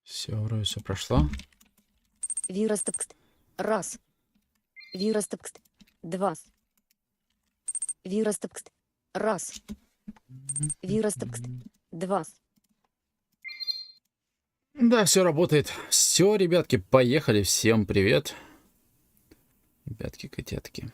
Все, вроде все прошло. Виростопкст. Раз. Виростопкст. Два. Виростопкст. Раз. Виростопкст. Два. Да, все работает. Все, ребятки, поехали. Всем привет. Ребятки, котятки.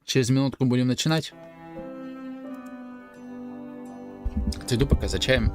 Через минутку будем начинать. Отойду пока за чаем.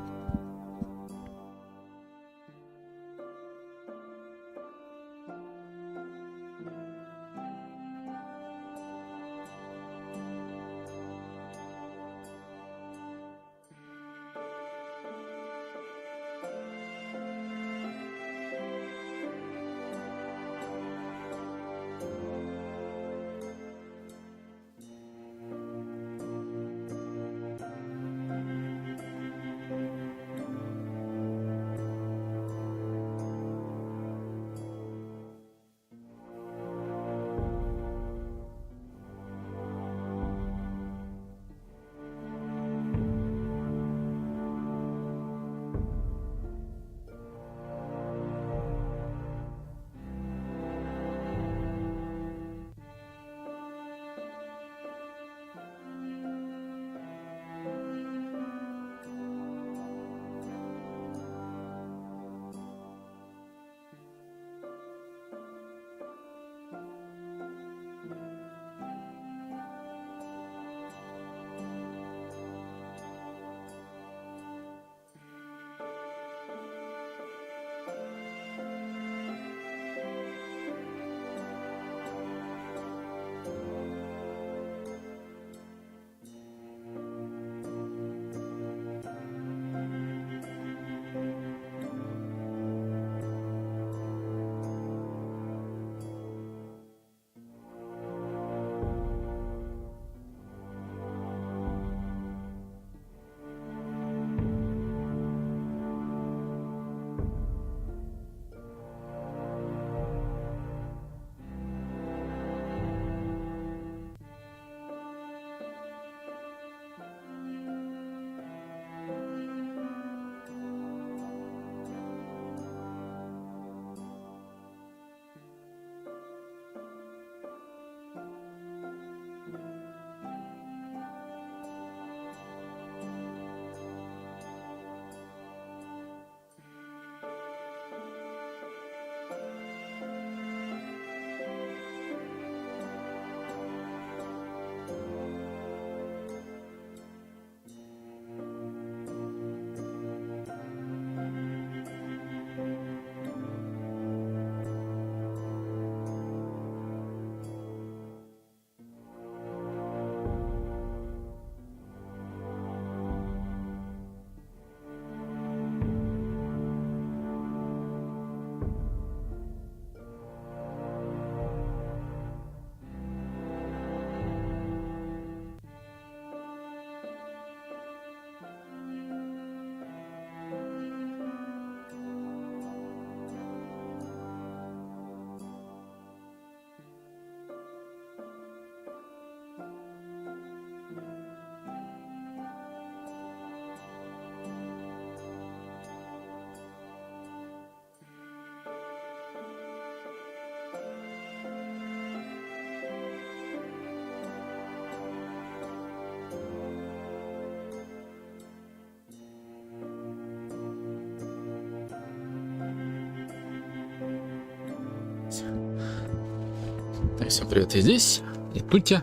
Всем привет, я здесь, и тут я.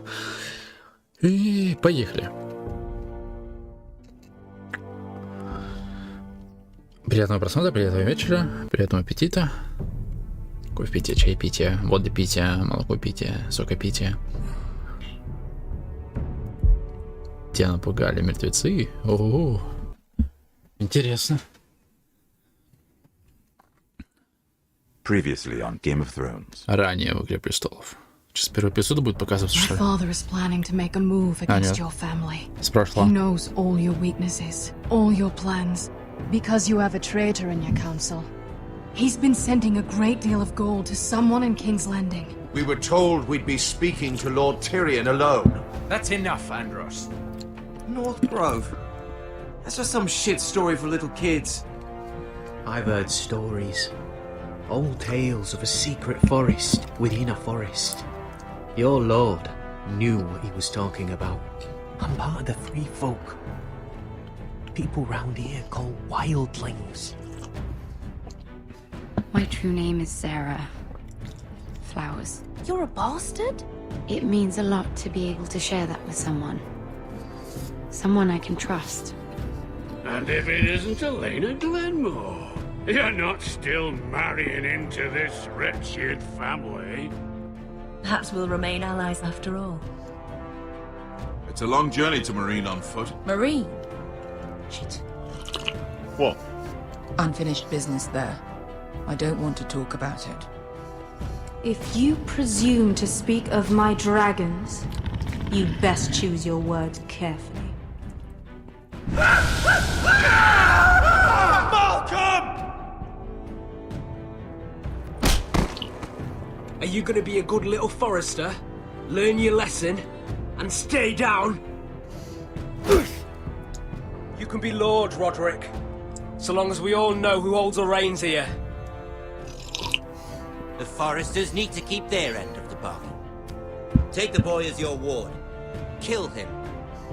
И поехали. Приятного просмотра, приятного вечера, приятного аппетита. Кофе питья, чай питья, воды питья, молоко питья, сока питья. Тебя напугали мертвецы. О, интересно. Previously on Game of Thrones. Ранее в «Игре престолов». Сейчас первый эпизод будет показываться, My что ли? father is planning to make a move against нет. your family. С He прошлого. knows all your weaknesses, all your plans, because you have a traitor in your council. He's been sending a great deal of gold to someone in King's Landing. We were told we'd be speaking to Lord Tyrion alone. That's enough, Andros. North Grove? That's just some shit story for little kids. I've heard stories. Old tales of a secret forest within a forest. Your lord knew what he was talking about. I'm part of the Free Folk. People round here call wildlings. My true name is Sarah Flowers. You're a bastard? It means a lot to be able to share that with someone. Someone I can trust. And if it isn't Elena Glenmore, you're not still marrying into this wretched family. Perhaps we'll remain allies after all. It's a long journey to Marine on foot. Marine? Shit. What? Unfinished business there. I don't want to talk about it. If you presume to speak of my dragons, you'd best choose your words carefully. Are you gonna be a good little forester? Learn your lesson and stay down? You can be Lord, Roderick. So long as we all know who holds the reins here. The foresters need to keep their end of the bargain. Take the boy as your ward. Kill him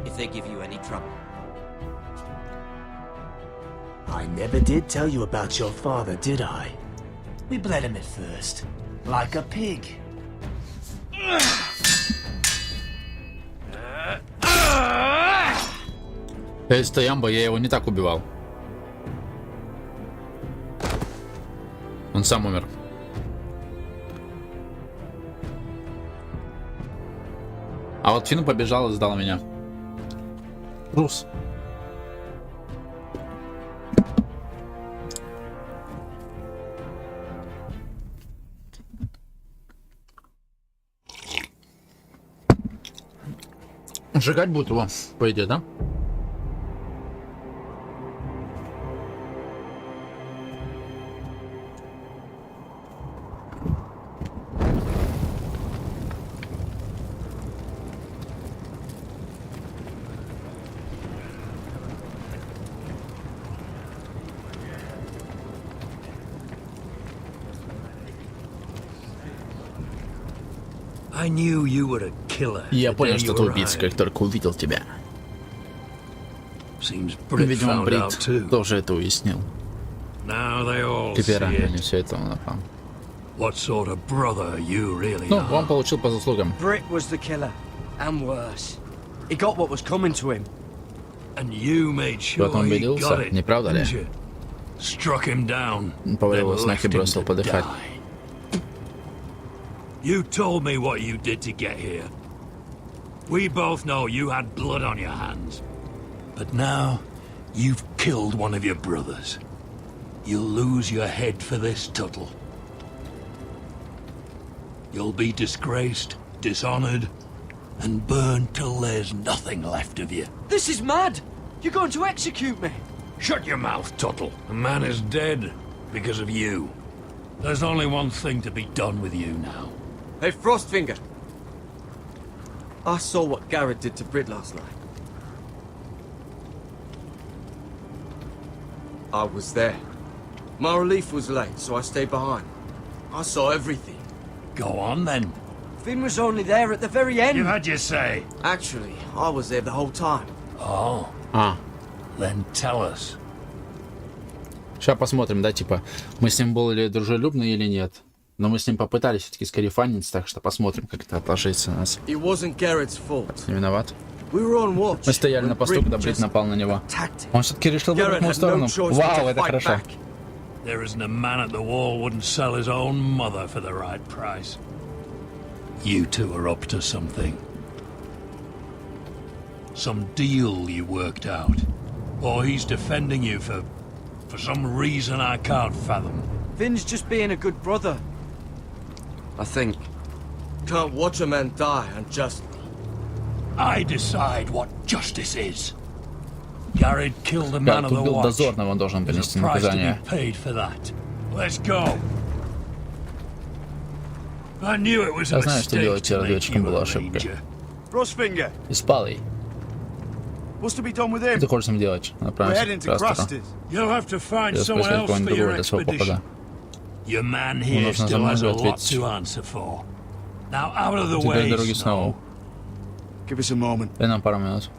if they give you any trouble. I never did tell you about your father, did I? We bled him at first, like a pig. То есть Стоямба, я его не так убивал. Он сам умер. А вот Финн побежал и сдал меня. Рус. Сжигать будут его, по идее, да? I knew you were a killer. Я the понял, day что you ты убийца, arrived. как только увидел тебя. Seems Brit Видимо, found Брит out too. тоже это уяснил. Now they all Теперь see они it. все это напал. What sort of brother you really Ну, are. он получил по заслугам. Britt was the killer, and worse. He got what was coming to him. And you made sure В этом he убедился, got it, не правда ли? didn't you? Struck him down, Повалил then его с ног и left him бросил to подыхать. die. You told me what you did to get here. We both know you had blood on your hands. But now, you've killed one of your brothers. You'll lose your head for this, Tuttle. You'll be disgraced, dishonored, and burned till there's nothing left of you. This is mad! You're going to execute me! Shut your mouth, Tuttle. The man is dead because of you. There's only one thing to be done with you now. Hey, Frostfinger. I saw what Garrett did to Britt last night. I was there. My relief was late, so I stayed behind. I saw everything. Go on, then. Finn was only there at the very end. You had your say. Actually, I was there the whole time. Oh, А, then tell us. сейчас посмотрим, да, типа, мы с ним были дружелюбны или нет. Но мы с ним попытались все-таки скарифаниться, так что посмотрим, как это отложится на нас. It wasn't Garrett's fault. Не виноват. We were on watch. Мы стояли на посту, когда Брит напал на него. Он все-таки решил выбрать мою сторону. Вау, это хорошо. There isn't a man at the wall wouldn't sell his own mother for the right price. You two are up to something. Some deal you worked out. Or he's defending you for some reason I can't fathom. Finn's just being a good brother. I think. Can't watch a man die unjustly. I decide what justice is. Garrett killed a man Гаррет of the убил watch. дозорного, он должен There's понести a price to be наказание. paid for that. Let's go. I knew it was a Я знаю, что mistake делать to make разведчиком you a была ошибкой. ranger. Rosfinger, И спал ей. what's to be done with Что him? ты хочешь с ним делать? We're Направимся heading к to Крастеру. Crusters. You'll have to find Я someone поискать else кого-нибудь for your другого для своего expedition. похода. Your man Ему here нужно still has a самому lot ответить. to answer for. Now out of the Теперь way, дороги снова. Snow. Give us a moment. Дай нам пару минут.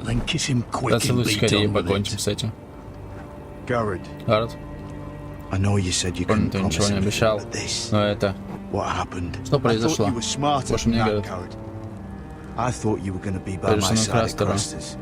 Then kiss him quick and Поцелуй be скорее и done with покончим it. с этим. Garrett, Гаррет, I know you said you помню, couldn't ты ничего promise не anything, обещал, but this, но это... what happened? Что I thought произошло? you were smarter Больше than мне that, говорят. Garrett. I thought you were going to be by Перешли my на side at Крастера. Crusters.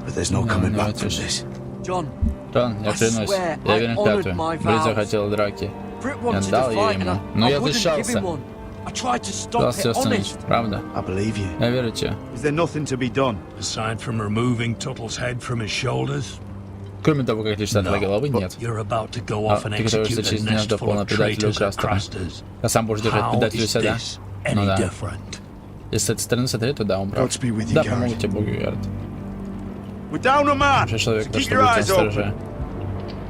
But there's no Не coming back from волнуйтесь. this. John, Джон, я клянусь, я верен клятве. Брит захотел драки. Britt Я wanted дал to ей fight, and ему, но I я wouldn't give защищался. him one. I tried to stop Пытался it, остановить, honest. правда? I believe you. Я верю тебе. Is there nothing to be done? Aside from removing Tuttle's head from his shoulders, Кроме того, как лишь от твоей головы, нет. you're about to go off and Ты готовишься execute a через дня nest до full полного of предателя у traitors at Крастера. Crasters. А сам будешь держать How предателя у is себя? this Ну any да. different? Если с этой стороны смотреть, то да, он прав. Godspeed with you, Да, Garrett. помогут тебе боги, Гаррет. We're down a man! Уже человек, So так keep что your будьте eyes open. настороже.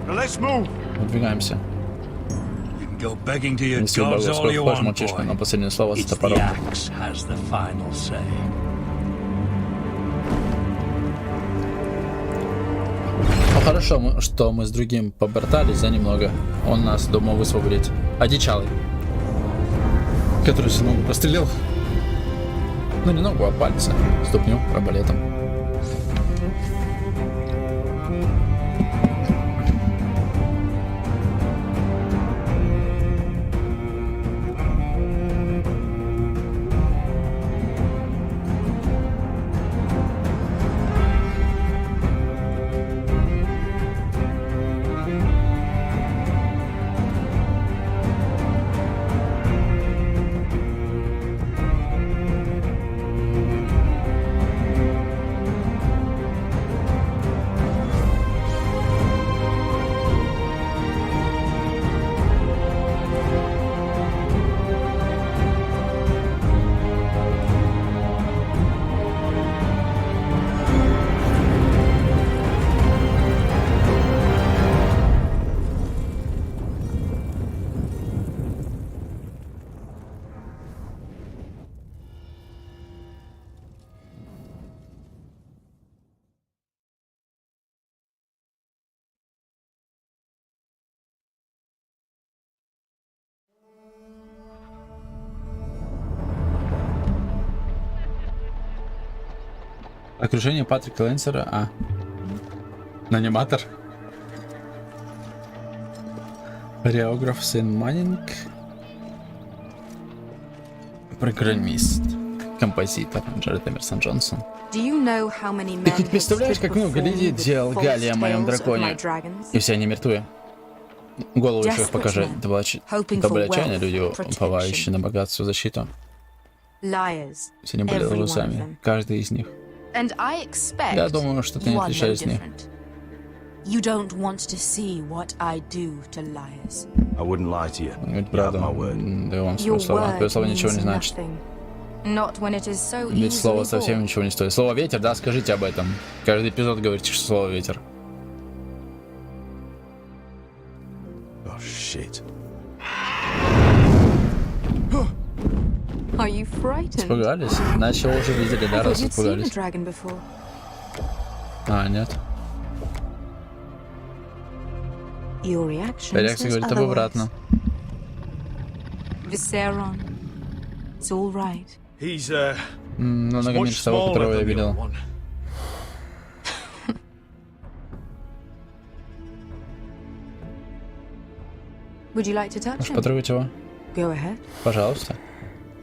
Now let's move! Выдвигаемся. You can go begging to your Неси gods богов all сколько you хочешь, want, мальчишка, но boy. последнее слово за It's the топором. axe has the final say. Ну хорошо, что мы с другим побратались за немного. Он нас думал высвободить. Одичалый. Который всю ногу прострелил. Ну не ногу, а пальцы. Ступню арбалетом. Окружение Патрика Лэнсера. Наниматор. Хореограф Сэн Маннинг. Программист. Композитор Джаред Эмерсон Джонсон. Ты хоть представляешь, как много людей делал Гали о моем драконе? И все они мертвы. Голову еще их покажи. Это были отчаянные люди, уповающие на богатство и защиту. Все они были лжецами. Каждый из них. Я думаю, что ты не отличаешься от них. You don't want to see what I do to liars. I wouldn't lie to you. Говорит правду. Да вам свои слова. Твое слово ничего не значит. Not when it is so Ведь слово easily совсем bought. ничего не стоит. Слово ветер, да, скажите об этом. Каждый эпизод говорите, что слово ветер. Oh, shit. Are you frightened? Испугались? Иначе вы уже видели, да, I thought раз you'd seen a испугались. dragon before. Нет. Your reaction Реакция says говорит otherwise. обратно. Visceron. It's all right. He's, Намного меньше того, которого я видел. Would you like to touch Можешь him? потрогать его? Go ahead. Пожалуйста.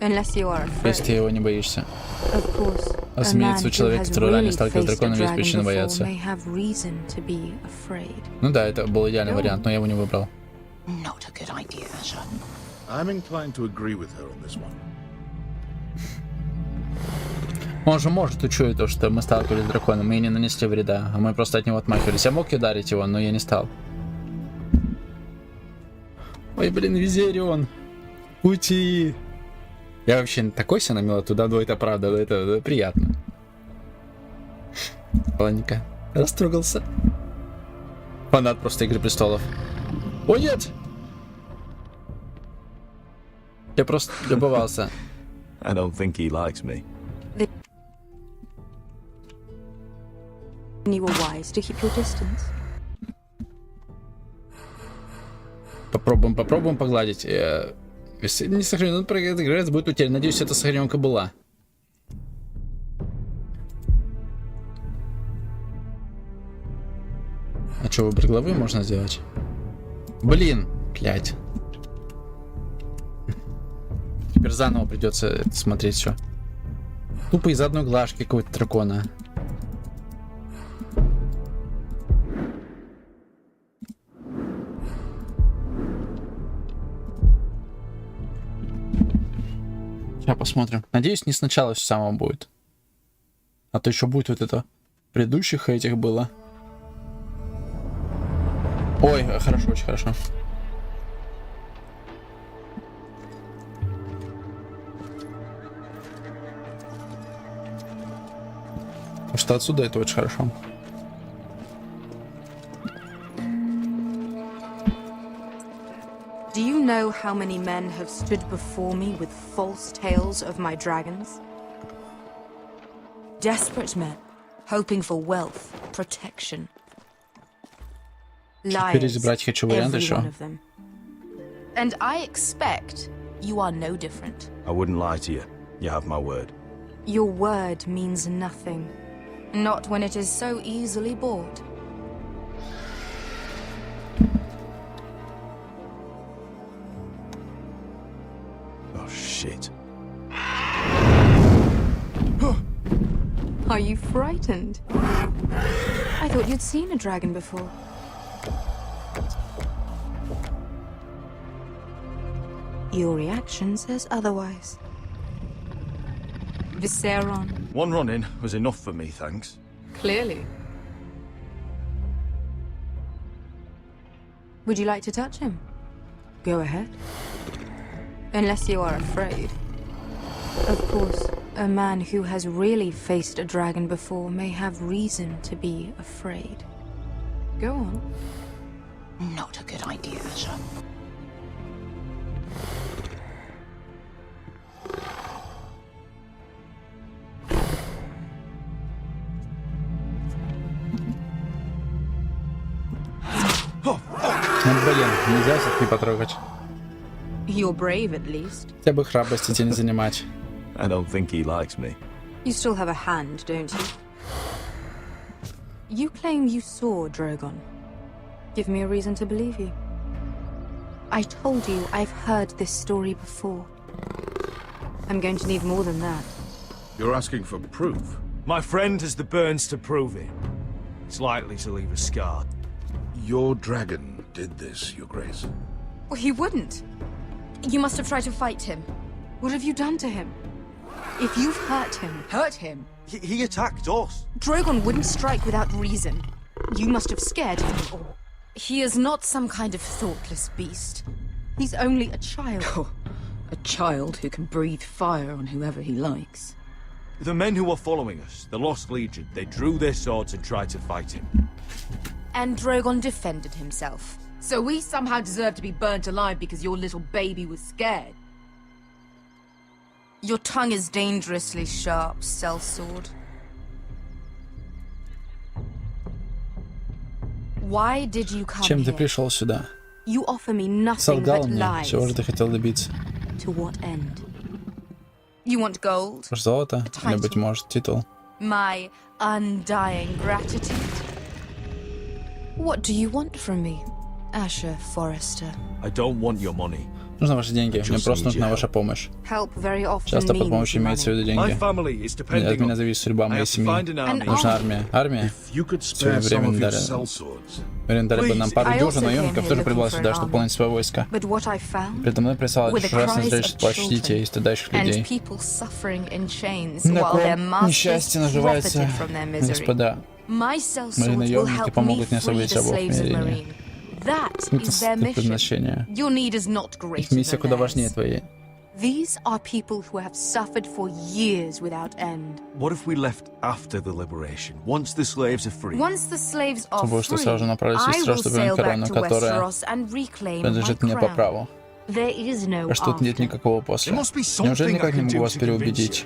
Unless you are afraid. Если ты его не боишься. Of course. Разумеется, у человека, который ранее сталкивался с драконом, есть причина бояться. May have reason to be afraid. Ну да, это был идеальный вариант, но я его не выбрал. Not a good idea, Asher. I'm inclined to agree with her on this one. Он же может учуять то, что мы сталкивались с драконом, мы и не нанесли вреда, а мы просто от него отмахивались. Я мог ударить его, но я не стал. Ой, блин, Визерион. Пути. Я вообще такой себе намела туда, но это правда, это приятно. Ладненько. Растрогался. Фанат просто Игры престолов. О, нет! Я просто любовался. I don't think he likes me. You were wise to keep your distance. Попробуем погладить. Если не сохранен, проект играется, будет утерян. Надеюсь, это сохраненка была. А что, выбор главы можно сделать? Блин, блядь. Теперь заново придется смотреть все. Тупо из одной глажки какого-то дракона. Сейчас посмотрим. Надеюсь, не сначала все самое будет. А то еще будет вот это. Предыдущих этих было. Ой, хорошо, очень хорошо. Потому что отсюда это очень хорошо. Do you know how many men have stood before me with false tales of my dragons? Desperate men, hoping for wealth, protection. Liars, every one of them. And I expect you are no different. I wouldn't lie to you. You have my word. Your word means nothing. Not when it is so easily bought. Oh, shit. Are you frightened? I thought you'd seen a dragon before. Your reaction says otherwise. Viseron. One run-in was enough for me, thanks. Clearly. Would you like to touch him? Go ahead. Unless you are afraid. Of course, a man who has really faced a dragon before may have reason to be afraid. Go on. Not a good idea, sir. Ну, блин, нельзя все-таки потрогать. You're brave, at least. Хотя бы храбрости тебе не занимать. I don't think he likes me. You still have a hand, don't you? You claim you saw Drogon. Give me a reason to believe you. I told you I've heard this story before. I'm going to need more than that. You're asking for proof? My friend has the burns to prove it. It's likely to leave a scar. Your dragon did this, Your Grace. Well, he wouldn't. You must have tried to fight him. What have you done to him? If you've hurt him... Hurt him? He attacked us. Drogon wouldn't strike without reason. You must have scared him, or... He is not some kind of thoughtless beast. He's only a child. Oh, a child who can breathe fire on whoever he likes. The men who were following us, the Lost Legion, they drew their swords and tried to fight him. And Drogon defended himself. So we somehow deserve to be burnt alive because your little baby was scared? Your tongue is dangerously sharp, sellsword. Why did you come Чем ты here? пришел сюда? You offer me nothing Солгал but мне. lies. Чего же ты хотел добиться? To what end? You want gold? Золото? Или, быть может, титул? My undying gratitude. What do you want from me, Asher Forrester? I don't want your money. Нужны ваши деньги. Мне просто нужна ваша помощь. Help very often Часто под помощью means имеется в виду My деньги. family is От depending меня on. зависит судьба моей I have to семьи. find an army. Нужна армия. Армия? If you could Все spare some время of your дали. sellswords. Уверен, дали бы нам пару I дюжин also наемников, came тоже here прибыла looking for сюда, an чтобы army. полнить свое войско. But what I found, Передо мной прислал with the ужасный cries зрелище of плач children детей и стыдающих and людей. people suffering in chains На while their ком masters несчастье наживается, profited from their misery. господа. My Мои sellswords will наемники help me помогут мне free освободить the рабов slaves of Меридии. Marine. That is their mission. Your need is not greater Миссия куда важнее than твоей. These are people who have suffered for years without end. What if we left after the liberation, once the slaves are free? Once the slaves are Собой, что сразу free, направились в I Сестра, will чтобы sail back корону, to которая Westeros and reclaim my принадлежит мне по crown. праву. There is no Что тут нет after. никакого после. Неужели никак не могу вас переубедить?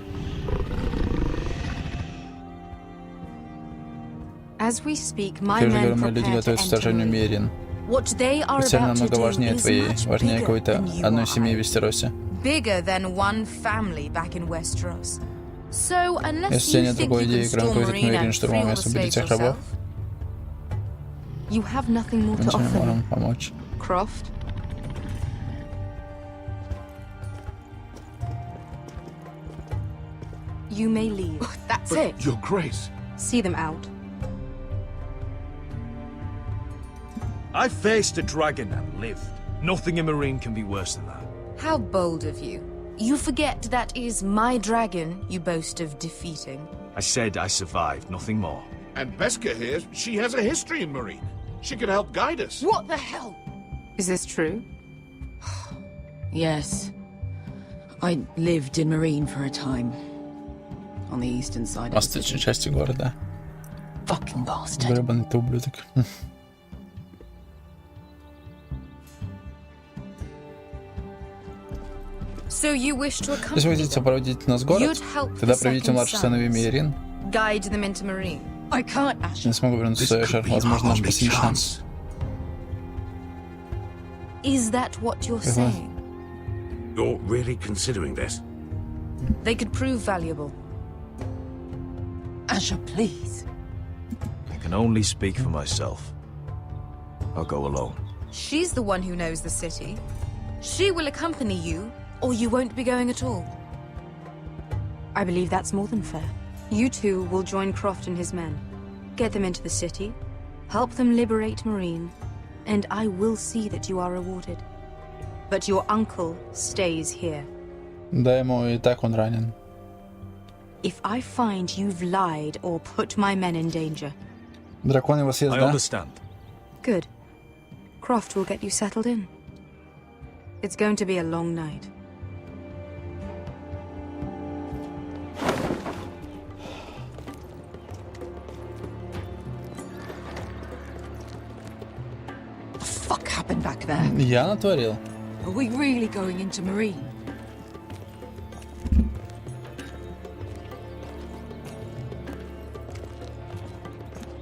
As we speak, my Ты уже men говорил, мои люди prepare to готовятся к вторжению enter. Мерин. What they are Цель about to намного do важнее is твоей, much важнее bigger какой-то than you одной or семьи в I. Вестеросе. Bigger than one family back in Westeros. So unless Если у тебя you нет think другой you идеи, can кроме storm какой-то Marine Мерин and free штурмом all и the освободить slaves всех рабов, yourself, you have nothing more мы to тебе offer. можем помочь. Croft. You may leave. That's it. Your Grace. See them out. I faced a dragon and lived. Nothing in Marine can be worse than that. How bold of you. You forget that is my dragon you boast of defeating. I said I survived, nothing more. And Beska here, she has a history in Marine. She could help guide us. What the hell? Is this true? Yes. I lived in Marine for a time. On the eastern side of the Восточной city. части города. Fucking bastard. Гребаный ты ублюдок. So you wish to Если вы accompany хотите them? сопроводить нас в город, You'd help тогда the проведите second младших сыновей sons. Мерин. Guide them into Marine. I can't, Ash. Не смогу вернуться в свой шар. Возможно, наш последний шанс. Is that what you're saying? You're really considering this? They could prove valuable. Asher, please. I can only speak for myself. I'll go alone. She's the one who knows the city. She will accompany you, or you won't be going at all. I believe that's more than fair. You two will join Croft and his men. Get them into the city, help them liberate Marine, and I will see that you are rewarded. But your uncle stays here. Да, ему и так он ранен. If I find you've lied or put my men in danger, Дракон его съест, I да? understand. good. Croft will get you settled in. It's going to be a long night. What the fuck happened back there? Я натворил. Are we really going into Marine?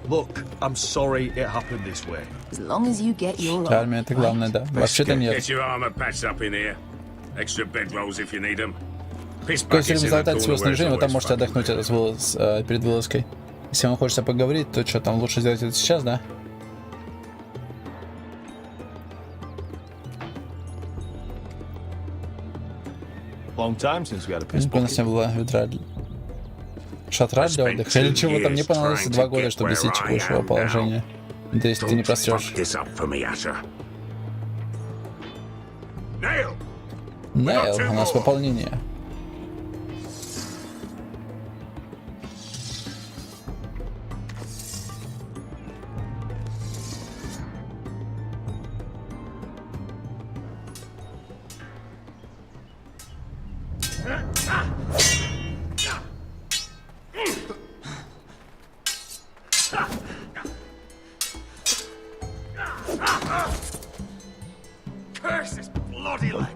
Look, I'm sorry it happened this way. As long as you get your Армия это главное, да. Вообще-то нет. Get your armor patched up in here. Extra bedrolls if you need them. Piss То есть, если buckets in the залатать corner свое where it's снаряжение, вы там always можете fucking отдохнуть перед вылазкой. Если вам хочется поговорить, то что там, лучше сделать это сейчас, да? Long time since we had a piss У нас не было ведра шатра для отдыха или чего там. Мне понадобилось 2 года, чтобы достичь текущего положения. Да если ты не просрешь. Нейл, у нас пополнение.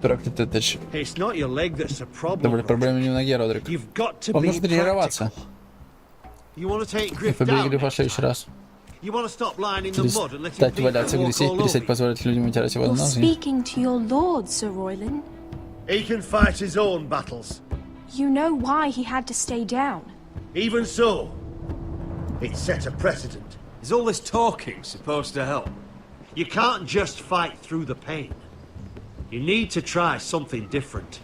Проклятый тыч. It's not your leg that's a Да, problem. блин, проблема не в ноге, Родрик. You've got to Вам be нужно тренироваться. You want to take И Griff побери down? Грифа в следующий раз. You want to stop lying in the mud and let him Перестать beat валяться в and walk грязи, all over перестать you? позволять людям утирать его You're ноги. speaking to your lord, Sir Royland. He can fight his own battles. You know why he had to stay down. Even so, it set a precedent. Is all this talking supposed to help? You can't just fight through the pain. You need to try something different.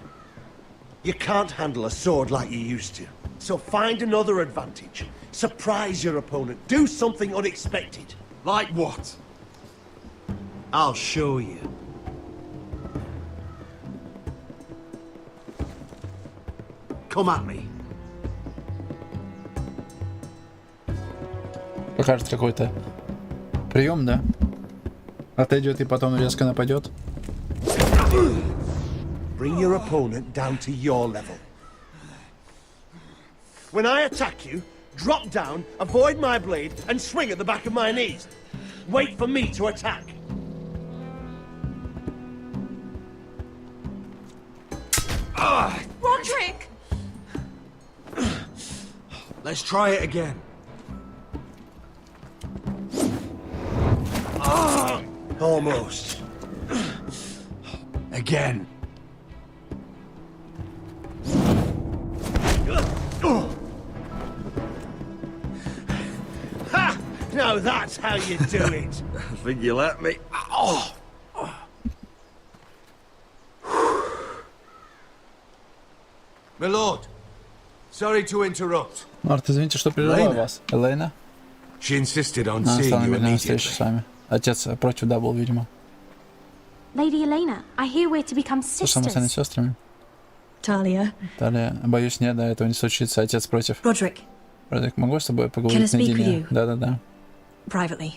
You can't handle a sword like you used to. So find another advantage. Surprise your opponent. Do something unexpected. Like what? I'll show you. Come at me. Покажет какой-то прием, да? Отойдет и потом резко нападет. Bring your opponent down to your level. When I attack you, drop down, avoid my blade, and swing at the back of my knees. Wait for me to attack. Roderick! Let's try it again. Almost. Again. Ha! Now that's how you do it. I think you let me. Oh. My lord, sorry to interrupt. Март, извините, что прерываю вас. Элейна? She insisted on Она seeing стала you намерена встречи immediately. с вами. Отец против, да, был, видимо. Lady Elena, I hear we're to become То же самое с sisters. сестрами. Talia. Далее, боюсь, нет, да, этого не случится. Отец против. Roderick. Родик, могу с тобой Can I поговорить speak with наедине? you? Да-да-да. Privately.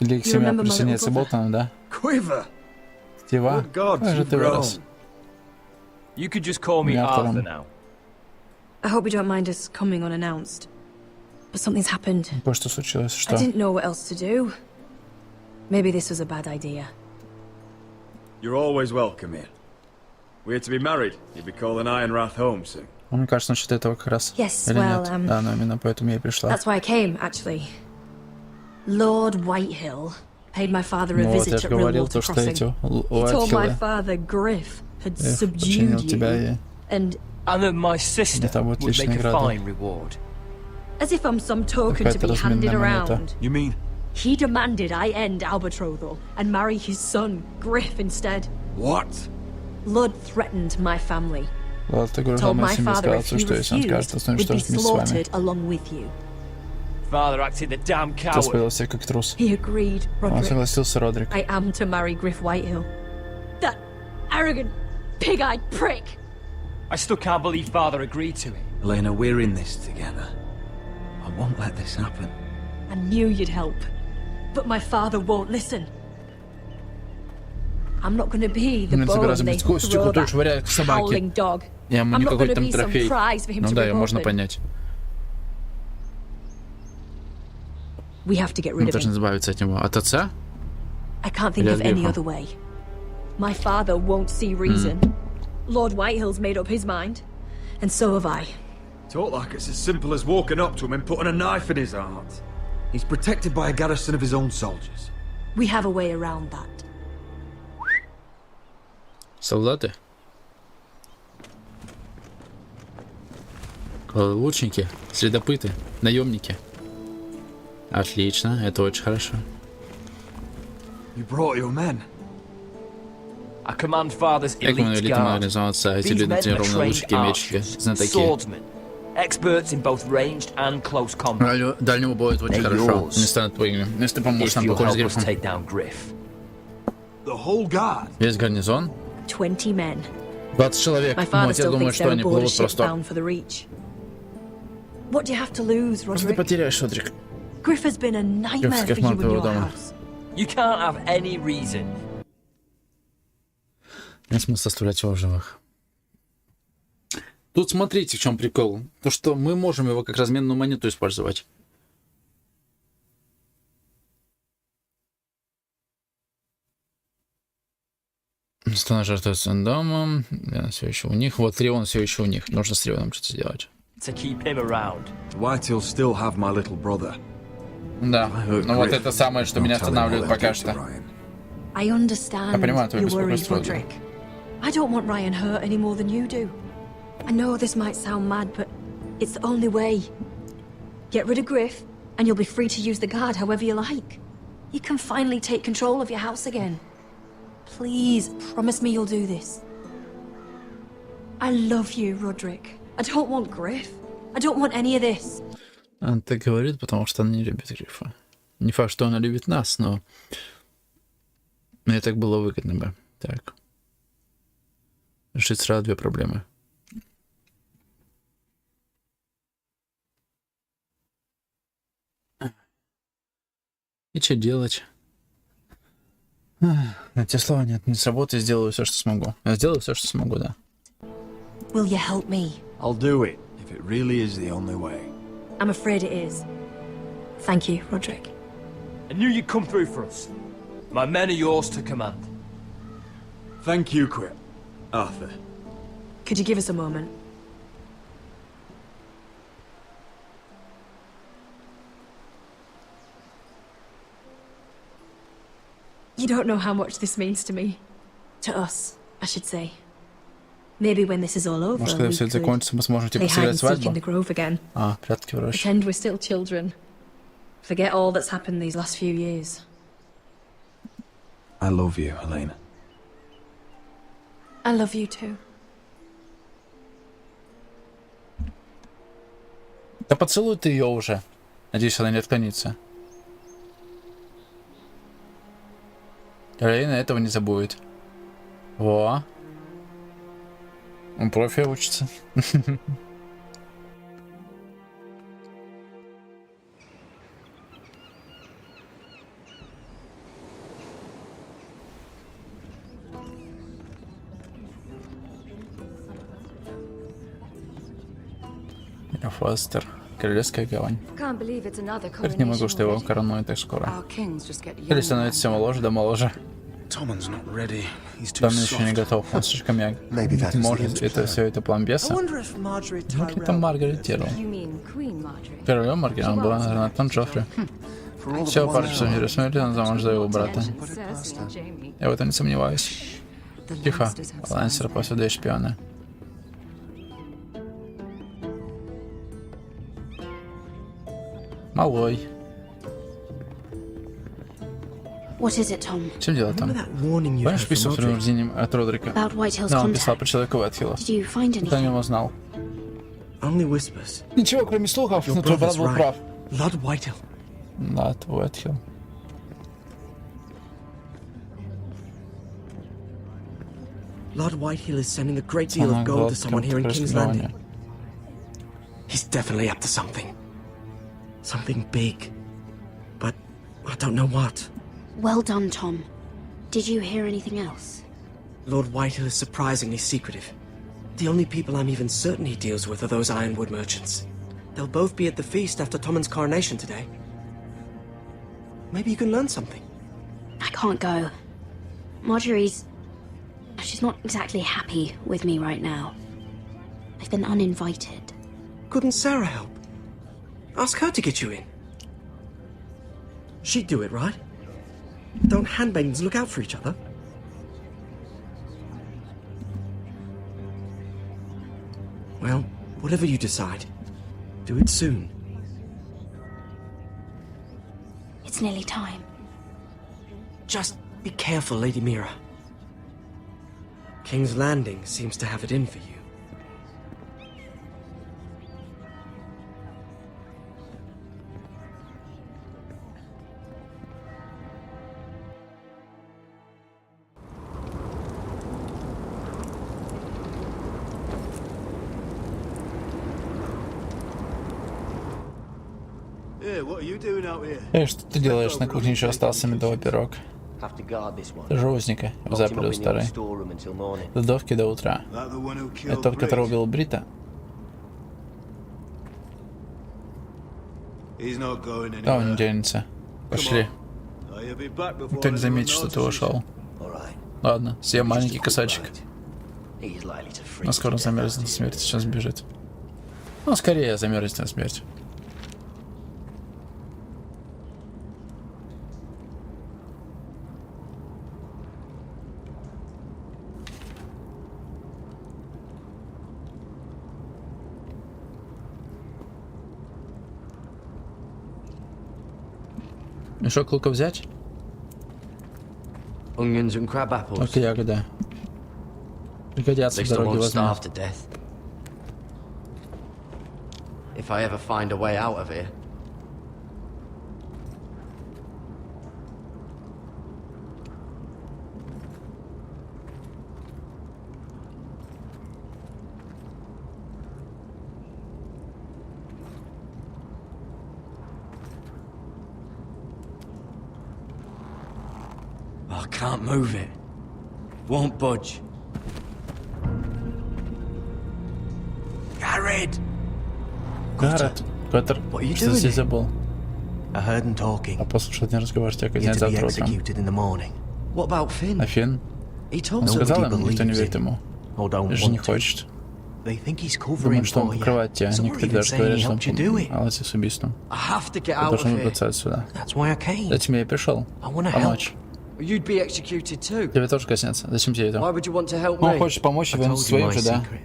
Или к You семье remember my присоединиться little Болтону, да? Quiver. Стива, Good God, как же you've ты вырос. grown. You could just call me Yeah, Arthur Tom. now. I hope you don't mind us coming unannounced. But something's happened. Кое-что случилось, I что? didn't know what else to do. Maybe this was a bad idea. You're always welcome here. We're to be married. You'll be calling Ironrath home soon. Мне кажется, насчет этого как раз. Yes, Или well, нет? Да, но именно поэтому я и пришла. That's why I came, actually. Lord Whitehill paid my father a Ну вот, я visit же at говорил, Rillwater то, что эти Crossing. He told my Уайтхиллы father Griff had подчинил subdued тебя you, и and And that my sister это будет would make личная a награда. fine reward. as if I'm some token to Какая-то be handed разменная монета. around. You mean He demanded I end our betrothal and marry his son, Griff, instead. what? Lord threatened my family. Ладно, ты угрожал Told моей my семье, father сказал, if he что если он скажет, refused, то we'd be уничтожит вместе с вами. slaughtered along with you. Father acted the damn Отец coward. повел себя как трус. He agreed, Он Roderick. согласился, Родрик. I am to marry Griff Whitehill. That arrogant, pig-eyed prick. I still can't believe Father agreed to it. Elena, we're in this together. I won't let this happen. I knew you'd help, but my father won't listen. I'm not going to be the Мы bone собираемся they быть костью, throw которую that швыряют к собаке. howling dog. Я ему I'm не not какой-то gonna там be some трофей. prize for him Ну to да, rip ее можно open. понять. We have to get Мы rid of должны him. избавиться от него. От отца? I can't think Или of от any греха? other way. My father won't see reason. Lord Whitehill's made up his mind, and so have I. Talk like it's as simple as walking up to him and putting a knife in his heart. He's protected by a garrison of his own soldiers. We have a way around that. Солдаты? Лучники? Следопыты? Наемники? Отлично, это очень хорошо. You brought your men. I command Father's Как мы elite элитам guard. организоваться, эти These люди men are тренированные trained лучники, мечники, archers, знатоки. swordsmen, experts in both ranged and close combat. Дальнего боя это очень They're хорошо. yours. Они станут твоими. Если ты поможешь If нам you'll покончить с help us грехом. take down Griff. The whole guard. Весь гарнизон? 20 men. 20 человек. My Мой father отец still думает, thinks что they're они aboard a плывут ship просто. bound for the Reach. What do you have to lose, Просто ты Roderick? потеряешь, Родрик. Griff has been a nightmare for кошмар you and твоего your дома. house. You can't have any reason. Нет смысла оставлять его в живых. Тут смотрите, в чем прикол. То, что мы можем его как разменную монету использовать. Страна жертвуется домом. Лена все еще у них. Вот Трион все еще у них. Нужно с Трионом что-то сделать. To keep him around. Whitehill'll still have my little brother. Да. Ну вот это самое, что меня останавливает пока что. I understand Я понимаю твое you're worried, беспокойство. Roderick. I don't want Ryan hurt any more than you do. I know this might sound mad, but it's the only way. Get rid of Griff, and you'll be free to use the guard however you like. You can finally take control of your house again. Please, promise me you'll do this. I love you, Roderick. I don't want Griff. I don't want any of this. Она так говорит, потому что она не любит Грифа. Не факт, что она любит нас, но мне так было выгодно бы. Так. Решить сразу две проблемы. И что делать? На те слова нет, не сработает, сделаю все, что смогу. Я сделаю все, что смогу, да. Will you help me? I'll do it, if it really is the only way. I'm afraid it is. Thank you, Roderick. I knew you'd come through for us. My men are yours to command. Thank you, Quip. Arthur. Could you give us a moment? You don't know how much this means to me. To us, I should say. Maybe when this is all over, Может, когда все это закончится, мы сможем типа play hide сыграть and seek in свадьбу? the grove again. А, прятки в роще. Pretend we're still children. Forget all that's happened these last few years. I love you, Helena. I love you too. Да поцелуй ты ее уже. Надеюсь, она не отклонится. Рейна этого не забудет. Во. Он профи учится. Фостер. Королевская гавань. Как не могу, что его коронуют так скоро. Или становится все моложе да моложе. Томин еще не готов, он слишком яг. Может, это все это план беса? Вот ли там Маргарет Тирл? Королем Маргарет была Натан Джоффри. Все, пару часов не рассмотрели, она замуж за его брата. Я в этом не сомневаюсь. Тихо, Лансер посюда шпиона. Малой. Чем дело там? Помнишь писал с предупреждением от Родрика? Да, он писал про человека Уайтхилла. Кто о нем узнал? Ничего, кроме слухов, но твой брат был прав. Лад Уайтхилл. Lord Whitehill is sending a great deal of gold to someone here in King's Landing. He's definitely up to something. Something big. But I don't know what. Well done, Tom. Did you hear anything else? Lord Whitehill is surprisingly secretive. The only people I'm even certain he deals with are those ironwood merchants. They'll both be at the feast after Tommen's coronation today. Maybe you can learn something. I can't go. She's not exactly happy with me right now. I've been uninvited. Couldn't Sarah help? Ask her to get you in. She'd do it, right? Don't handmaidens look out for each other? Well, whatever you decide, do it soon. It's nearly time. Just be careful, Lady Mira. King's Landing seems to have it in for you. Эй, что ты делаешь? На кухне еще остался медовый пирог. Тоже узника. Его заперли у старой кладовки до утра. Это тот, который убил Брита? Да, он не денется. Пошли. Никто не заметит, что ты ушел. Ладно, съем маленький кусочек. Но скоро замерзнет на смерть, сейчас бежит. Ну, скорее замерзнет на смерть. Мешок лука взять? Только ягода. Пригодятся в дороге, возьму. If I ever find a way out of here. can't move it. Won't budge. Garrett! Гаррет, Петр, что здесь забыл? I heard him talking. А послушал один разговор, тебя You're казнят to be завтра утром. executed in the morning. What about Finn? А Финн? He told Он me. сказал им, Nobody никто не believes верит him. ему. Or don't Же не want to. хочет. They think he's covering Думают, что он for you. покрывает тебя. Some are Некоторые even даже saying говорят, he что helped you do он it. помогал тебе с убийством. I have to get Ты out of должен here. выбраться отсюда. That's why I came. Зачем я и пришел? I wanna help. Помочь. You'd be executed too. Тебе тоже коснется. Зачем тебе это? Why would you want to help Он me? хочет помочь I тебе told you своим my же, да? secret.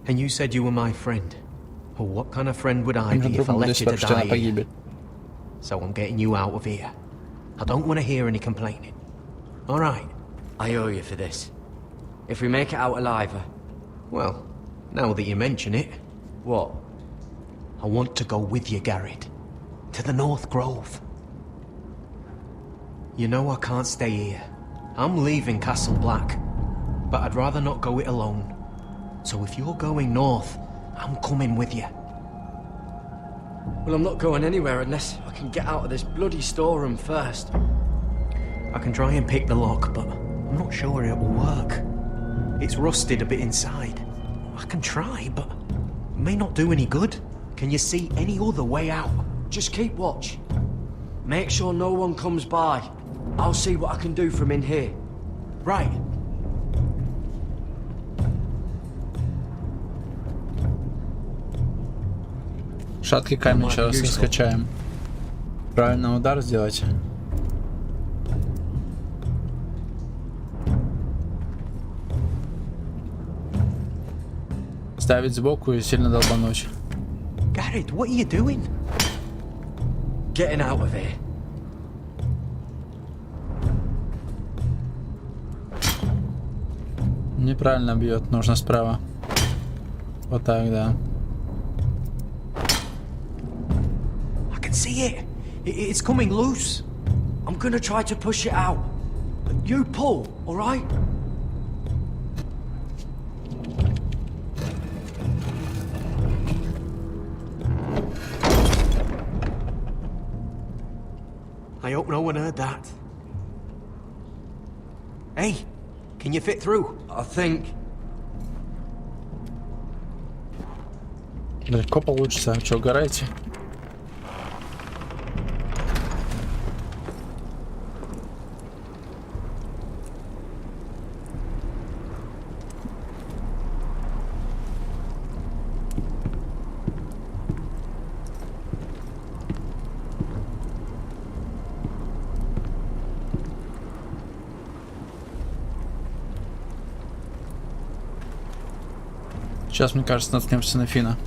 And you said you were my friend. Well, what kind of friend would I Им же be if I другом left будешь you to обречена на die here? погибель. So I'm getting you out of here. I don't want to hear any complaining. All right. I owe you for this. If we make it out alive, Well, now that you mention it, what? I want to go with you, Garrett. To the North Grove. You know I can't stay here. I'm leaving Castle Black. But I'd rather not go it alone. So if you're going north, I'm coming with you. Well, I'm not going anywhere unless I can get out of this bloody storeroom first. I can try and pick the lock, but I'm not sure it will work. It's rusted a bit inside. I can try, but it may not do any good. Can you see any other way out? Just keep watch. Make sure no one comes by. I'll see what I can do from in here. Right. Шаткий камень еще раз раскачаем. Правильно удар сделать. Ставить сбоку и сильно долбануть. Garrett, what are you doing? Getting out of here. Неправильно бьет, нужно справа. Вот так, да. I can see it. It's coming loose. I'm gonna try to push it out. You pull, all right? I hope no one heard that. Hey, can you fit through? I think. Легко получится. А что, угораете? Сейчас, мне кажется, наткнемся на Фина.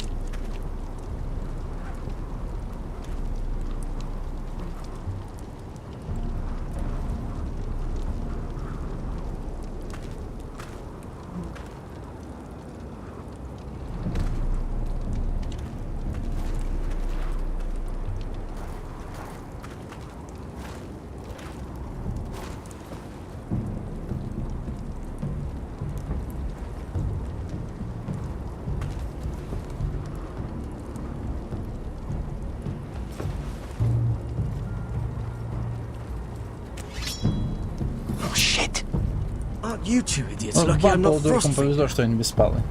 You two idiots Ну, lucky I'm вам not полудуркам frostbitten. повезло, что они беспалы.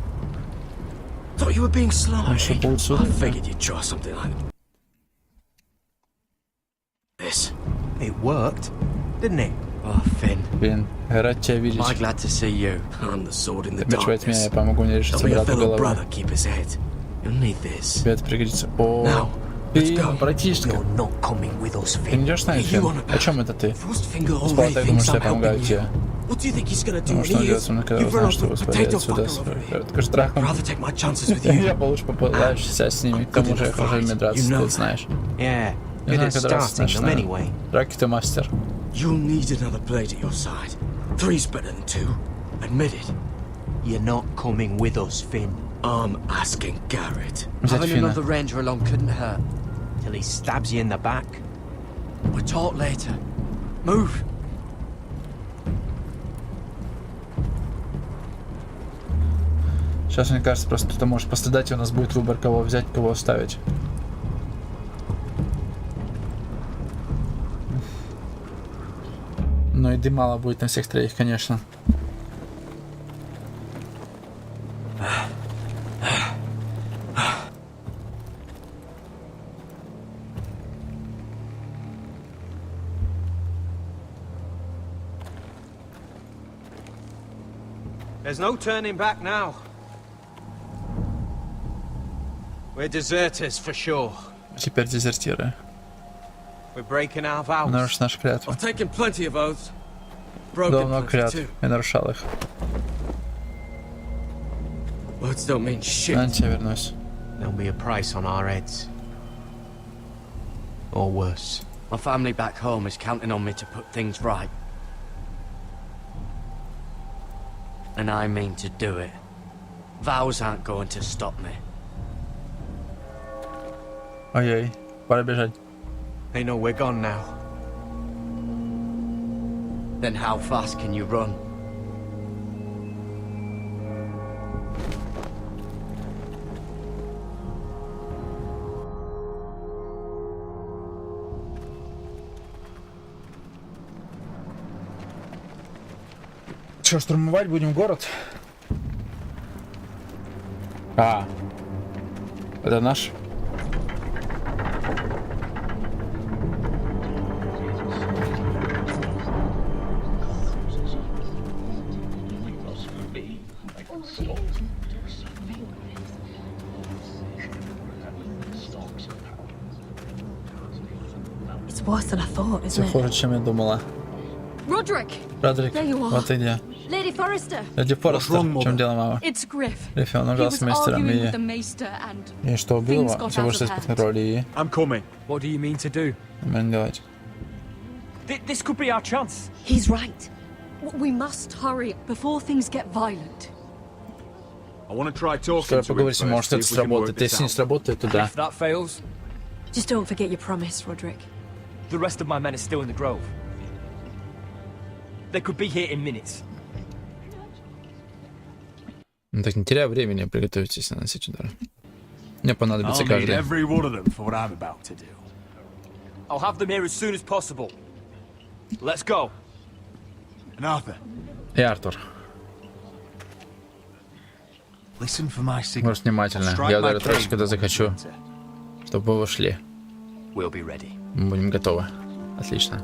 Thought you were being sly. Он что, I полуцуд? figured you'd try something like this. It worked, didn't it? Oh, Finn. Фин, рад тебя видеть. I'm glad to see you. I'm the sword in the Меч во тьме, darkness. я помогу мне There'll решиться be a брату fellow головы. brother keep his head. You'll need this. Тебе это пригодится. О, Фин, братишка. You're not coming with us, Ты Finn. не идешь с нами, Фин? О чем это ты? Frostfinger Спал, already так думаешь, thinks что я I'm помогаю helping тебе. you. What do you think he's gonna do Ну when что он he делает hears со мной, когда you've run узнает, off что with вы potato свалили отсюда fucker с over here? короткой штрахом? Rather take my chances with you. Я получше попадаешься с ними. К тому же я хожу ими драться, ты это знаешь. Yeah, Не good знаю, at как драться starting them начинаю. anyway. Драки ты мастер. You'll need another blade at your side. Three's better than two. Admit it. You're not coming with us, Finn. I'm asking Garrett. Взять Having Фина. another ranger along couldn't hurt. Till he stabs you in the back. We'll talk later. Move. Сейчас, мне кажется, просто кто-то может пострадать, и у нас будет выбор, кого взять, кого оставить. Ну и еды мало будет на всех троих, конечно. There's no turning back now. We're deserters for sure. Теперь дезертиры. We're breaking our vows. Нарушишь наши клятвы. I've taken plenty of oaths. Дал Broken много plenty клятв too. и нарушал их. Words don't mean shit. На тебя вернусь. There'll be a price on our heads. Or worse. My family back home is counting on me to put things right. And I mean to do it. Vows aren't going to stop me. Ой-ой, пора бежать. They know we're gone now. Then how fast can you run? Что, штурмовать будем город? А, это наш. It's worse than I thought, Все isn't it? хуже, чем я думала. Roderick! Родрик, There you are. вот ты где. Lady Forrester! Леди Форестер, в чем дело, мама? It's Griff. Рифи, он He ужал was с мастером arguing with и... the Maester and И что, убил things его? got Все out вышло of из-под hand. контроля и... I'm coming. What do you mean to do? Мне делать. This could be our chance. He's right. We must hurry before things get violent. I want to try talking Что, to him поговорить, first, может see это if we can work сработает. this Если не out. сработает, то да. If that fails, Just don't forget your promise, Roderick. the rest of my men are still in the grove. They could be here in minutes. Ну так не теряя времени, приготовьтесь наносить удар. Мне понадобится I'll need каждый. every one of them for what I'm about to do. I'll have them here as soon as possible. Let's go. And Arthur, И Артур, listen for my signal. может внимательно. Strike Я my ударю cane троечку, когда when we захочу, enter. чтобы вы вошли. We'll be ready. Мы будем готовы. Отлично.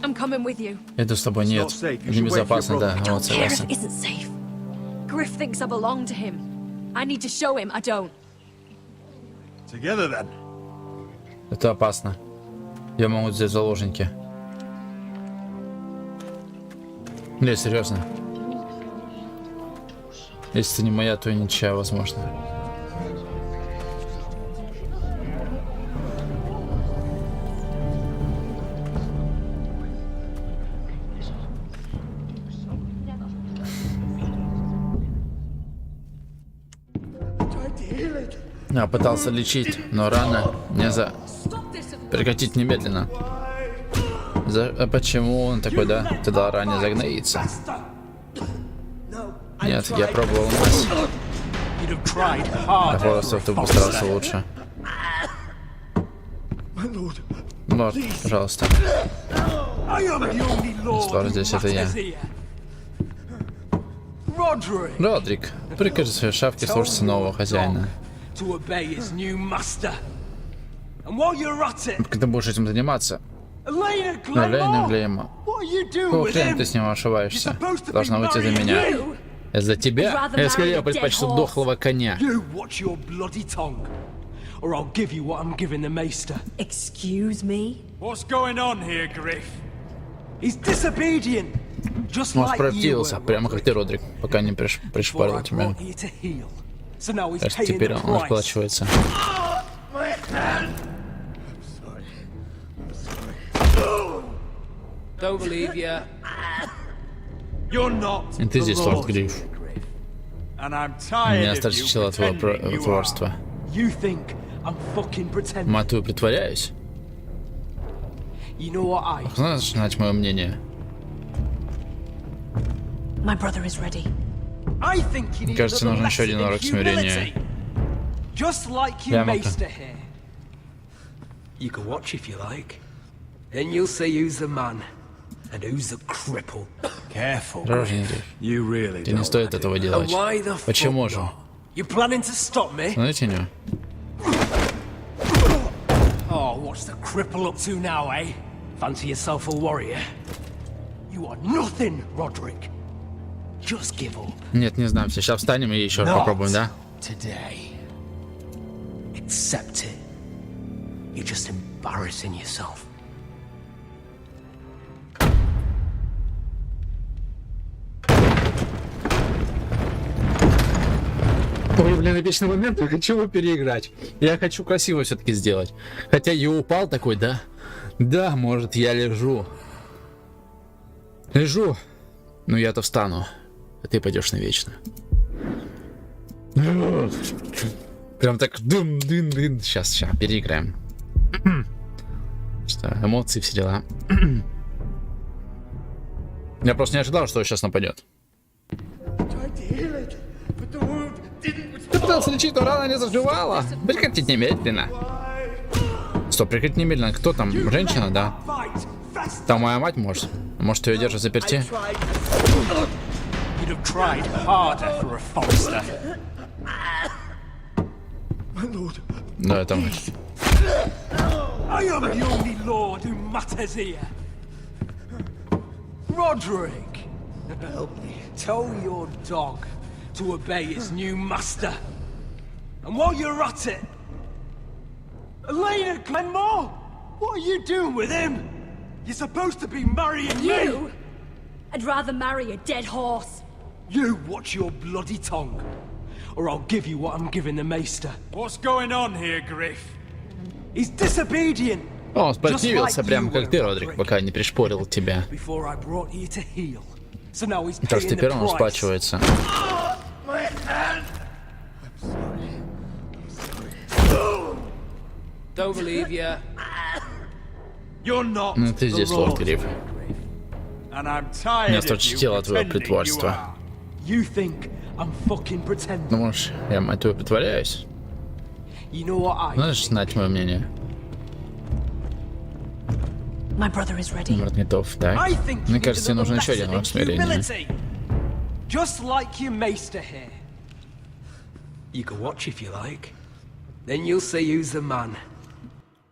I'm coming with you. Иду с тобой, нет. Небезопасно, да. Вот, Don't care if согласен. it isn't safe. Griff thinks I belong to him. I need to show him I don't. Together then. Это опасно. Ее могут взять в заложники. Не, серьезно. Если ты не моя, то и ничья, возможно. Я пытался лечить, но рана не за... Прекратить немедленно. А почему он такой, да? Тогда ране загноится. Нет, я пробовал мазь. Я просто ты постарался лучше. Лорд, пожалуйста. Лорд, здесь это я. Родрик, прикажи своей шавке слушаться нового хозяина. Как ты будешь этим заниматься? Лейна Глейма. Какого хрена ты с ним ошибаешься? Должна выйти за меня. Из-за тебя? Я скорее предпочту дохлого коня. Excuse me? What's going on here, Griff? He's disobedient. Just Он like you спротивился, were. прямо как ты, Родрик, пока не пришпорил тебя. Brought here to heal. So now he's Кажется, paying теперь the он price. расплачивается. Don't believe you. You're not И ты здесь, the лорд Lord. Гриф. And I'm tired Меня of you осточило твое pretending you are. проворство. You think I'm fucking pretending? Матую, притворяюсь? You know what I... Знаешь, знать мое мнение? My brother is ready. I think you Мне need кажется, another нужен еще lesson один in урок смирения. humility. Just like your maester here. You can watch if you like. Then you'll see who's the man and who's the cripple. Careful. You really Тебе не стоит этого делать. Почему же? You planning to stop me? Знаете, не? Oh, what's the cripple up to now, eh? Fancy yourself a warrior? You are nothing, Roderick. Just give up. Нет, не знаю. Сейчас встанем и еще раз попробуем, да? Today. Accept it. You're just embarrassing yourself. Ой, блин, эпичный момент, я хочу его переиграть. Я хочу красиво все-таки сделать. Хотя я упал такой, да? Да, может, я лежу. Лежу. Но я-то встану. А ты пойдешь навечно. Прям так дын-дын-дын. Сейчас переиграем. Что, эмоции, все дела. Я просто не ожидал, что он сейчас нападет. Ты пытался лечить, но рана не заживала. Прекратить немедленно. Стоп, прекратить немедленно. Кто там? Женщина, да? Там моя мать, может? Может, ее держат заперти? Да, это мать. Roderick, tell your dog to obey its new master. And while you're at it, Elena Glenmore, what are you doing with him? You're supposed to be marrying You? me. I'd rather marry a dead horse. You watch your bloody tongue, or I'll give you what I'm giving the maester. What's going on here, Griff? He's disobedient. Он спротивился, прям как ты, Родрик, пока не пришпорил тебя. Так что теперь он расплачивается. Ну ты здесь, лорд Гриф. Меня сочтило твое притворство. Думаешь, я, мать твою, притворяюсь? Знаешь, знать мое мнение? Брат готов, да? Мне кажется, тебе нужен еще один урок смирения. Just like your maester here. You can watch if you like. Then you'll see who's the man.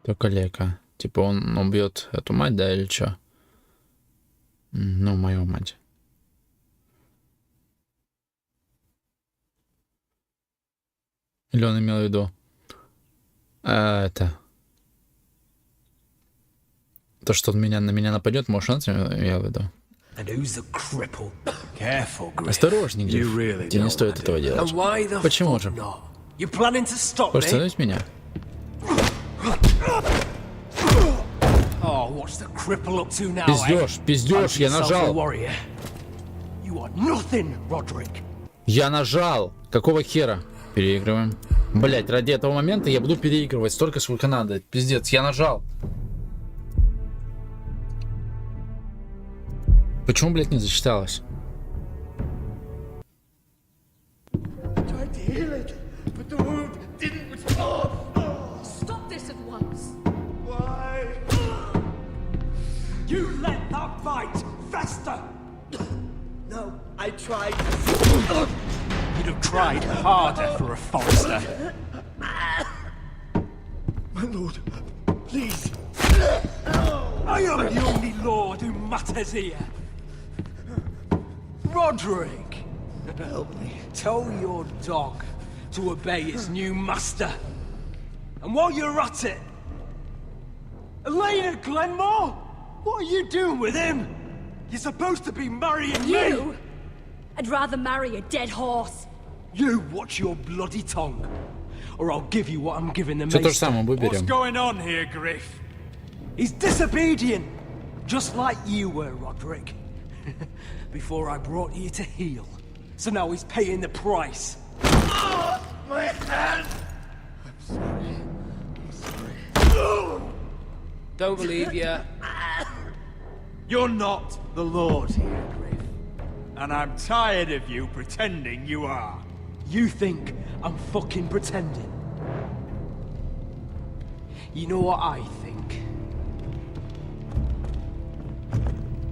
Только Лека. Типа он убьет эту мать, да, или что? Ну, мою мать. Или он имел в виду? Это... То, что он на меня нападет, может, он имел в виду? Осторожней, Гриф. Тебе не стоит этого делать. Почему же? Хочешь остановить меня? Пиздёж, я нажал. Я нажал. Какого хера? Переигрываем. Блять, ради этого момента я буду переигрывать столько, сколько надо. Пиздец, я нажал. Почему, блядь, не засчиталось? Stop this at once. Why? You let that bite fester. No, I tried. You'd have tried harder for a Forester. My lord, please. I am the only lord who matters here. Roderick, help me. Tell your dog to obey its new master. And while you're at it, Elena Glenmore, what are you doing with him? You're supposed to be marrying You? me. I'd rather marry a dead horse. You watch your bloody tongue, or I'll give you what I'm giving the Все то же maester. самое выберем. What's going on here, Griff? He's disobedient, just like you were, Roderick. Before I brought you to heel. So now he's paying the price. My hand! I'm sorry. Don't believe you. You're not the Lord here, Griff. And I'm tired of you pretending you are. You think I'm fucking pretending? You know what I think?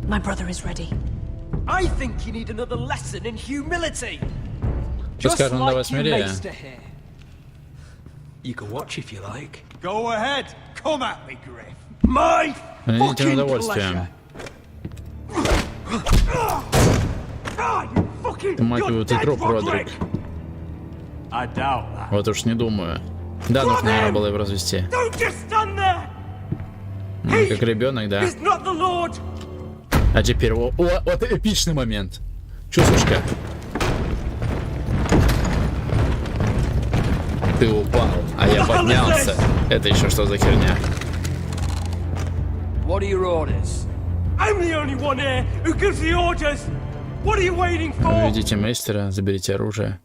My brother is ready. I think you need another lesson in humility. Just like your maester here. You can watch if you like. Go ahead. Come at me, Griff. My Fucking pleasure. Мать его, ты труп, Родрик. Вот уж не думаю. Да, нужно, наверное, было его развести. Как ребенок, да. А теперь, вот эпичный момент. Чувствуешь-ка? Ты упал, а я поднялся. Это еще что за херня? What are your orders? I'm the only one here who gives the orders. What are you waiting for? Уведите мастера, заберите оружие.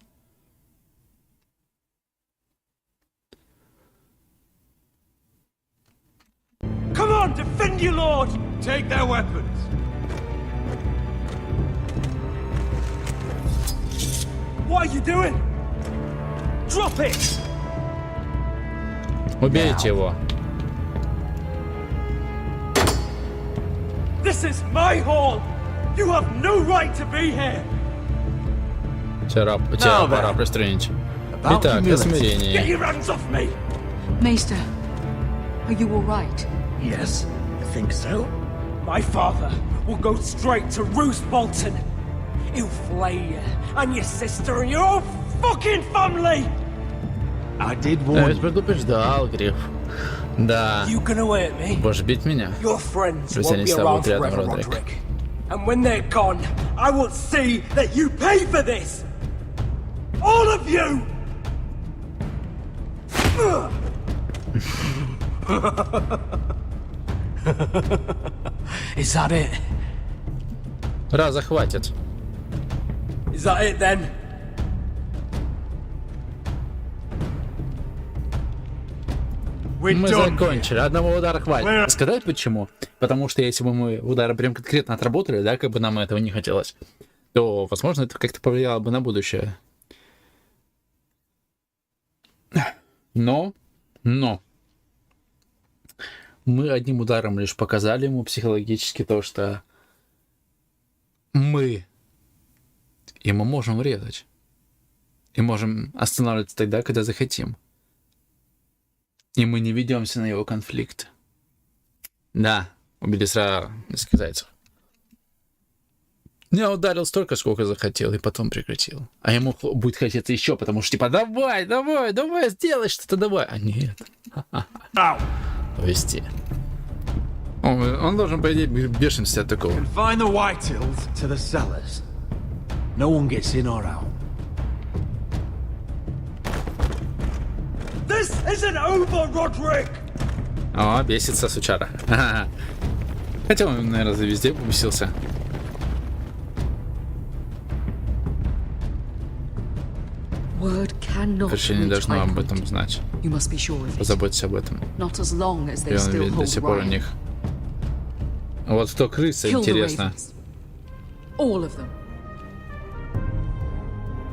Come on, defend your lord. Take their weapons. What are you doing? Drop it. Убейте его. This is my hall. You have no right to be here. Тебя пора пристрелить. Итак, о смирении. Get your hands off me. Maester, are you all right? Yes, I think so. My father will go straight to Roose Bolton. He'll flay you and your sister and your whole fucking family. I did warn you. Я ведь предупреждал, Гриф. Да. You gonna hurt me? Будешь бить меня? Your friends Если won't они be с тобой around рядом, forever, Родрик. Roderick. And when they're gone, I will see that you pay for this. All of you. Is that it? Раза хватит. Is that it then? Мы закончили. Одного удара хватит. Сказать почему? Потому что если бы мы удары прям конкретно отработали, да, как бы нам этого не хотелось, то, возможно, это как-то повлияло бы на будущее. Но мы одним ударом лишь показали ему психологически то, что мы можем врезать. И можем останавливаться тогда, когда захотим. И мы не ведемся на его конфликт. Да, убили сразу несколько зайцев. Я ударил столько, сколько захотел, и потом прекратил. А ему будет хотеться еще, потому что типа давай, сделай что-то, давай. А нет. Вести. Он должен, по идее, бешенстве от такого. Confine the Whitehills to the cellars. No one gets in or out. This isn't over, Roderick. О, бесится сучара. Хотя он, наверное, везде бесился. Вообще не должно об этом знать. Позаботься об этом. И он ведь до сих пор у них. Вот кто крыса, интересно.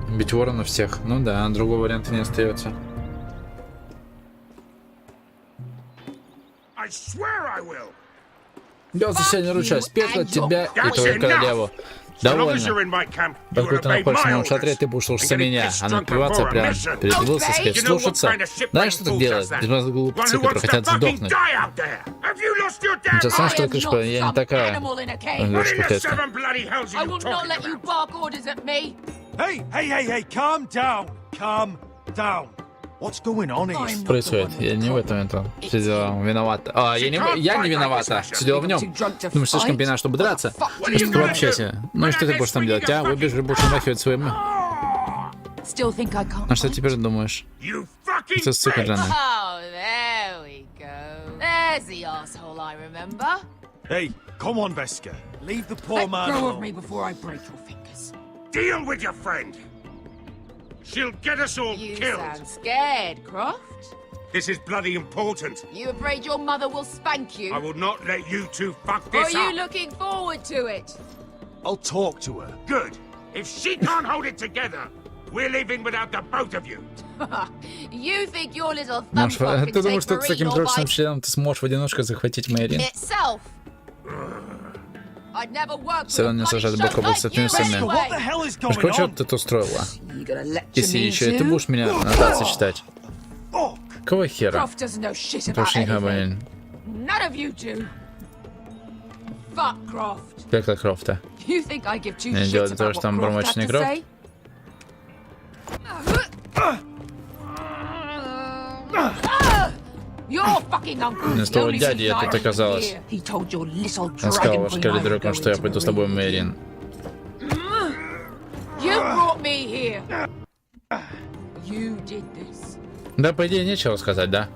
Бить ворона всех. Ну да, другого варианта не остается. Я за себя не ручаюсь. Петла, тебя и твою королеву. Довольно. Поскольку ты находишься в моем шатре, ты будешь слушаться меня, а напиваться прямо перед вылазкой слушаться. Знаешь, что так делать? Без глупцы, которые хотят сдохнуть. Ты знаешь, что ты говоришь, я не такая. Hey, calm down. What's going on here? Происходит. Я не в этом это. Все дела виновата. Я не виновата. Все дело в нем. Думаешь, слишком пьяна, чтобы драться? Просто общайся. Ну и что ты будешь там делать, а? Выбежишь, будешь нахивать своему. А что теперь думаешь? Это сука Джана. Hey, come on, Veska. Leave the poor man alone. Deal with your friend. She'll get us all killed. You sound scared, Croft. This is bloody important. You afraid your mother will spank you? I will not let you two fuck this up. Are you up. looking forward to it? I'll talk to her. Good. If she can't hold it together, we're leaving without the both of you. You think your little Можешь, thumb ты думаешь, что с таким крошечным членом ты сможешь в одиночку захватить Мэрин? Все равно не сажать бок о бок с этими всеми. Что ты тут устроила? Если еще и ты будешь меня нотации читать. Какого хера? Больше не говори. Как это Крофта? Не делать то, что там бормочный Крофт? Не с того дяди я тут оказалась. Он сказал ваш коридор, что я пойду с тобой, Мэрин. Да, по идее, нечего сказать, да?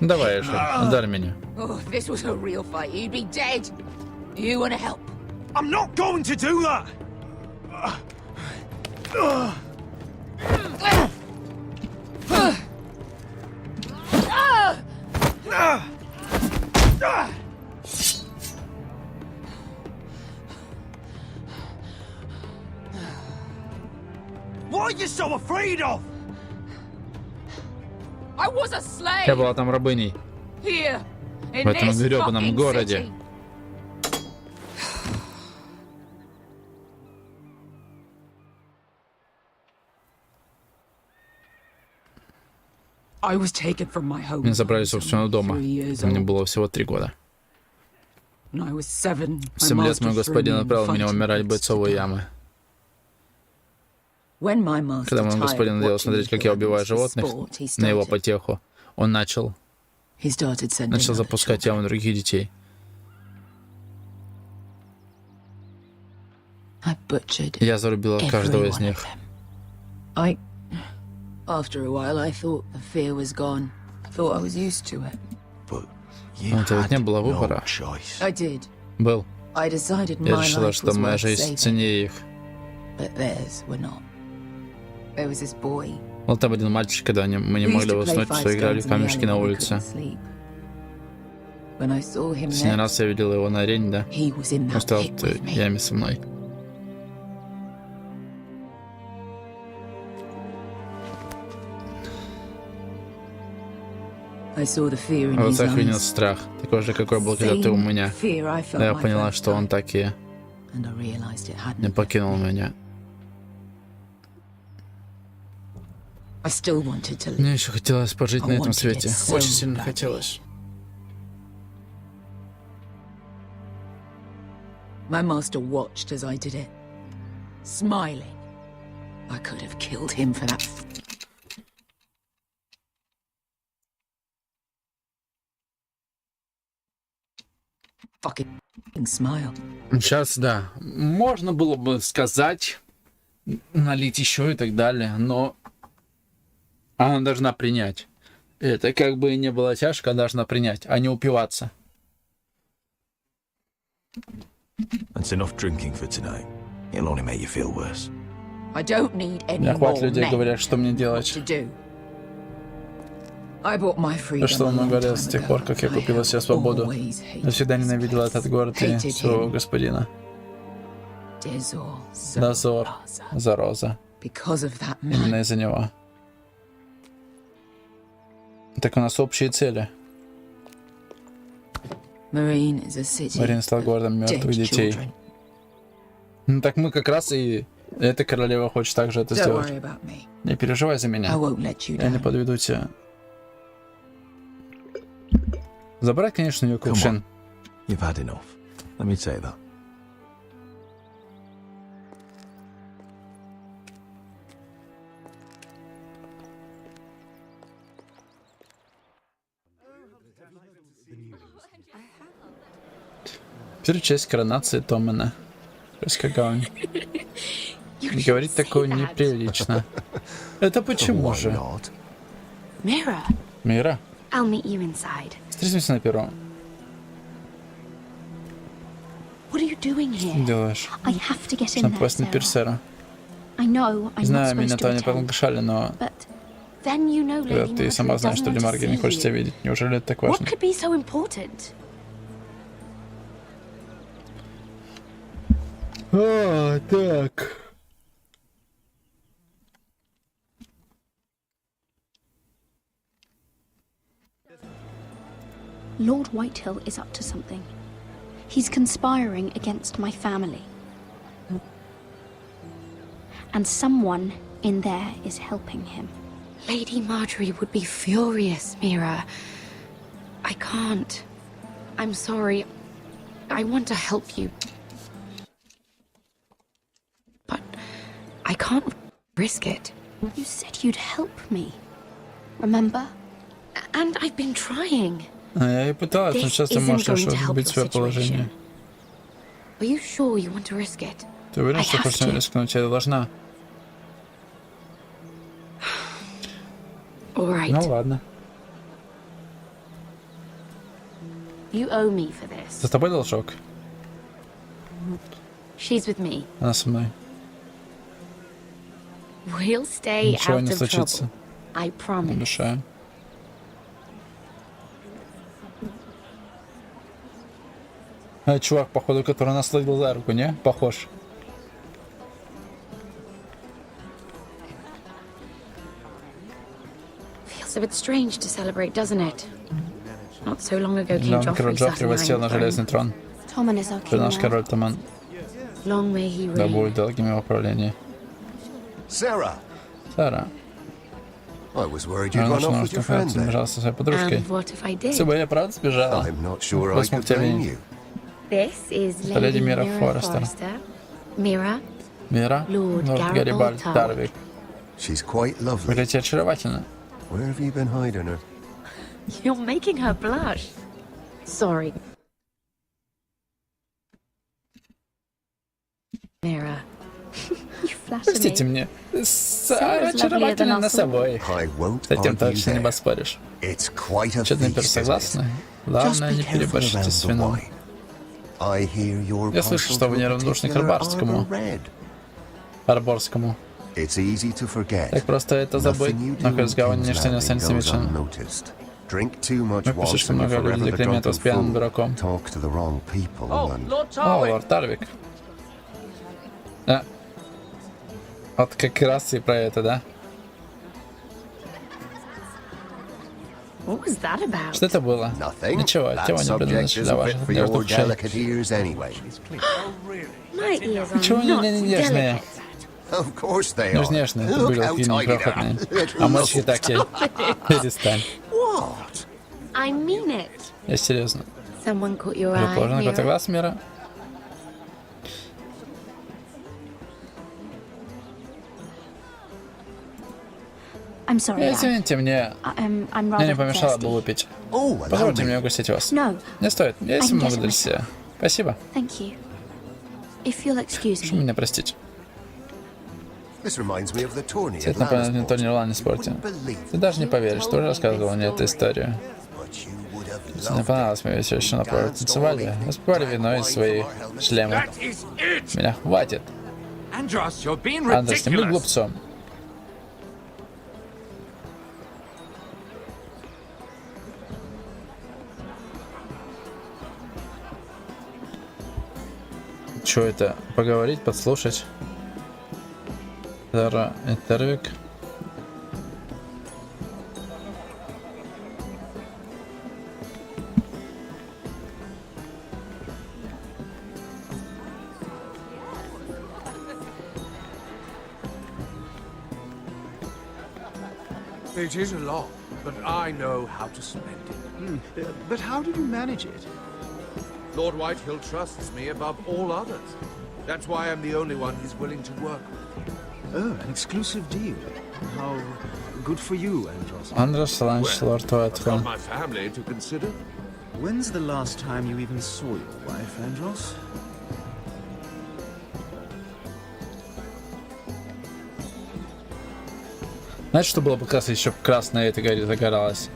Давай, Эша, ударь меня. I'm not going to do that! What are you so afraid of? I was a slave. Я была там рабыней. Here, in В этом this грёбаном fucking городе. city. Меня забрали с собственного дома. Мне было всего 3 года. В 7 лет мой господин отправил меня умирать в бойцовые ямы. Когда мой господин надоел смотреть, как я убиваю животных, на его потеху, он начал запускать ямы других детей. Я зарубила каждого из них. After a while, I thought the fear was gone. I thought I was used to it. Но это ведь не было выбора. I did. Был. I decided Я my решила, life что was моя worth жизнь saving. ценнее их. But theirs were not. There was this boy. Был там один мальчик, когда мы не могли уснуть, что играли в камешки на улице. When I saw him Последний раз я видела его на арене, да? he was in Он that стоял pit в with той me. яме со мной. I saw the fear in В his глазах видел eyes. страх, такой же, какой был когда ты у меня. Fear I felt Да, я my поняла, first что он time, так и and I realized it hadn't не покинул меня. I still wanted to live. Мне еще хотелось пожить на этом свете. Очень сильно хотелось. My master watched as I did it, smiling. I could have killed him for that. Fucking smile. Сейчас, да, можно было бы сказать, налить еще и так далее, но она должна принять. Это как бы не было тяжко, должна принять, а не упиваться. That's enough drinking for tonight. It'll only make you feel worse. I don't need any Мне more хватит людей, men говорят, что мне to делать. do. I bought my freedom То, что a он long говорил time с тех ago. пор, как я I купила себе свободу. always hated Я всегда ненавидела этот город и hated своего him. господина. Dizor, Дозор, Зароза. because of that man. Именно из-за него. Так у нас общие цели. Marine is a city Марин стал городом of мертвых dead детей. children. Ну так мы как раз и... Эта королева хочет также это Don't сделать. worry about me. Не переживай за меня. I won't let you Я не down. подведу тебя. Забрать, конечно, ее кувшин. You've had enough. Let me take that. Первая часть коронации Томена. Раскагаунь. Говорить такое неприлично. Это почему же? Mira, Мира, I'll meet you inside. встретимся на первом. What are you doing Что here? делаешь? I have to get in Нужно there, попасть на Sarah. пирсера. I know I'm not Знаю, меня supposed to там не attend, приглашали, но... but then you know Когда Lady ты сама Margaret знаешь, что doesn't want to Лемаргер не see хочет тебя you. видеть. Неужели это так What важно? could be so important? А, так. Lord Whitehill is up to something. He's conspiring against my family. And someone in there is helping him. Lady Marjorie would be furious, Mira. I can't. I'm sorry. I want to help you. But I can't risk it. You said you'd help me. Remember? And I've been trying. Я и пыталась, но сейчас ты можешь быть в свое положение. Are you sure you want to risk it? Ты уверен, что хочешь рискнуть? Я должна. All right. Ну ладно. You owe me for this. За тобой должок. She's with me. Она со мной. We'll stay Ничего out не of случится. trouble. I promise. Обещаю. А, чувак, походу, который нас ловил за руку, не? Похож. Feels a bit strange to celebrate, doesn't it? Not so long ago, King Король Джоффри воссел на железный трон. Это наш король Томан. Long may he Да reign. будет долгим его правление. Sarah. Сара. I was worried you'd run off with your friend there. Сбежал со своей подружкой. And what if I did? Если бы я правда сбежала, I'm not sure I кто смог could тебя blame винить? you. This is Это леди Lady Мира Mira Форестер. Mira, Мира, Lord Лорд Гарибальд Garibald Тарвик. She's quite lovely. Выглядит очаровательно. Where have you been hiding her? you're making her blush. Sorry. Mira, you flatter Простите me. мне. Очаровательно на собой. I won't С этим argue точно не there. поспоришь. It's quite a Что-то feast, isn't согласны? it? Главное, не Just be careful переборщите around с the вином. wine. I hear you're Я слышу, partial что вы to a неравнодушны к particular Арборскому. Arbor Red. Арборскому. It's easy to forget. Так просто это забыть, Nothing you но do хоть разговор in ничто не King's останется Landing goes незамеченным. unnoticed. Drink too much Мы почти once что and you're много forever людей the клеймят вас drunken пьяным fool. дураком. Talk to the wrong people and... О, лорд Тарвик. А. Вот как раз и про это, да? What was that about? Что это было? Nothing. Ничего, That тема не subject предназначена для isn't ваших fit for your нежных ушей. delicate ears anyway. My ears are Ничего not не нежные. delicate. Of course they Ну, are. нежные, это Look были how такие tidy they крохотные. are. А мальчики такие. Перестань. What? I mean it. Я серьезно. Someone caught your Вы eye, положены на какой-то Mira. глаз, Мира? I'm sorry, Anne. Извините, мне I'm не rather помешало бы thirsty. выпить. Oh, allow Позвольте me. мне угостить вас. No, Не стоит, я есть I can много get it для себя. Спасибо. thank you. If you'll excuse Прошу me. меня простить. This reminds me of the tourney at Это напоминает мне Lannisport. турнир в Ланниспорте. Ты даже не поверишь, что рассказывал мне эту историю. But you would have Если не loved понравилось, мы все еще напротив танцевали. Распивали вино из своих шлемов. That is it! Меня хватит. Andros, you're being Андрес, не будь ridiculous. глупцом. Что это? Поговорить, подслушать? Зара и Тарвик. It is a lot, but I know how to spend it. But how did you manage it? Lord Whitehill trusts me above all others. That's why I'm the only one he's willing to work with. Oh, an exclusive deal. How good for you, Andros. Андрес, Ланч, Лорд I've got Уайтхолл. my family to consider. When's the last time you even saw your wife, Andros? Знаешь, что было бы как раз еще красное это загоралось?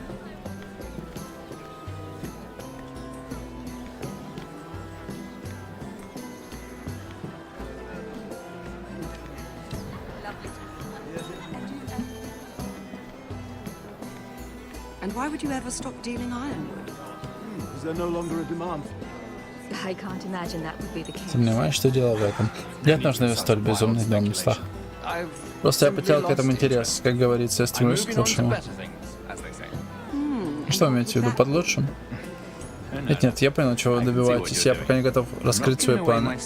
And why would you ever stop dealing ironwood? Is there no longer a demand for I can't imagine that would be the case. Ты понимаешь, что дело в этом? Нет нужды в столь безумных домыслах. Просто я потерял к этому интерес, как говорится, я стремлюсь к лучшему. Что вы имеете в виду, под лучшим? Нет, я понял, чего вы добиваетесь. Я пока не готов раскрыть свои планы.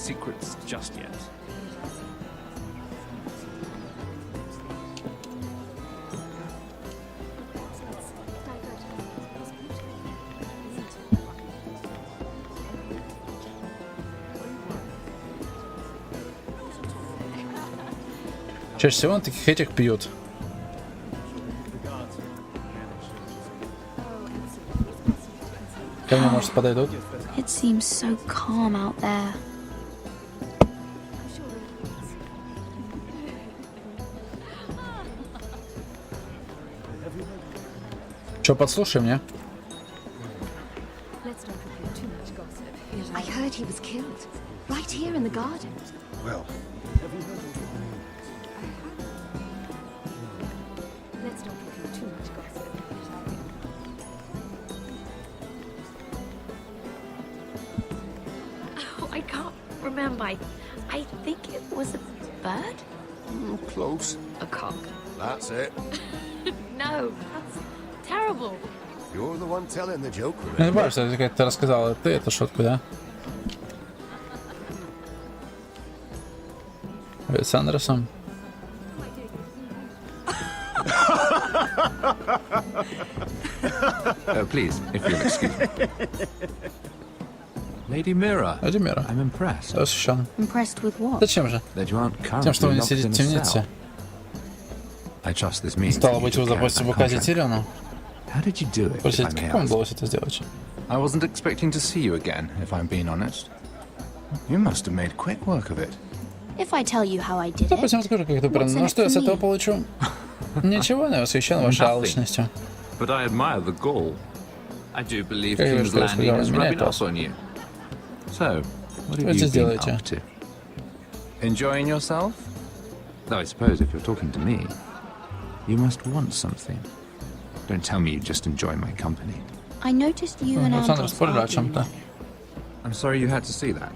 Чаще всего на таких этих пьют. Ко мне, может, подойдут? It seems so calm out there. Чё, подслушай мне? I heard he was killed. Right here in the garden. Well, Let's not repeat too much gossip. Oh, I can't remember. I think it was a bird? close. A cock. That's it. No, that's terrible. You're the one telling the joke, Я не remember? понимаю, что как ты рассказала. Ты эту шутку, да? С Андерсом. Oh, please, if you'll excuse me. Lady Mira. Леди Мира. I'm impressed. Восхищен. Impressed with what? Зачем же? That you aren't Тем, что вы currently не locked сидите in в a темнице. cell. I trust this means Стало that you быть, вы took care of заботитесь об that указе contract. Тириону. How did you do it, if Спросите, I как may вам ask? удалось это сделать? I wasn't expecting to see you again, if I'm being honest. You must have made quick work of it. If I tell you how I did Допустим, it, расскажу, как это what's правильно. in Ну it что я for с этого me? получу? Ничего, но я восхищен вашей алчностью. But I admire the gall. I do believe Как King's вы Landing сказали, is меняет rubbing вас. off on you. So, what Что have вы you здесь been делаете? up to? Enjoying yourself? Though I suppose if you're talking to me, you must want something. Don't tell me you just enjoy my company. I noticed you and Александр Andros спорили о arguing. чем-то. I'm sorry you had to see that.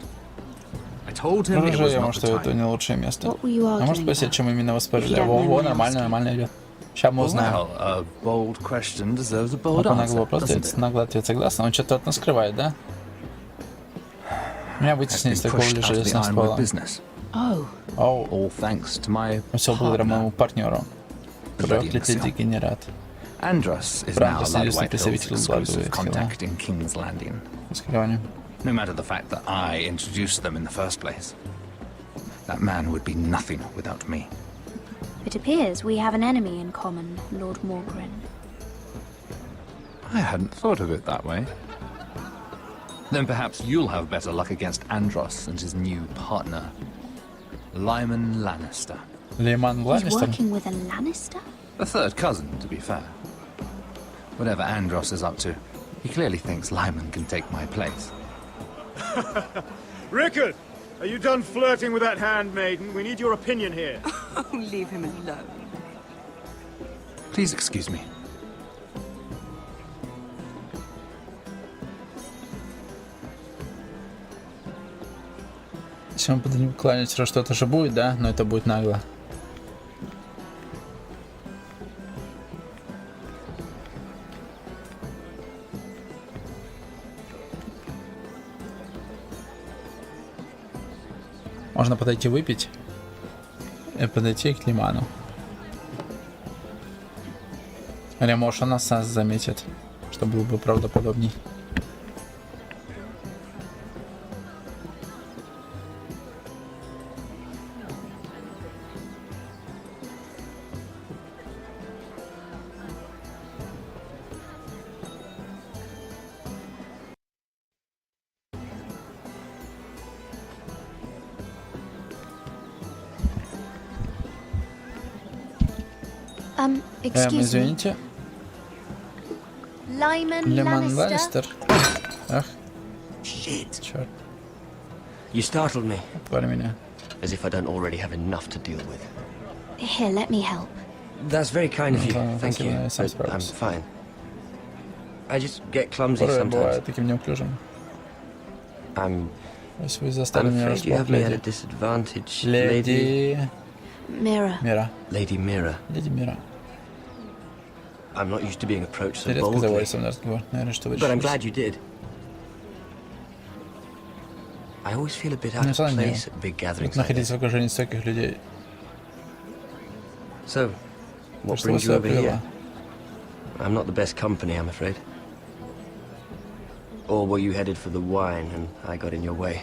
I told him it Уже was ему, not что the это time. не лучшее место. What were you А может arguing спросить, about? чем именно вы спорили? Yeah, Во, then нормально, ask. нормально идет. Сейчас мы узнаем. Well, a bold question deserves a bold Наглый answer, вопрос doesn't дается it? наглый ответ. Согласен? Он что-то от нас скрывает, да? Меня I've вытеснили been с такого pushed out of the железного ironwood ствола. business. Oh, Оу, All thanks to my все благодаря моему partner. партнеру. Проклятый imbecile. дегенерат. Andros is Правда, now союзный Blood White Hill's представитель exclusive Blood White contact in King's Landing. Скрывание. No matter the fact that I introduced them in the first place. That man would be nothing without me. it appears we have an enemy in common, Lord Morgren. I hadn't thought of it that way. Then perhaps you'll have better luck against Andros and his new partner, Lyman Lannister. Лейман He's Ланнистер. working with a Lannister? A third cousin, to be fair. Whatever Andros is up to, he clearly thinks Lyman can take my place. Rickard! Are you done flirting with that handmaiden? We need your opinion here. Oh, leave him alone. Please excuse me. Если мы подадим кланяться, что-то же будет, да? Но это будет нагло. Можно подойти выпить и подойти к Лиману. Или может он нас заметит, что было бы правдоподобней. Excuse me. Извините. Lyman Лиман Lannister? Ланнистер. Ах, Shit. черт, You startled me. отвали меня. As if I don't already have enough to deal with. Here, let me help. That's very kind of you. Ну, Thank спасибо, you. я сам But I'm справлюсь. fine. I just get clumsy Порой я sometimes. бываю таким неуклюжим. I'm afraid you have me at a disadvantage, Lady Mira. Lady Mira. Lady Mira. I'm not used to being approached so Редко boldly, заводит со мной разговор. Наверное, что but I'm glad you did. I always feel a bit out of place at big gatherings like находиться в this. окружении стольких людей. So, what Что brings you вас over привело? here? I'm not the best company, I'm afraid. Or were you headed for the wine and I got in your way?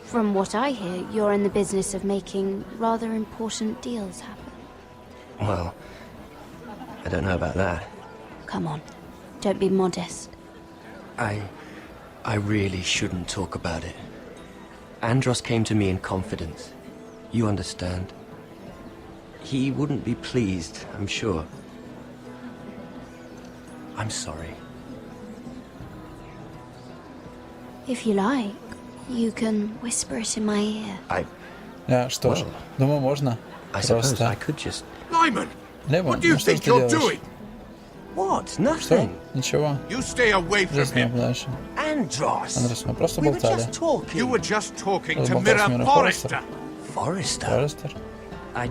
From what I hear, you're in the business of making rather important deals happen. Well, I don't know about that. Come on, don't be modest. I really shouldn't talk about it. Andros came to me in confidence. You understand? He wouldn't be pleased, I'm sure. I'm sorry. If you like, you can whisper it in my ear. Что ж, думаю, можно. I suppose Просто. I could just... Lyman! Лемон, What do you ну что ж think ты you're делаешь? doing? What? Что? Nothing. Ничего. You stay away from Жизнь him. дальше. Andros! Андрес, мы просто We were болтали. just talking. You were just talking to Болтал с Mira Мирой Forrester. Forrester? Форестер? I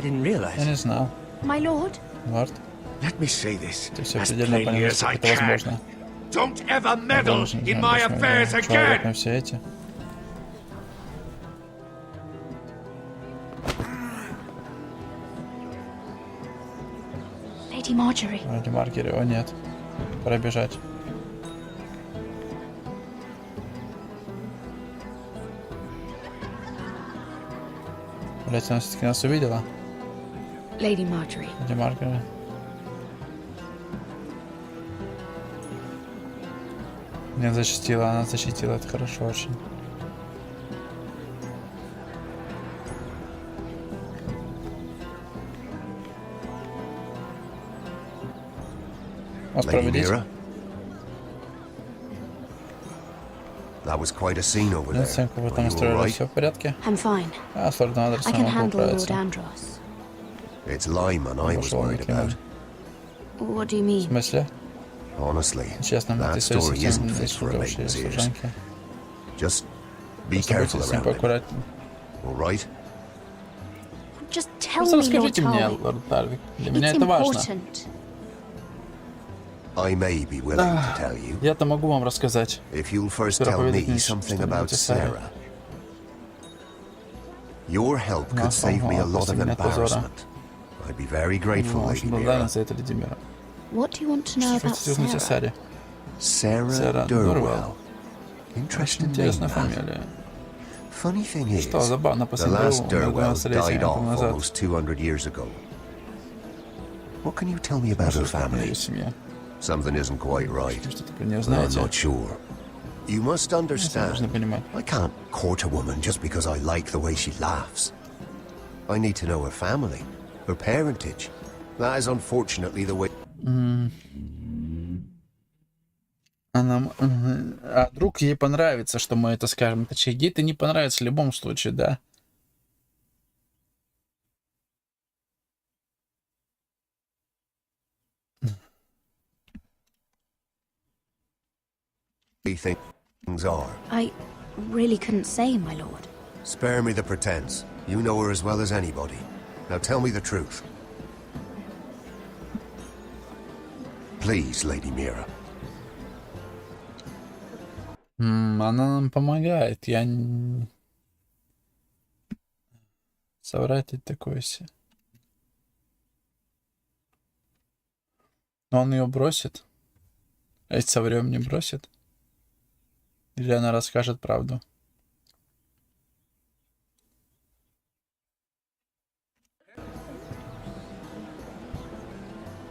didn't realize. Я не знал. My lord? Лорд, Let me say this ты все as предельно plainly понимаешь, as I как это can. возможно. Don't ever meddle in my affairs Человек на again! все эти. Lady Marjorie. Ради Маргери, о нет. Пора бежать. Блять, она все-таки нас увидела. Lady Marjorie. Ради Маргери. Меня защитила, она защитила, это хорошо очень. Вас проводить? That was quite a scene over there. Оценку вы Are там you устроили, all все right? в порядке? I'm fine. А, с лордом I Андерсом can могу handle Lord управиться. Andros. It's Lyman I was Пошел на worried кино. about. What do you В mean? смысле? Honestly, Честно, that эта история story совсем isn't не fit for a служившие maiden's ears. служанки. Just be Просто careful будьте с ним around him. поаккуратнее. All right? Just tell Просто me, Lord расскажите мне, Tarwick. лорд Тарвик. Для меня It's это важно. important. I may be willing to tell you. Я-то могу вам рассказать. If you'll first Сперва tell поведайте me мне something что-нибудь about о Саре. Sarah. Your help could Нас save me a lot после of меня от позора. embarrassment. I'd be very grateful, Очень Lady благодарен Mira. за это, Леди Мира. What do you want to know Что about хотите узнать о Sarah? Саре? Sarah Сара Durwell. Дурвелл. Interesting name, Интересная that. фамилия. Funny thing is, Что забавно, the последний last был умер Durwell 12 лет died тому off назад. almost 200 years ago. What can you tell me about her family? Ее семья. Something isn't quite right. Что-то про нее I'm знаете? not sure. You must Должны understand. понимать. I can't court a woman just because I like the way she laughs. I need to know her family, her parentage. That is unfortunately the way... А вдруг ей понравится, что мы это скажем? Точнее, ей это не понравится в любом случае, да? things are. I really couldn't say, my lord. Spare me the pretense. You know her as well as anybody. Now tell me the truth. Please, Lady Mira. Она нам помогает. Соврать это такое себе. Но он ее бросит. А если соврем, не бросит? Или она расскажет правду?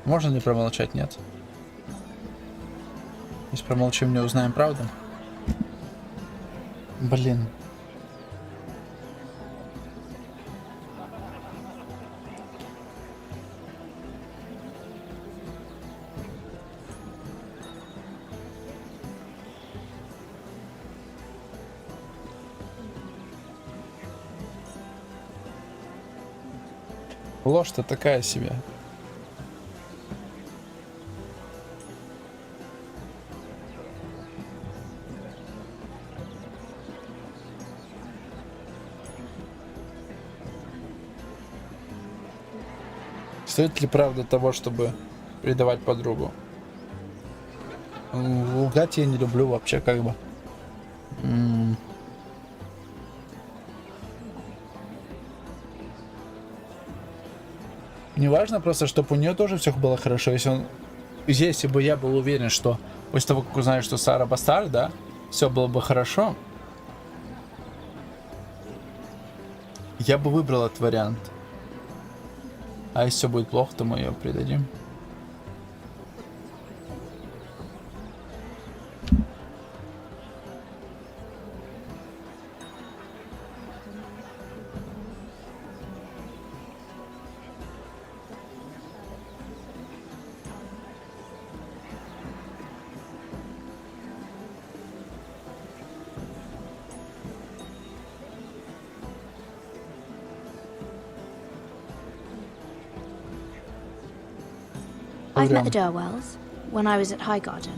Можно ли промолчать? Нет. Если промолчим, не узнаем правду. Блин. Ложь-то такая себе. Стоит ли правда того, чтобы предавать подругу? Лгать я не люблю вообще, как бы. Не важно просто, чтобы у нее тоже все было хорошо. Если бы я был уверен, что после того, как узнаю, что Сара бастард, да, все было бы хорошо, я бы выбрал этот вариант. А если все будет плохо, то мы ее предадим. I've met the Durwells when I was at Highgarden.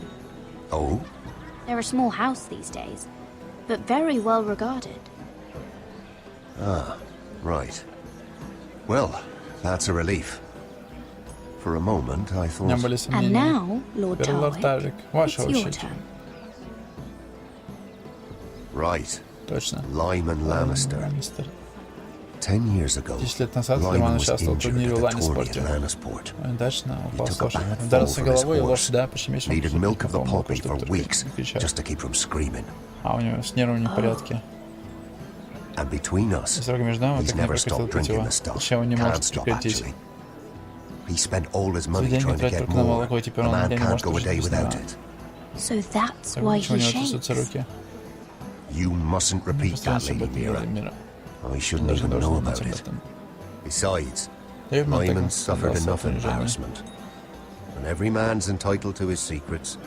Oh? They're a small house these days, but very well regarded. Ah, right. Well, that's a relief. For a moment, I thought... And now, Lord Tarwick, it's your turn. Right. Lyman Lannister. 10 years ago, 10 лет назад Lyman Лайман was участвовал в injured турнире at в the tourney Ланниспорте. at Lannisport. Удачно упал He с took a лошади. bad fall Ударился from his головой, и horse. лошадь, да, почти Needed milk of the poppy for weeks, just to keep from screaming. А у него с нервами не в порядке. And between us, Строго между нами, he's так не never прекратил stopped пить его. drinking the stuff. Еще он не Can't может stop, прекратить. actually. He spent all his money Деньги trying to тратит get только на more. молоко, и теперь A он man не can't может go a day жить без without него. it. So that's Так why почему у he него shakes. трясутся руки? You mustn't repeat that, Lady Mira. I shouldn't even know about it. Besides, Lyman suffered enough embarrassment. And every man's entitled to his secrets.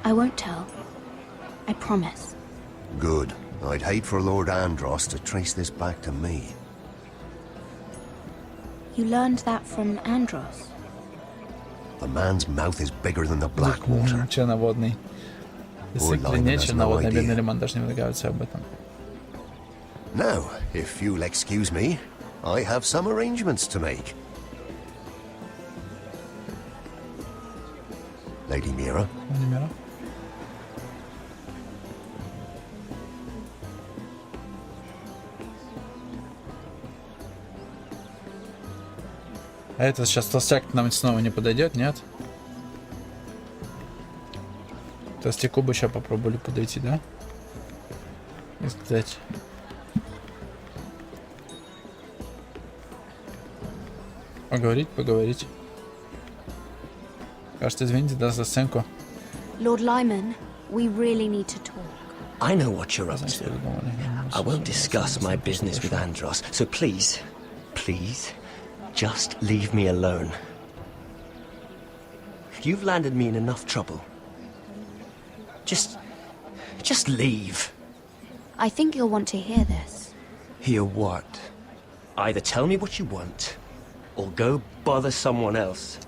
I won't tell. I promise. Good. I'd hate for Lord Andros to trace this back to me. You learned that from Andros? The man's mouth is bigger than the Blackwater. Черноводный. Язык длиннее черноводный, бедный Лимон даже не догадывается об этом. Now, if you'll excuse me, I have some arrangements to make. Lady Mira. Lady Mira. А этот сейчас толстяк к нам снова не подойдет, нет? Толстяку бы сейчас попробовали подойти, да? И сказать. Поговорить. Кажется, извините, да, за сценку. Lord Lyman, we really need to talk. I know what you're up to. I won't discuss my business with Andros, so please, just leave me alone. You've landed me in enough trouble. Just leave. I think you'll want to hear this. Hear what? Either tell me what you want, or go bother someone else.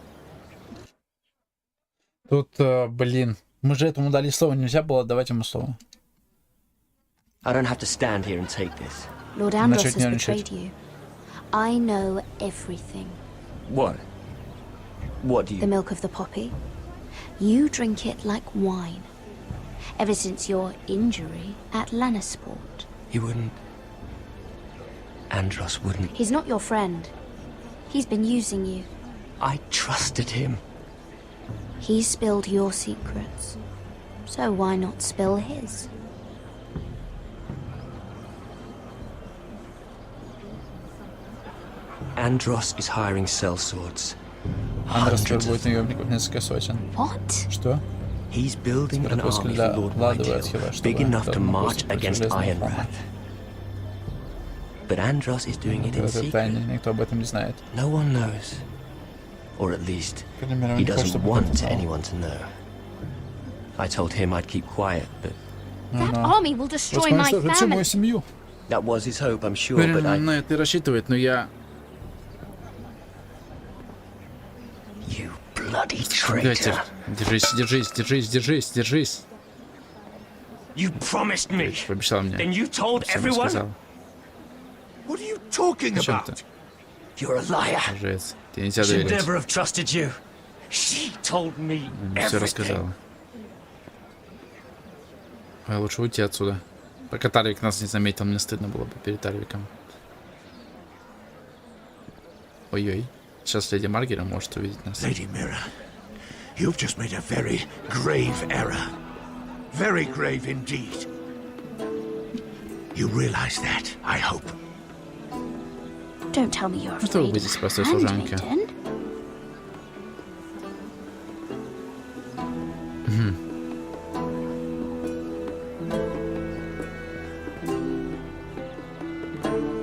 Тут, блин, мы же этому дали слово, нельзя было давать ему слово. I don't have to stand here and take this. Lord Andros has betrayed you. I know everything. What? What do you... The milk of the poppy. You drink it like wine. Ever since your injury at Lannisport. He wouldn't... Andros wouldn't... He's not your friend. He's been using you. I trusted him. He spilled your secrets. So why not spill his? Andros is hiring sellswords. Андрос будет наемников несколько сотен. What? Что? He's building an army for Lord Whitehill, big enough to march against Ironrath. But Andros is doing it in secret. Никто об этом не знает. No one knows. Or at least, he doesn't want anyone to know. I told him I'd keep quiet, but... That army will destroy my family. That was his hope, I'm sure, but I... На это рассчитывает, но я... You bloody traitor. Держись. You promised me. Пообещал мне. Then you told everyone? What are you talking about? You're a liar. Лжец. Ты нельзя Should доверять. never have trusted you. She told me Все everything. рассказала. Ой, лучше уйти отсюда. Пока Тарвик нас не заметил, мне стыдно было бы перед Тарвиком. Ой-ой. Сейчас леди Маргера может увидеть нас. Lady Mira, you've just made a very grave error. Very grave indeed. You realize that, I hope. Don't tell me you're Что вы afraid будете of простой служанкой? handmaiden.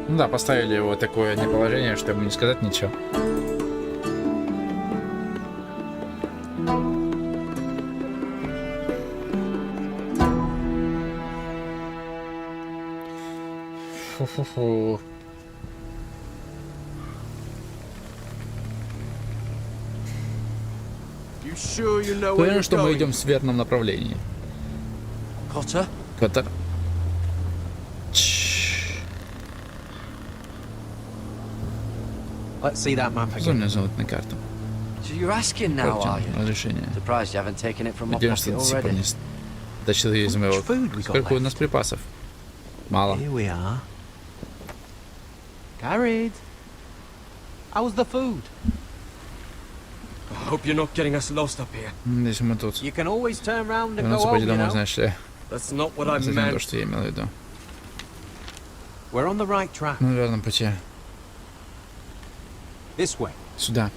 Ну да, поставили его в такое неположение, чтобы не сказать ничего. Фу-фу-фу. You sure you know where Уверен, you're что мы going? идем в верном направлении. Cotter? Коттер. Let's see that map Дай мне again. золото на карту. So you're asking now, are you? Разрешение. Surprised you haven't taken it from my Надеюсь, что pocket ты до сих пор already. не стащил ее из моего... Сколько у нас припасов? Мало. Here we are. Carried. How was the food? I hope you're not getting us lost up here. Здесь мы тут. You can always turn round and go Вернуться home, пойти you домой, know. знаешь ли. That's not what I Это не то, meant. что я имел в виду. We're on the right track. На верном пути. This way. Сюда.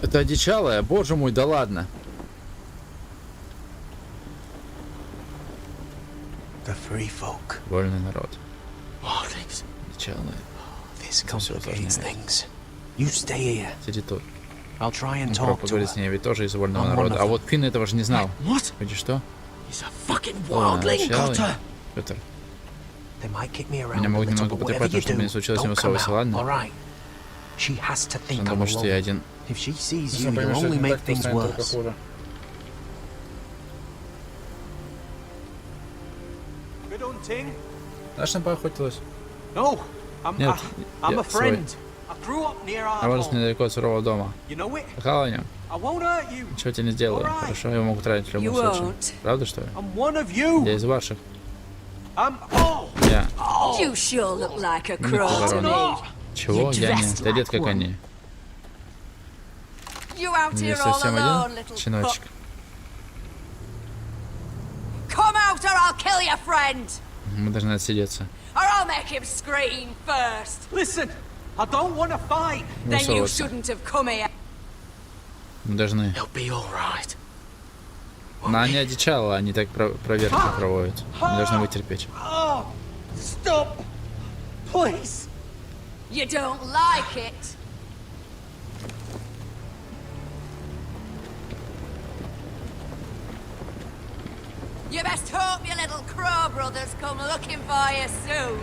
Это одичалое? Боже мой, да ладно. The free folk. Вольный народ. Wildlings. Одичалое. This Это всё complicates усложняет. things. You stay here. Сиди тут. I'll try and Попробуй talk to поговорить с her. ней, ведь тоже из вольного I'm one народа. of А them. вот Финн этого же не знал. What? Видишь что? He's a fucking О, wildling, начало. Cotter. Пётр. They might kick me around Меня a могут little, немного but потрепать, whatever но you чтобы не do, случилось, не don't come высовывайся, out, ладно? all right? She has to think Он I'm думает, что я alone. один. If she sees Если you, он поймет, you'll что only это не make так, то things станет только worse. хуже. Good hunting. Знаешь, там поохотилась? No, I'm Нет, a я свой. friend. I grew up near our Я вырос home. недалеко от сурового дома. You know it? Слыхал о нем? I won't hurt you. Ничего тебе не сделаю. Хорошо, его могут ранить в любом You случае. won't. Правда, что ли? I'm one of you. Я из ваших. I'm. Oh. Я. You sure look like a Ну, crow to ворона. me. Чего? Я не. Ты одет как они. You out Не here all совсем alone, один, little щеночек. fuck. Come out or I'll kill your friend. Мы должны отсидеться. Or I'll make him scream first. Listen, I don't want to fight. Then you Высовываться. shouldn't have come here. Мы должны. He'll be all right. Но они одичало, они так проверки проводят. Мы должны вытерпеть. Oh, stop, please. You don't like it. You best hope your little crow brothers come looking for you soon.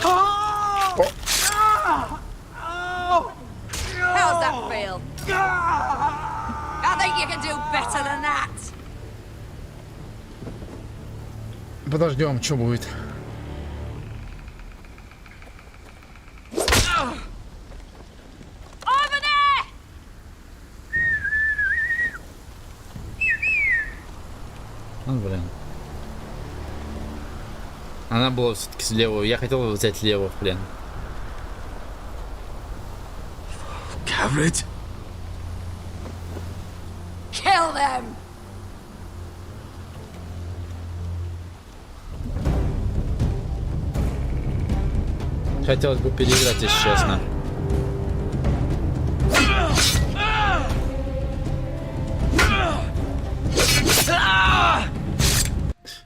Oh! Ah! Oh! How's that feel? I think you can do better than that. Подождем, что будет. Over there! Ну, блин. Она была все-таки слева. Я хотел взять лево в плен. Carried? Kill them! Хотелось бы переиграть, если честно.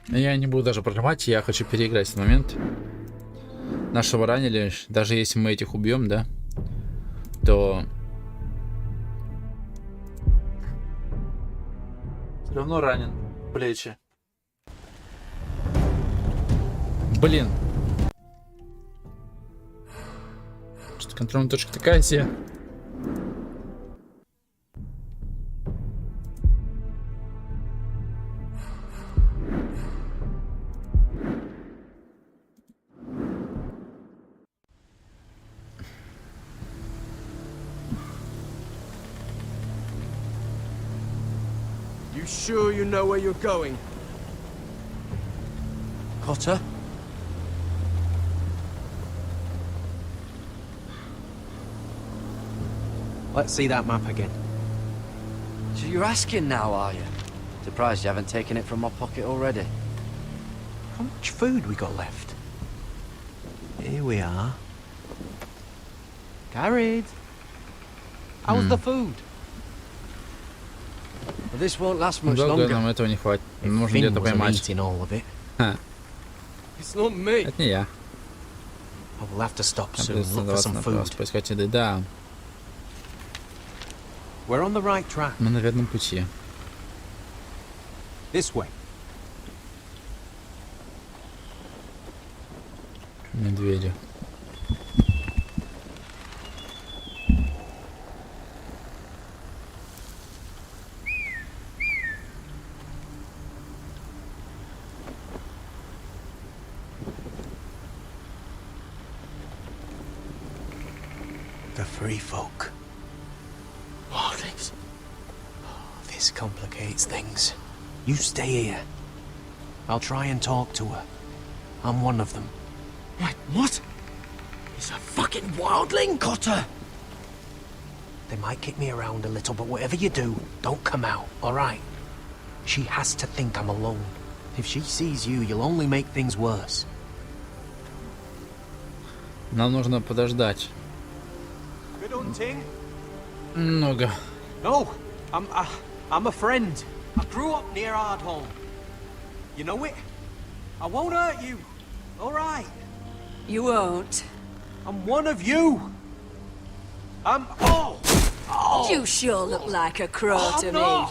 Я не буду даже прожимать, я хочу переиграть этот момент. Нашего ранили, даже если мы этих убьем, да, то все равно ранен в плечи. Блин. Что-то контрольная точка такая себе. You sure you know where you're going? Cotter? Let's see that map again. So you're asking now, are you? Surprised you haven't taken it from my pocket already. How much food we got left? Here we are. Carried. How's the food? Well, this won't last much Долго longer. нам этого не хватит. Нужно Finn где-то wasn't поймать. eating all of it. Ха. It's not me. Это не я. I will have to stop Нам soon. придется Look for оставаться some на food. просто поискать еды. Да, We're on the right track. мы на верном пути. This way. Медведи. The free folk. Wildlings. This complicates things. You stay here. I'll try and talk to her. I'm one of them. Wait, what? He's a fucking wildling, Cotter! They might kick me around a little, but whatever you do, don't come out, alright? She has to think I'm alone. If she sees you, you'll only make things worse. Нам нужно подождать. Good hunting? Много. No, I'm a friend. I grew up near Ardholm. You know it? I won't hurt you. All right. You won't. I'm one of you. Oh! You sure look like a crow to me.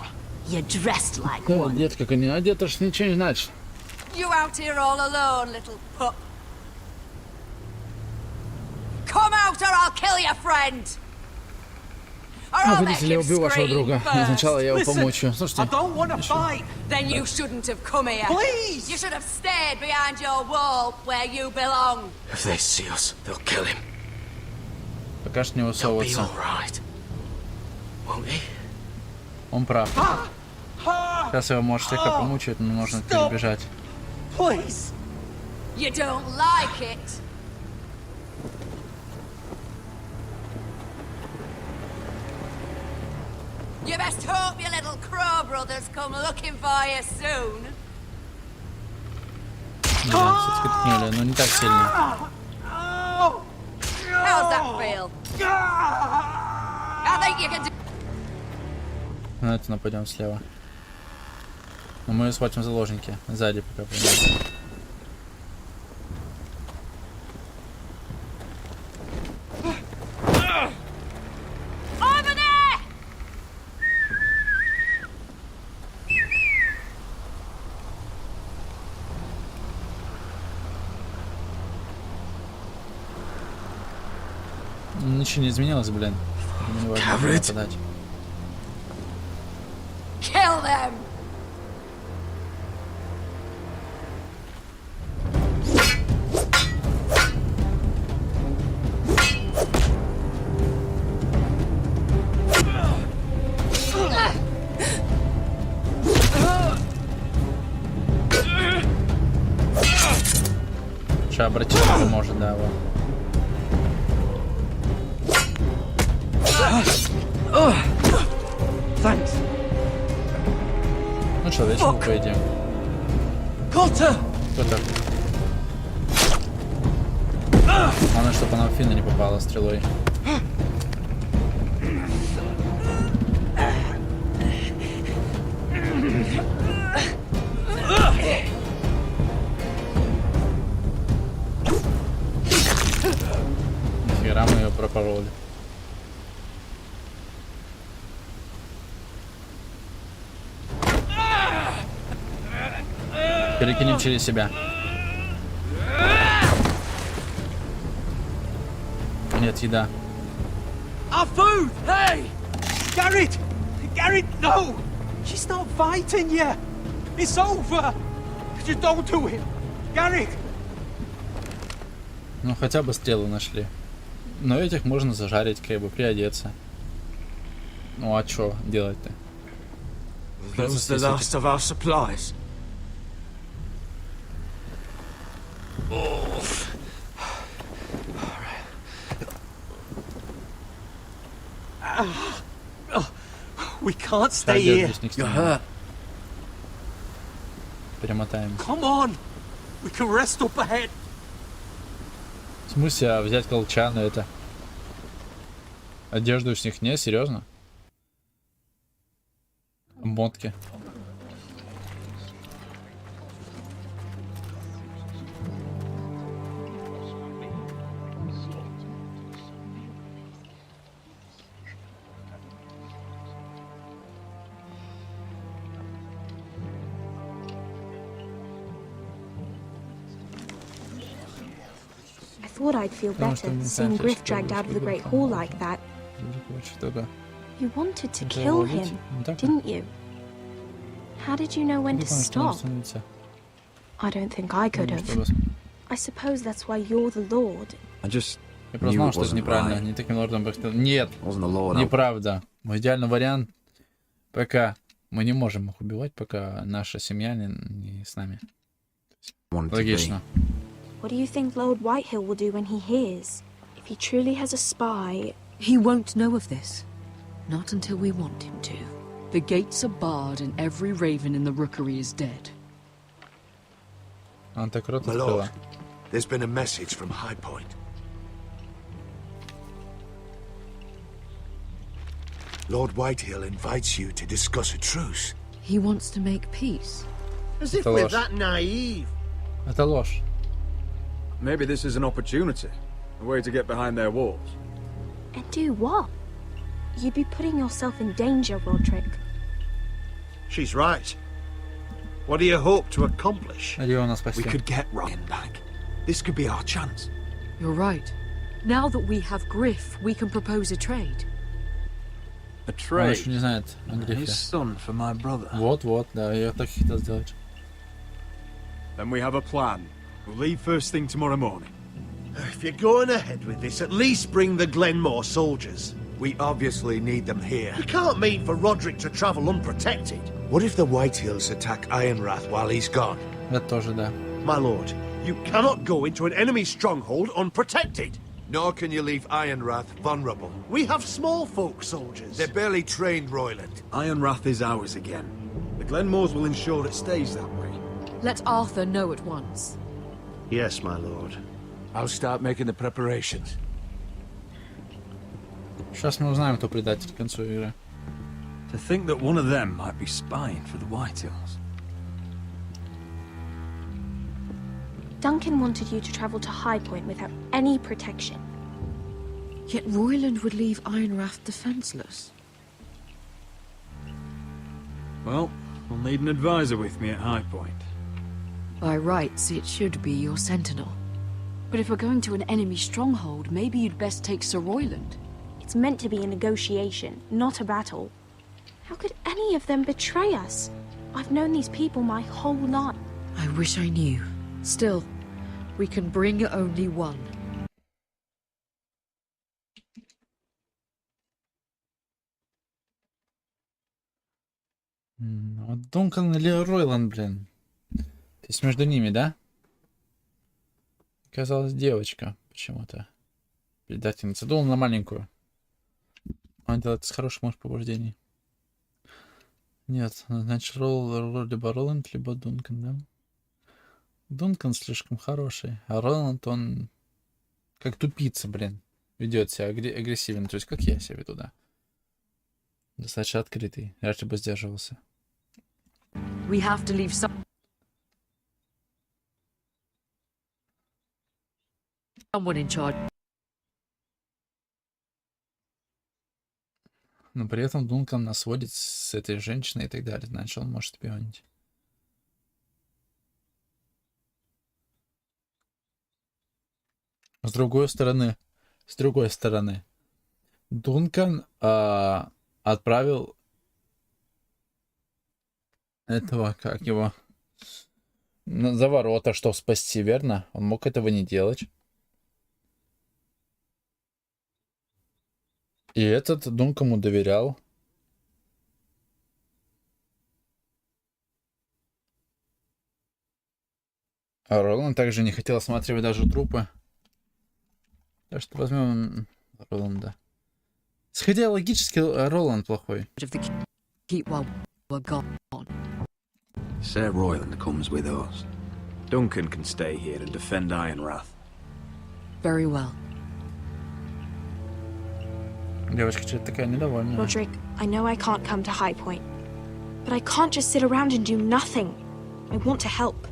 You're dressed like Да, one. детка, а это ж ничего не значит. You out here all alone, little pup. Come out or I'll kill your friend. Or I'll make Видите ли, я him убил вашего scream друга. first. Сначала я его Listen, помучу. I Слушайте, don't want to fight. Then you shouldn't have come here. Please! You should have stayed behind your wall where you belong. If they see us, they'll kill him. пока что не He'll be высовываться. alright. Won't he? Он прав. Сейчас его, может, слегка помучают, но нужно перебежать. Please. You don't like it. You best hope your little crow brothers come looking for you soon. Да, все-таки ткнули, но не так сильно. How's that feel? I think you can do. Давайте нападем слева. Но мы ее схватим в заложники. Сзади пока пойдем. Over there! Ничего не изменилось, блин. Не важно нападать. Kill them! Сейчас обратиться не может, да, вот. Thanks. Ну что, вечером поедем. Cotter! Кто так? Главное, чтобы она в Финна не попала стрелой. Нихера мы ее пропороли. Перекинем через себя. Нет, еда. Our food! Hey! Garrett! Garrett, no! She's not fighting you! It's over! Just don't do it! Garrett! Ну, хотя бы стрелы нашли. Но этих можно зажарить, как бы, приодеться. Ну, а чё делать-то? Those the last of our supplies. We can't stay here. You're hurt. Перемотаем. Come on! We can rest up ahead. В смысле, а взять колчаны это? Одежду с них не, серьезно? Мотки. I thought I'd feel better seeing Griff dragged out of the Great Hall like that. You wanted to kill him, didn't you? How did you know when to stop? I don't think I could have. I suppose that's why you're the Lord. Я просто знал, что это неправильно. Не таким лордом бы хотел. Нет, неправда. Мой идеальный вариант, пока мы не можем их убивать, пока наша семья не с нами. Логично. What do you think Lord Whitehill will do when he hears? If he truly has a spy... He won't know of this. Not until we want him to. The gates are barred and every raven in the rookery is dead. My lord, there's been a message from High Point. Lord Whitehill invites you to discuss a truce. He wants to make peace. As if we're that naive. Это ложь. Maybe this is an opportunity. A way to get behind their walls. And do what? You'd be putting yourself in danger, Roderick. She's right. What do you hope to accomplish? We could get Ryan back. This could be our chance. You're right. Now that we have Griff, we can propose a trade. A trade? еще не знает о Гриффе. His son for my brother. Вот, да, я так хотел сделать. Then we have a plan. We'll leave first thing tomorrow morning. If you're going ahead with this, at least bring the Glenmore soldiers. We obviously need them here. You can't mean for Roderick to travel unprotected. What if the Whitehills attack Ironrath while he's gone? Это тоже, да. My lord, you cannot go into an enemy stronghold unprotected. Nor can you leave Ironrath vulnerable. We have small folk soldiers. They're barely trained, Royland. Ironrath is ours again. The Glenmores will ensure it stays that way. Let Arthur know at once. Yes, my lord. I'll start making the preparations. Сейчас мы узнаем, кто предатель к концу игры. To think that one of them might be spying for the Whitehills. Duncan wanted you to travel to High Point without any protection. Yet Royland would leave Ironrath defenseless. Well, I'll need an advisor with me at High Point. By rights, it should be your sentinel. But if we're going to an enemy stronghold, maybe you'd best take Sir Royland. It's meant to be a negotiation, not a battle. How could any of them betray us? I've known these people my whole life. I wish I knew. Still, we can bring only one. Дункан или Ройланд, блин? То есть между ними, да? Оказалась девочка почему-то. Предательница. Думал на маленькую. Она делает с хорошим побуждений. Нет, значит, либо Роланд, либо Дункан, да? Дункан слишком хороший, а Роланд, он как тупица, блин, ведет себя агрессивно. То есть, как я себя веду, да? Достаточно открытый. Вряд ли бы сдерживался. We have to leave someone in charge. Но при этом Дункан нас сводит с этой женщиной и так далее. Значит, он может шпионить. С другой стороны, с другой стороны. Дункан отправил этого, как его, за ворота, что спасти, верно? Он мог этого не делать. И этот Дункан ему доверял. А Роланд также не хотел осматривать даже трупы. Так что возьмем Роланда. Хотя логически Роланд плохой. Sir Royland comes with us. Duncan can stay here and defend Ironrath. Very well. Девочка что-то такая недовольная. Roderick, I know I can't come to High Point, but I can't just sit around and do nothing. I want to help.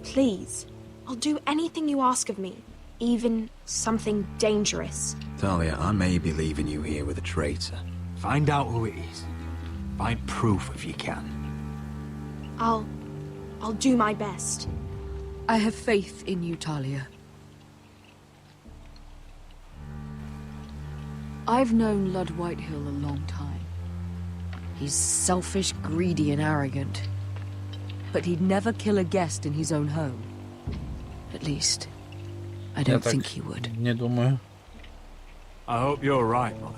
Please. I'll do anything you ask of me, even something dangerous. Talia, I may be leaving you here with a traitor. Find out who it is. Find proof if you can. I'll do my best. I have faith in you, Talia. I've known Lud Whitehill a long time. He's selfish, greedy, and arrogant. But he'd never kill a guest in his own home. At least, I don't think he would. Не думаю. I hope you're right, Mother.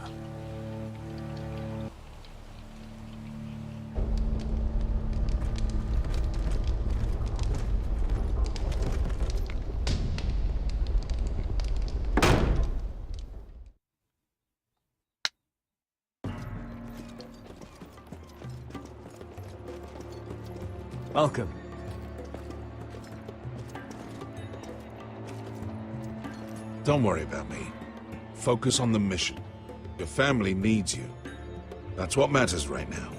Welcome. Don't worry about me. Focus on the mission. Your family needs you. That's what matters right now.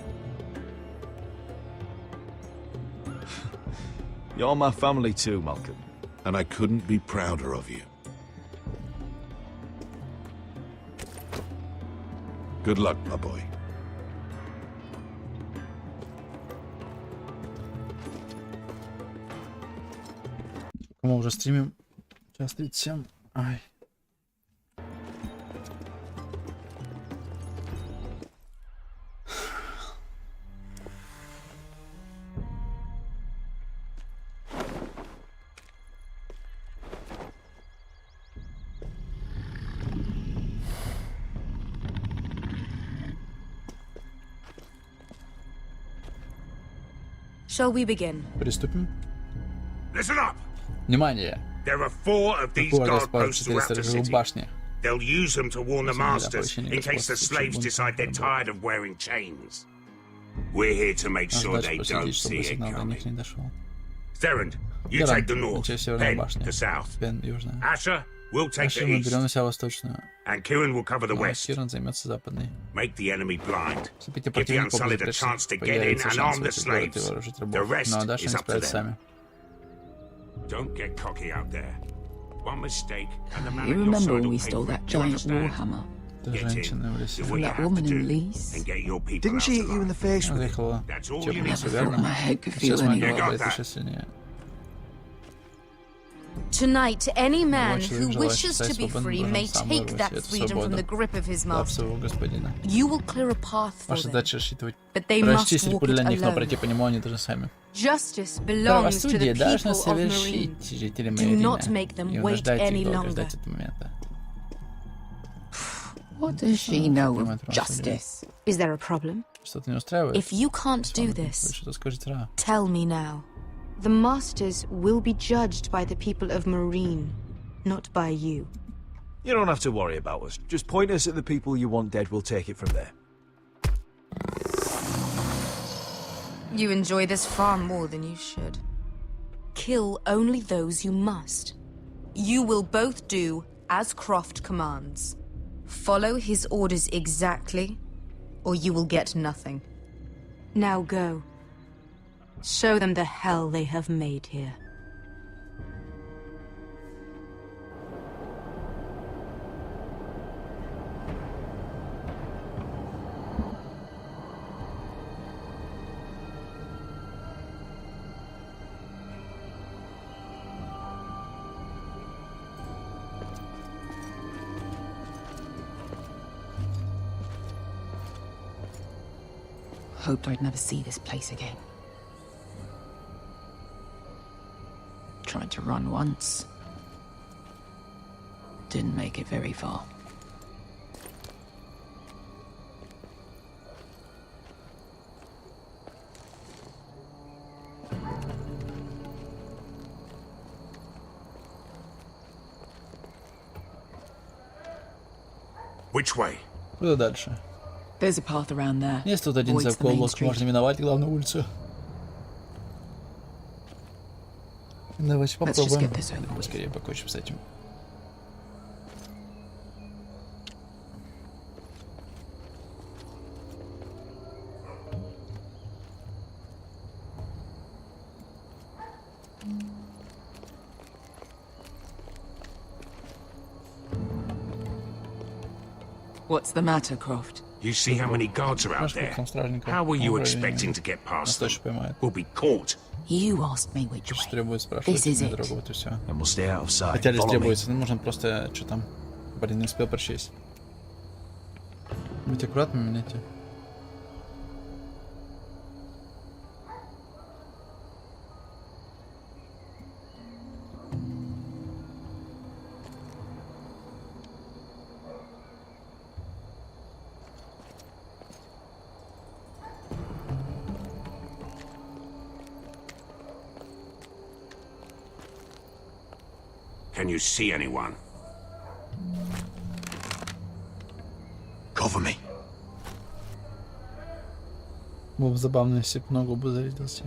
You're my family too, Malcolm. And I couldn't be prouder of you. Good luck, my boy. Мы уже стримим. Час 37. Ай. Shall we begin? Приступим. Listen up. Внимание! There are 4 of these guard posts throughout the city. They'll use them to warn the masters in case the slaves decide they're tired of wearing chains. We're here to make sure they don't see it coming. Therend, you take the north, Ben the south. Asher, we'll take the east. And Kieran will cover the west. Make the enemy blind. Give the Unsullied a chance to get in and arm the slaves. The rest is up to them. Don't get cocky out there. One mistake, and the man You remember when we stole that giant warhammer? From that woman in Lee's? Didn't she hit you in the face with it? That's all you need Never to thought do. my head could feel any better. Tonight, any man who wishes to be free may take that freedom from the grip of his master. You will clear a path for them, but they must walk it alone. Justice belongs to the people of Marine. Do not make them wait any longer. What does she know of justice? Is there a problem? If you can't do this, tell me now. The masters will be judged by the people of Marine, not by you. You don't have to worry about us. Just point us at the people you want dead, we'll take it from there. You enjoy this far more than you should. Kill only those you must. You will both do as Croft commands. Follow his orders exactly, or you will get nothing. Now go. Show them the hell they have made here. hoped I'd never see this place again. Tried to run once. Didn't make it very far. Which way? Куда дальше? There's a path around there. Есть тут один закоулок, можно миновать главную улицу. Давайте попробуем. Скорее покончим с этим. What's the matter, Croft? You see how many guards are out there? How were you expecting to get past them? We'll be caught. You asked me which way. This is it. And we'll stay out of sight. Хотя здесь Follow me. требуется, ну можно просто, что там, блин, не успел прочесть. Будьте аккуратны, меняйте. Can you see anyone? Cover me. Было бы забавно, если бы ногу бы зарядился.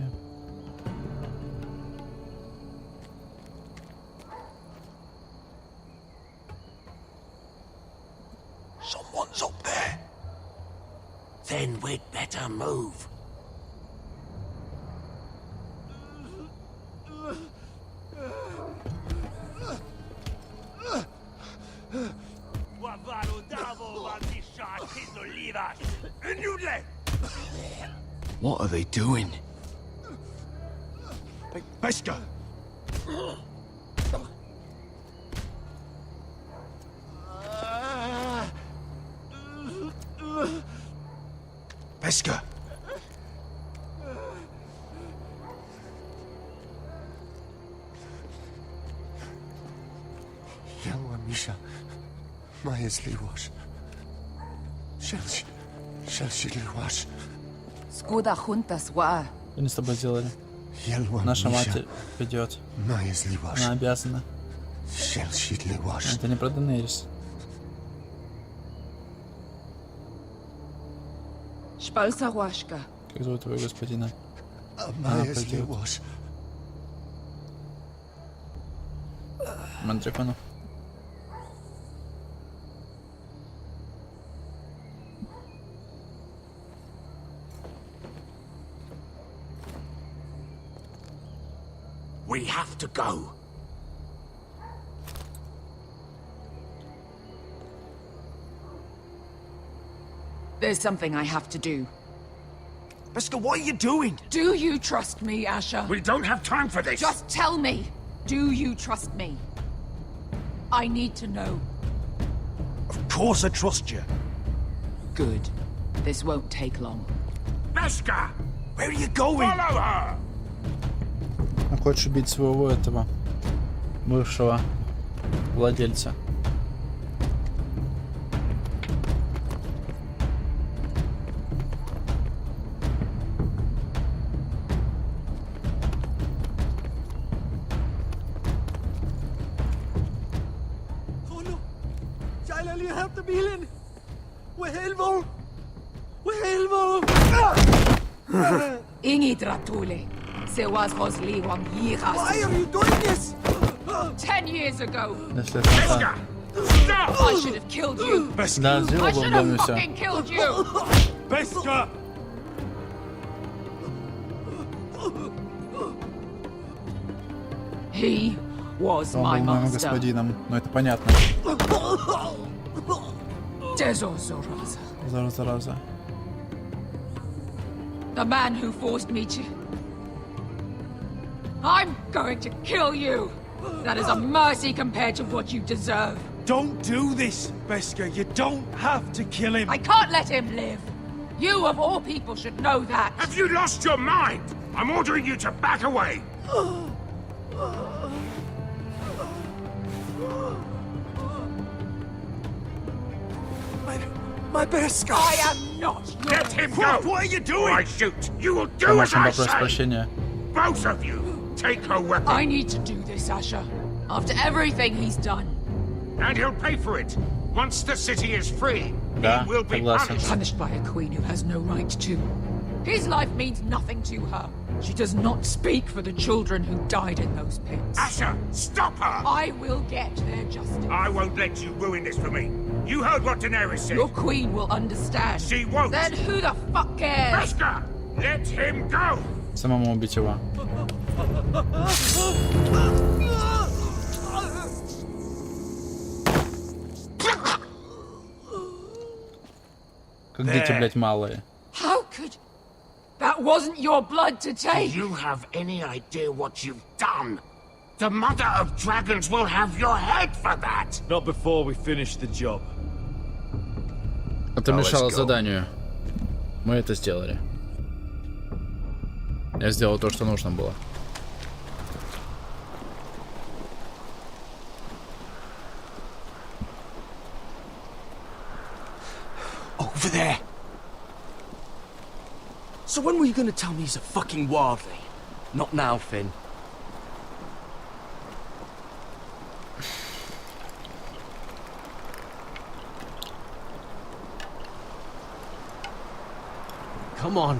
Someone's up there. Then we'd better move. What are they doing? Pesca! Pesca! Yellow Misha, Majesli wash. Шелси wash. Скуда juntas wa. Что они с тобой сделали? Наша мать ведет. Она обязана. Это не про Денерис. Шпальсарвашка. Как зовут твоего господина? Она пойдет. Мандрикону. We have to go. There's something I have to do. Pesca, what are you doing? Do you trust me, Asher? We don't have time for this. Just tell me. Do you trust me? I need to know. Of course I trust you. Good. This won't take long. Pesca! Where are you going? Follow her! Хочешь убить своего этого бывшего владельца? Oh no! Jailer, you have the bilen! We're helvo! We're helvo! Ingi Dratule. Why Why are you doing this? 10 years ago. Pesca! Stop! I should have killed you. I should have fucking killed you. Pesca! He was my master. Господином, но это понятно. Зараза. The man who forced me to... I'm going to kill you! That is a mercy compared to what you deserve. Don't do this, Pesca. You don't have to kill him. I can't let him live. You, of all people, should know that. Have you lost your mind? I'm ordering you to back away. My best guy. I am not. Let him go. What are you doing? Or I shoot. You will do as I say. Both of you, take her weapon. I need to do this, Asher. After everything he's done. And he'll pay for it. Once the city is free, he will be punished. Punished by a queen who has no right to. His life means nothing to her. She does not speak for the children who died in those pits. Asher, stop her! I will get their justice. I won't let you ruin this for me. You heard what Daenerys said. Your queen will understand. She won't. Then who the fuck cares? Beskar, let him go! Самому убить его. Как дети, блядь, малые. How could... That wasn't your blood to take. Do you have any idea what you've done? The Mother of Dragons will have your head for that. Not before we finish the job. Это мешало заданию. Мы это сделали. Я сделал то, что нужно было. Over there. So when were you gonna tell me he's a fucking wildling? Not now, Finn. Come on.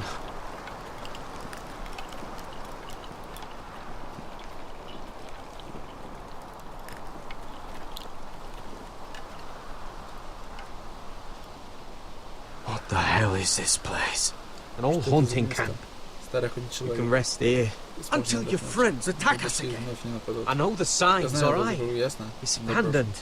What the hell is this place? An old hunting camp. We can rest here. Until your friends attack us again. I know the signs, alright? It's abandoned.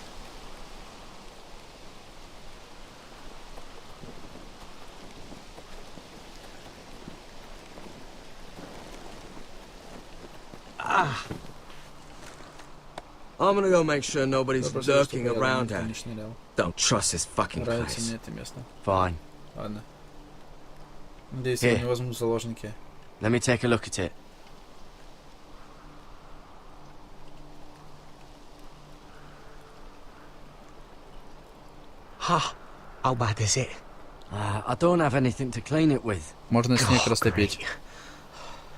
I'm gonna go make sure nobody's lurking around here. Don't trust this fucking place. Fine. Ладно. Надеюсь, я не возьму заложники. Let me take a look at it. Ha! How bad is it? I don't have anything to clean it with. Можно снег растопить.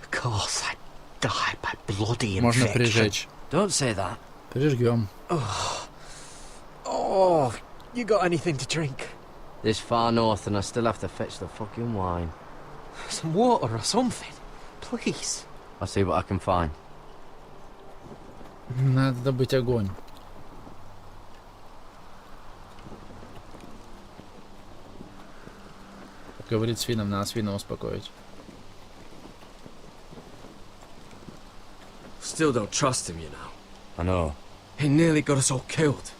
Of course, I die by bloody Можно infection. прижечь. Don't say that. Прижгем. Oh, you got anything to drink? This far north and I still have to fetch the fucking wine. Some water or something, please. I'll see what I can find. Надо добыть огонь. Говорит с Финном, надо с Финном успокоить. Still don't trust him, you know. I know. He nearly got us all killed.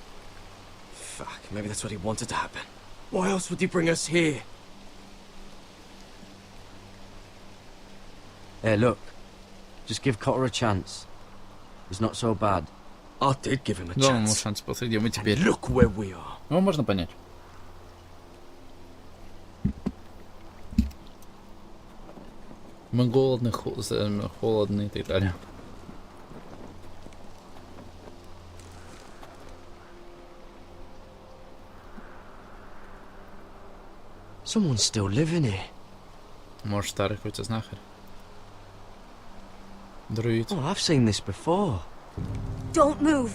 Fuck, maybe that's what he wanted to happen. Why else would he bring us here? Hey, look. Just give Cotter a chance. He's not so bad. I did give him a Дал ему chance. шанс, после где мы теперь. Look where we are. Ну, можно понять. Мы голодны, холодны и так далее. Someone's still living here. Может, старый какой-то знахарь. Друид. Oh, I've seen this before. Don't move.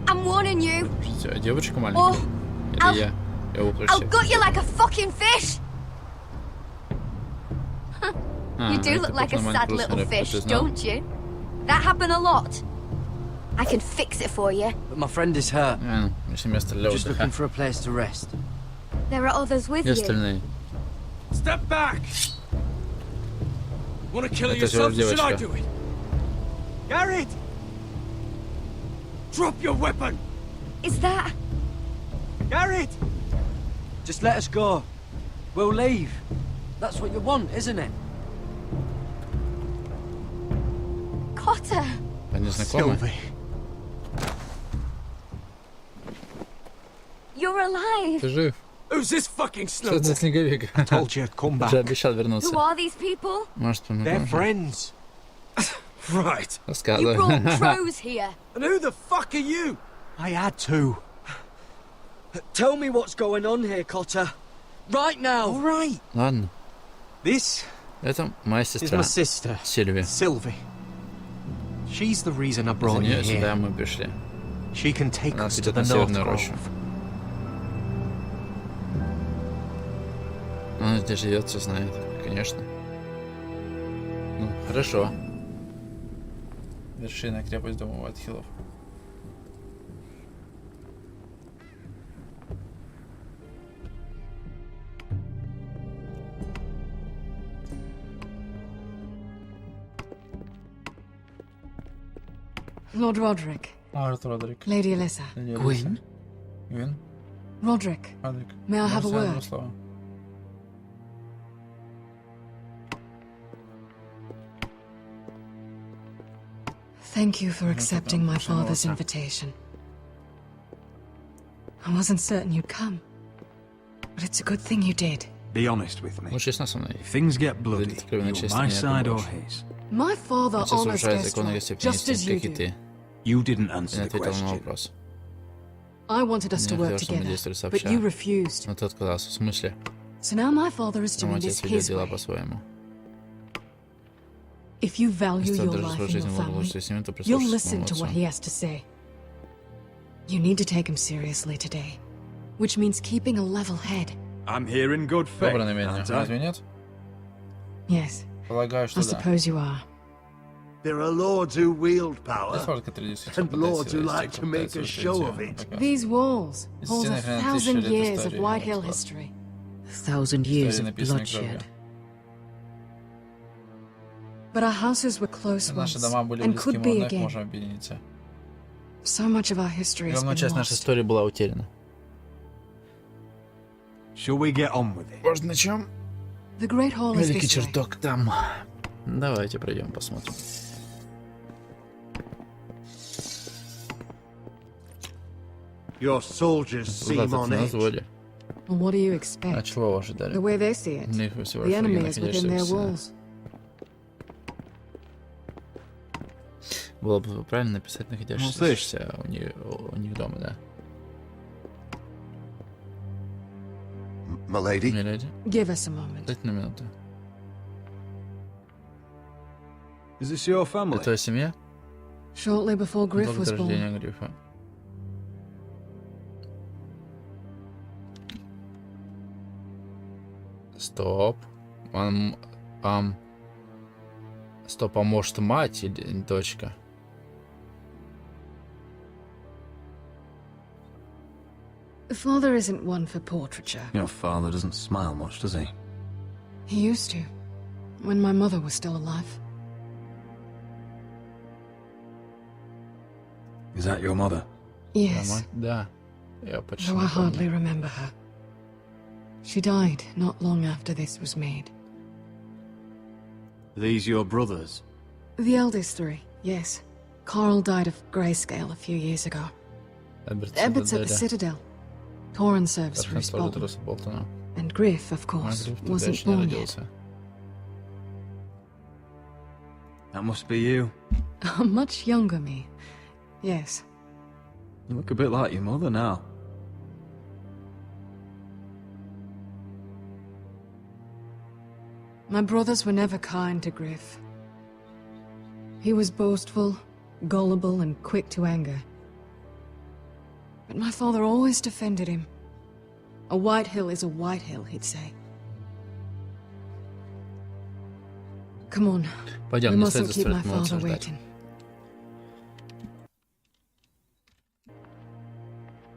I'm warning you. А девочка маленькая? Или я? Я I'll gut you like a fucking fish. You do look like a sad little fish, don't you? That happened a lot. I can fix it for you. But my friend is hurt. Just looking for a place to rest. There are others with you. Остальные. Step back. Wanna kill it yourself? Should I do it? Garrett! Drop your weapon. Is that... Garrett! Just let us go. We'll leave. That's what you want, isn't it? Cotter. Они знакомы? You're alive. Ты жив? Who's this fucking Что это за snowball? снеговик? I told you I'd come back. Ты обещал вернуться. Who are these people? Может, They're friends. Right. You Рассказывай. brought crows here. And who the fuck are you? I had to. Tell me what's going on here, Cotter. Right now. All right. Ладно. This Это моя is сестра. my sister, Сильвия. Sylvie. She's the reason I За brought you нее сюда here. мы пришли. She can take Она us to ведет the на North Северную рощу. Grove. Она здесь живет, все знает. Конечно. Ну, хорошо. Вершина крепость дома Уайтхиллов. Lord Roderick. Родерик. Lady Alyssa. Гвин. Гвин. Roderick, Родрик. may I have a word? Слово. Thank you for accepting my father's invitation. I wasn't certain you'd come, but it's a good thing you did. Be honest with me. Ну, честно со мной. If things get bloody, Откровенно you're честно, my я side or побольше. his. My father Отец honors уважает guest законы right, гостеприимства, just as you как и do. ты. You didn't Ты answer не the ответил на question. вопрос. I wanted us to Я work хотел, чтобы мы together, действовали but сообща. you refused. Но ты отказался. В смысле? So now my father is Но doing отец this ведет his дела way. по-своему. If you value Если your он дорожит life свою and your жизнь в family, удовольствие с ним, то you'll прислушайся к listen своему to what отцу. he has to say. You need to take him seriously today, which means keeping a level head. I'm here in good faith. Доброе намерение. aren't I? Разве нет? Yes, Полагаю, I что да. suppose you are. There are lords who wield power, Есть лорд, который действительно and lords who пытается like to make a show of it. These walls hold Стены 1,000 лет years of истории, White Hill вот, history. 1,000 years История, of написанная bloodshed. кровью. But our houses were close Наши once, дома были and близки, could мы be вновь again. можем объединиться. So much of our history has Огромная been часть нашей lost. истории была утеряна. Shall we get on with it? Может, на чем? The Great Hall is Великий this way. чертог там. Давайте пройдем, посмотрим. Your soldiers seem Солдаты on на edge. взводе. Well, what do you А expect? чего вы ожидали? The way they see it, У них всего the лишь враги, enemy is within their находящиеся. walls. Было бы правильно написать находящиеся у них дома, да? My lady? Миледи, Give us a moment. дайте на минуту. Is this your family? Это твоя семья? Shortly before Griff Долго was до born, рождения Грифа. Стоп. Стоп, а может мать или дочка? father isn't one for portraiture. Your father doesn't smile much, does he? He used to, when my mother was still alive. Is that your mother? Yes, Да. Я почти though I не помню. hardly remember her. She died not long after this was made. These your brothers? The eldest three, yes. Carl died of grayscale a few years ago. Ebbert's at the Citadel. Torrens serves for his Архен Bolton. служит Болтону. And Griff, of А course, Гриф тогда wasn't еще не born yet. родился. That must be you. A much younger me. Yes. You look a bit like your mother now. My brothers were never kind to Griff. He was boastful, gullible, and quick to anger. But my father always defended him. A White Hill is a White Hill, he'd say. Come on. Пойдем, We не mustn't стоит keep my заставлять father молодца ждать. waiting.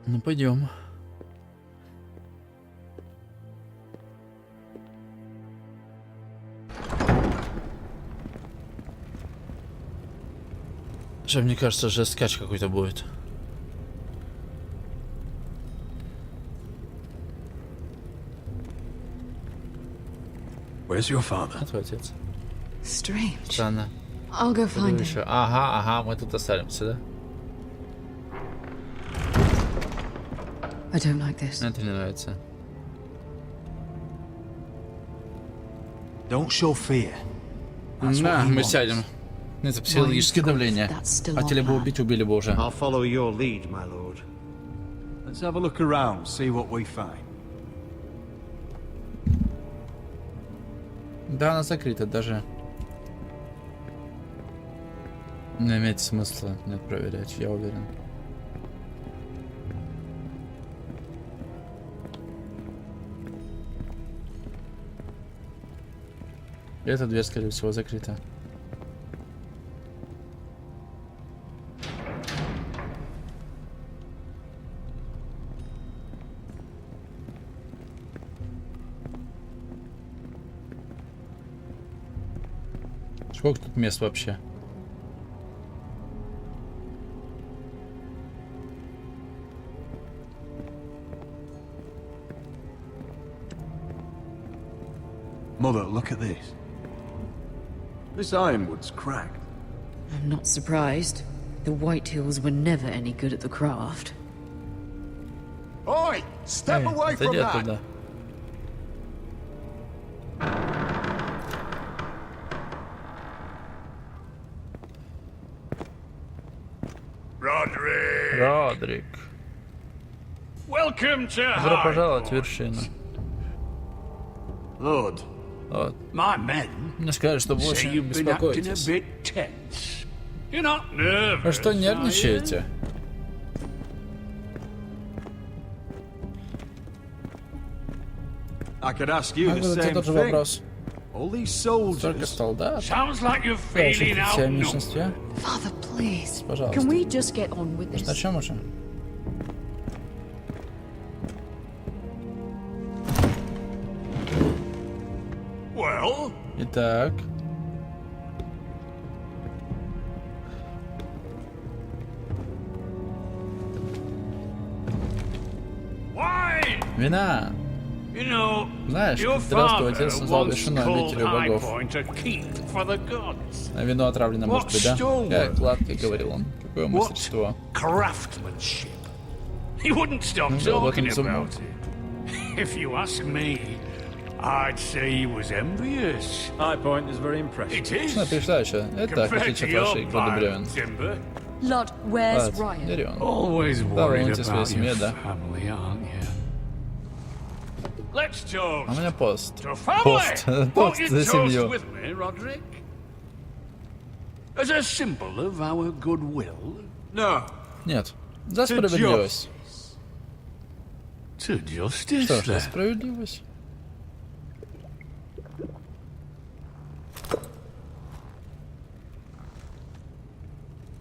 Ну, пойдем. Что, мне кажется, же скач какой-то будет. Where's your father? А твой отец? Strange. Странно. I'll go Пойду find him. еще. Ага, мы тут останемся, да? I don't like this. Это не нравится. Don't show fear. Да, мы сядем. Это психологическое давление. Хотели бы убить, убили бы уже. I'll follow your lead, my lord. Let's have a look around, see what we find. Да, она закрыта даже. Не имеет смысла нет проверять, я уверен. Эта дверь, скорее всего, закрыта. Сколько тут мест вообще? Mother, look at this. This ironwood's cracked. I'm not surprised. The Whitehills were never any good at the craft. Oi! Step away from that! Оттуда. Родрик. Добро пожаловать в вершину. Lord, Вот. my men Мне скажут, что вы say очень you've been acting a беспокоитесь. bit tense. You're not nervous, Вы что, are you? нервничаете? I could ask you the Могу задать same тот же thing. вопрос. All these Столько soldiers. солдат. Sounds like you're Какая feeling официальная outnumbered. личность, а? Father, please. Пожалуйста. Can we just get on with this? Начнем уже. Well, Итак. why? Вина. You know, Знаешь, your здравствуй, father отец назвал once вершину called обители High богов. Point a keep for the gods. А вино отравлено, может быть, да? Как гладко, говорил он. Какое мастерство. Craftsmanship. He wouldn't stop Ну да, в этом talking сумма. about it. If you ask me, I'd say he was envious. High Point is very impressive. It is. Что потрясающе. Это так, в Compared отличие to от your вашей груды бревен. pile, Timber. Lord, where's Ладно, Ryan? Дарион. Always Да, worried волнуйтесь о своей about семье, your да? family, aren't you? Let's toast. А у меня пост. To family. Пост. Won't Пост you за toast семью. with me, Roderick? As a symbol of our goodwill. No. Нет. За справедливость. To justice. Что ж, за then. справедливость.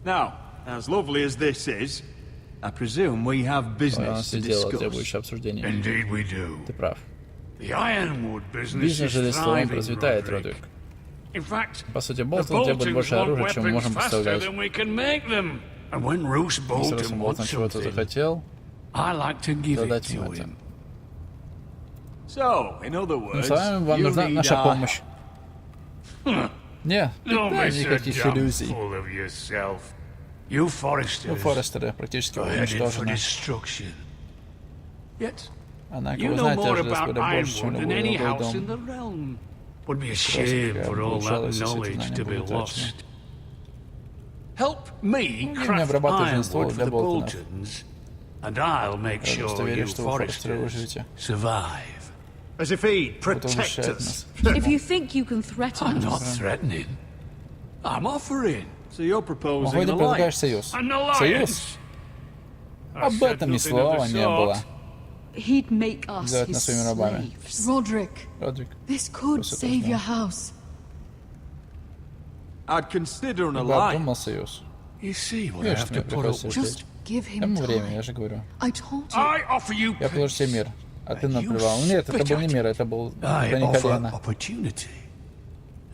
Now, as lovely as this is, I presume we have Она business to сидела, discuss. требующая обсуждения. Indeed we do. Ты прав. The ironwood business Бизнес is железством thriving, процветает, Roderick. Родрик. In fact, По сути, the Болтон требует Boltons больше want оружия, чем мы weapons можем faster поставлять. than we can make them. And when Roose Если Bolton Росом wants Болтон чего-то something, захотел, I like to give то it дать to ему это. him. So, in other Ну, words, с вами вам you нужна need наша our помощь. Huh. Не, Don't да, be so никаких damn иллюзий. full of yourself. You Ну, Foresters Форестеры практически are headed for уничтожены. destruction. Yet, Однако you вы know знаете more о about железо больше, чем Ironwood than любой any другой house in дом. the realm. Would be a Просто shame какая for all получалась, that если эти knowledge знания to be были утрачены. lost. Help me Ну, мне craft обрабатывать железство ironwood for для the Болтонов. Boltons, and I'll make Я просто sure верю, you что вы, Форестеры, Foresters выживете. survive. As if he'd Кто-то protect защищает us. нас. If you think you can threaten I'm not us, threatening. I'm offering. So you're proposing Ого, ты an предлагаешь alliance. союз. An Союз? alliance. I Об said этом ни nothing of слова the не было. sort. he'd make us Сделать his нас своими рабами. slaves. Roderick, Родрик, this could просто save должно. your house. I'd consider an Я бы alliance. обдумал союз. You see what I Видишь, have мне to put приходится up with. Just give him Ему время, я time. же говорю. I told you. I offer you Я положу тебе peace. мир, а ты наплевал. Нет, это был не мир, это был I не offer колено. opportunity.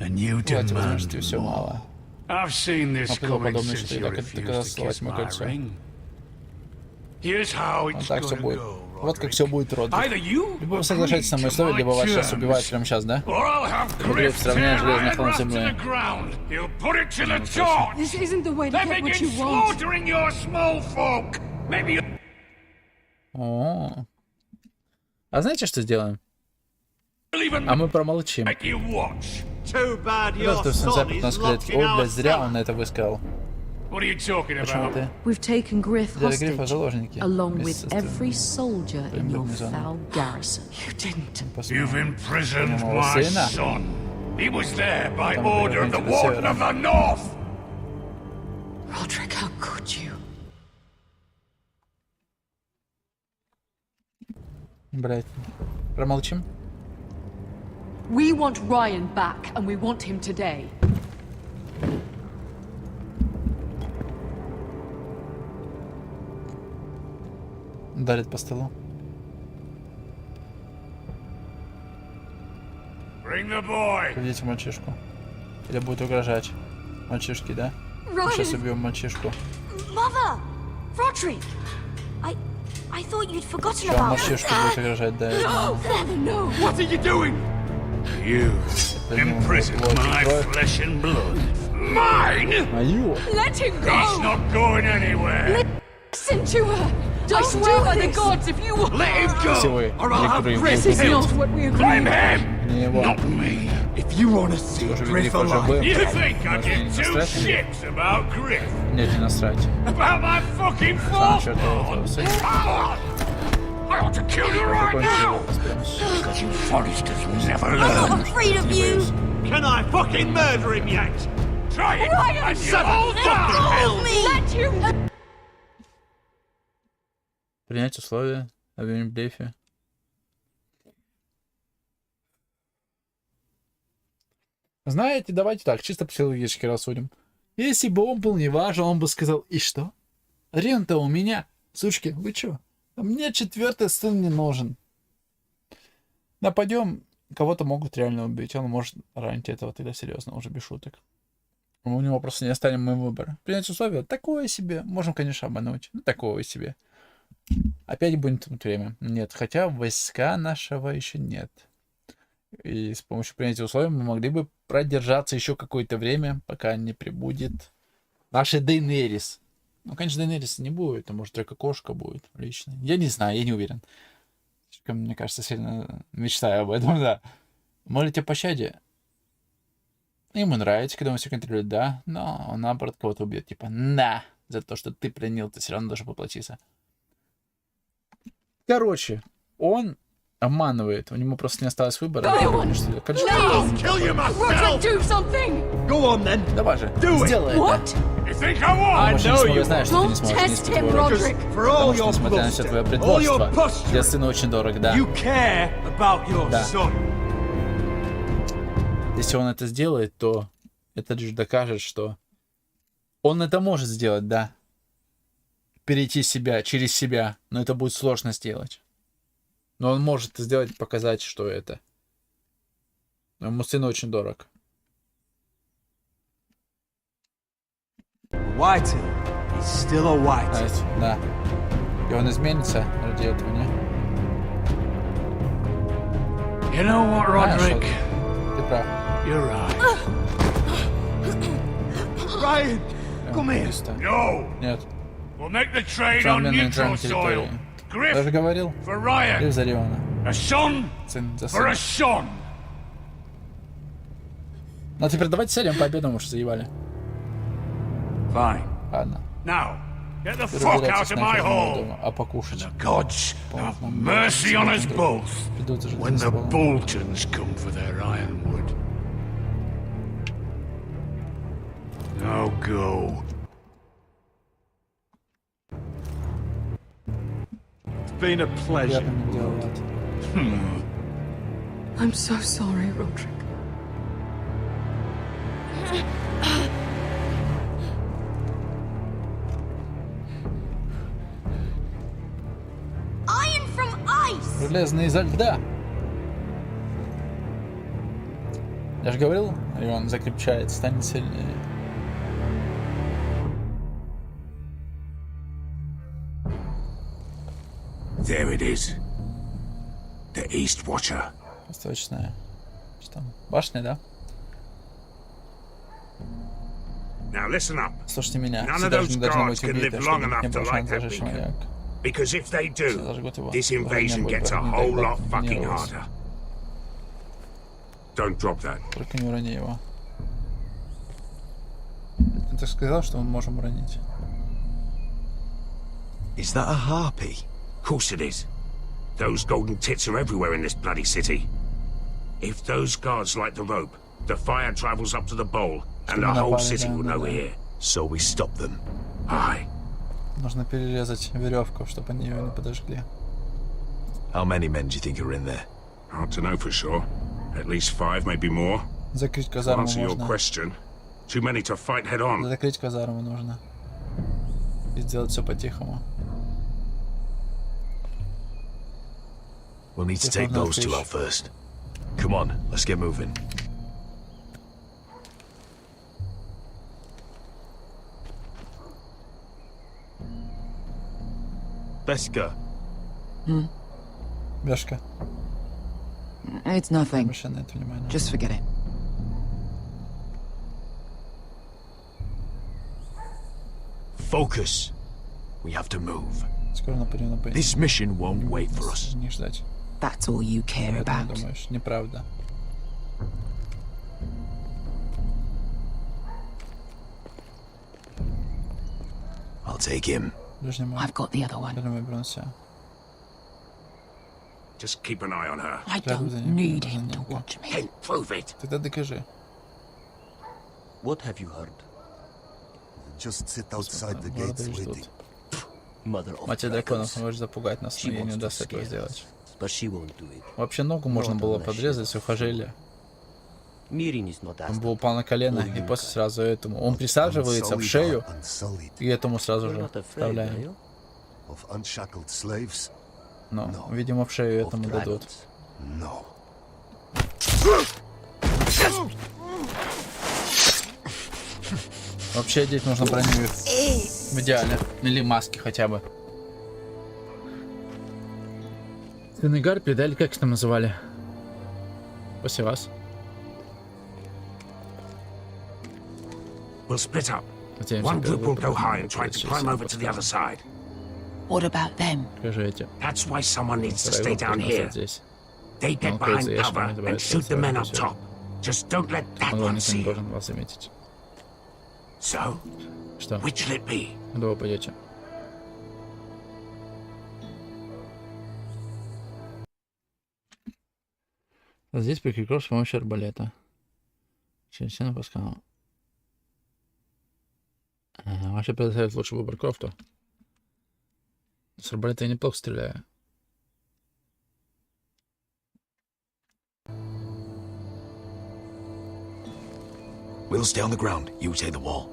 And you Хватит demand возможности, все more. мало. I've seen this А было coming подобное, since что you я так refused как to раз сломать kiss мое my кольцо. ring. Here's how Вот it's так все gonna будет. go, Вот как Roderick. все будет, Родрик. Either you Либо вы соглашаетесь на мои условия, либо вас сейчас убивают прямо сейчас, да? or I'll have Гриф Griff сравняет tear железный Iron холм Wrath to земли. the ground. He'll put it to the torch. This isn't the way to Then get what begin you want. slaughtering your small folk. Maybe О. А знаете, что сделаем? А мы промолчим. Просто в запад нас сказать, о, блядь, зря он это высказал. Почему ты? We've taken Griff Взяли Грифа в hostage, заложники. along with every soldier in your foul garrison. You didn't. You've imprisoned my son. He was there by order of the Warden of the North. Roderick, how could you? Блядь. Промолчим? We want Ryan back, and we want him today. Дарит по столу. Bring the boy. Приведите мальчишку. Или будет угрожать. Мальчишки, да? Мы сейчас убьем мальчишку. Mother! Roderick! I thought you'd forgotten Что, about мальчишку будет угрожать, да? No! What are you doing? You imprisoned my flesh and blood. Mine? Мою? Let him go! He's not going anywhere. Listen to her! I swear by the gods, if you... Let him go, or I'll have Griff This is killed. not what we agreed. Blame him, Не его. not me. If you want to see Griff alive, You think I give two shits about Griff? Нет, не насрать. About my fucking Сам fault? черт его все. I ought to kill you right now! Because you Foresters will never learn. Afraid of you! can I fucking murder him yet? Try it, Ryan, and you'll all die! Let him... Принять условия. Объявим блефе. Знаете, давайте так, чисто психологически рассудим. Если бы он был неважен, он бы сказал, и что? Рента у меня. Сучки, вы чё? Мне 4-й сын не нужен. Нападем, кого-то могут реально убить. Он может ранить этого тогда серьезно, уже без шуток. У него просто не останем мы выбора. Принять условия такое себе. Можем, конечно, обмануть. Ну, такого себе. Опять будет тянуть время. Нет, хотя войска нашего еще нет. И с помощью принятия условий мы могли бы продержаться еще какое-то время, пока не прибудет наша Дейнерис. Ну, конечно, Дейнерис не будет, а может только кошка будет лично. Я не знаю, я не уверен. Мне кажется, сильно мечтаю об этом, да. Молите о пощаде. Ему нравится, когда он все контролирует, да, но он наоборот кого-то убьет, типа, на, за то, что ты принял, ты все равно должен поплатиться. Короче, он обманывает, у него просто не осталось выбора. Давай же, сделай это. Может, я знаю, что ты не сможешь нести твой роль. Потому что, несмотря на все твое притворство, для сына очень дорог, да. Да. Если он это сделает, то это лишь докажет, что он это может сделать, да. Перейти себя, через себя, но это будет сложно сделать. Но он может это сделать, показать, что это. Но ему сын очень дорог. White is still a white. Да. И он изменится ради этого, не? You know what, Roderick? Ты прав. You're right. Ryan, come here. No. Нет. We'll make the trade on neutral soil. Я же говорил. For Ryan. Гриф за Риона. A son Сын за for a сына. son. Ну, теперь давайте сядем по обеду, может, заебали. Fine. Ладно. Now, get the fuck out of my hall. А покушать. The gods have mercy on us both when the Boltons come for their ironwood. Now go. It's been a pleasure. I'm so sorry, Roderick. Iron from ice! Железный изо льда. Я же говорил, и он закрепчает, станет сильнее. There it is. The East Watcher. Восточная. Что там? Башня, да? Now listen up. Слушайте меня. None Все of должны those быть guards can убиты, live чтобы long у них не enough to был light шанс that зажечь beacon. маяк. Because if they do, this invasion gets a whole lot fucking harder. Don't drop that. Только не урони его. Ты так сказал, что мы можем уронить. Is that a harpy? Of course it is. Those golden tits are everywhere in this bloody city. If those guards light the rope, the fire travels up to the bowl, and the whole city will know we're here. So we stop them. Aye. Нужно перерезать веревку, чтобы они ее не подожгли. How many men do you think are in there? Hard to know for sure. At least 5, maybe more. Закрыть To казарму answer your можно. question, too many to fight head on. Закрыть казарму нужно. И сделать все по-тихому. We'll need to take those two out first. Come on, let's get moving. Beska. Бешка. It's nothing. Обращай на это внимание. Just forget it. Focus. We have to move. Скоро нападем на Бенни. This mission won't wait for us. Не ждать. That's all you care about. Думаешь, неправда. I'll take him. I've got the other one. Just keep an eye on her. I don't need him to watch me. Then prove it. Тогда докажи. What have you heard? Just sit outside the gates waiting. Матерь драконов может запугать нас, но ей не удастся этого сделать. But she won't do it. Вообще ногу можно было подрезать в сухожилие. Он бы упал на колено, и после сразу этому. Он присаживается в шею, и этому сразу же вставляем. Но, видимо, в шею этому дадут. Вообще одеть нужно броню в идеале. Или маски хотя бы. Сыны Гарпи, да, или как их там называли? После вас. We'll split up. One group will go high and try to climb over to the other side. What about them? That's why someone needs to stay down here. They get behind cover and shoot the men up top. Just don't let that one see you. So, which will it be? Куда вы пойдете? Здесь прикрепил с помощью арбалета. Через стену пускал. Вообще предоставить лучше выбор Крофту. С арбалета я неплохо стреляю. We'll stay on the ground. You take the wall.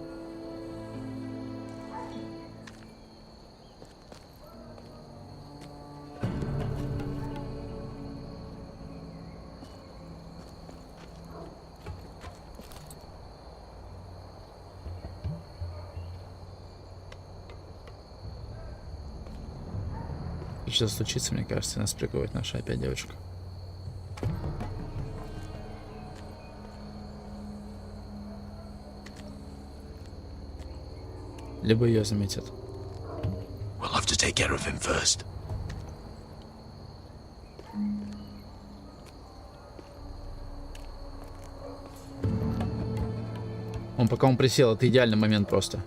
Сейчас случится, мне кажется, нас приковывает наша опять девочка. Либо ее заметят. We'll have to take care of him first. Пока он присел, это идеальный момент просто.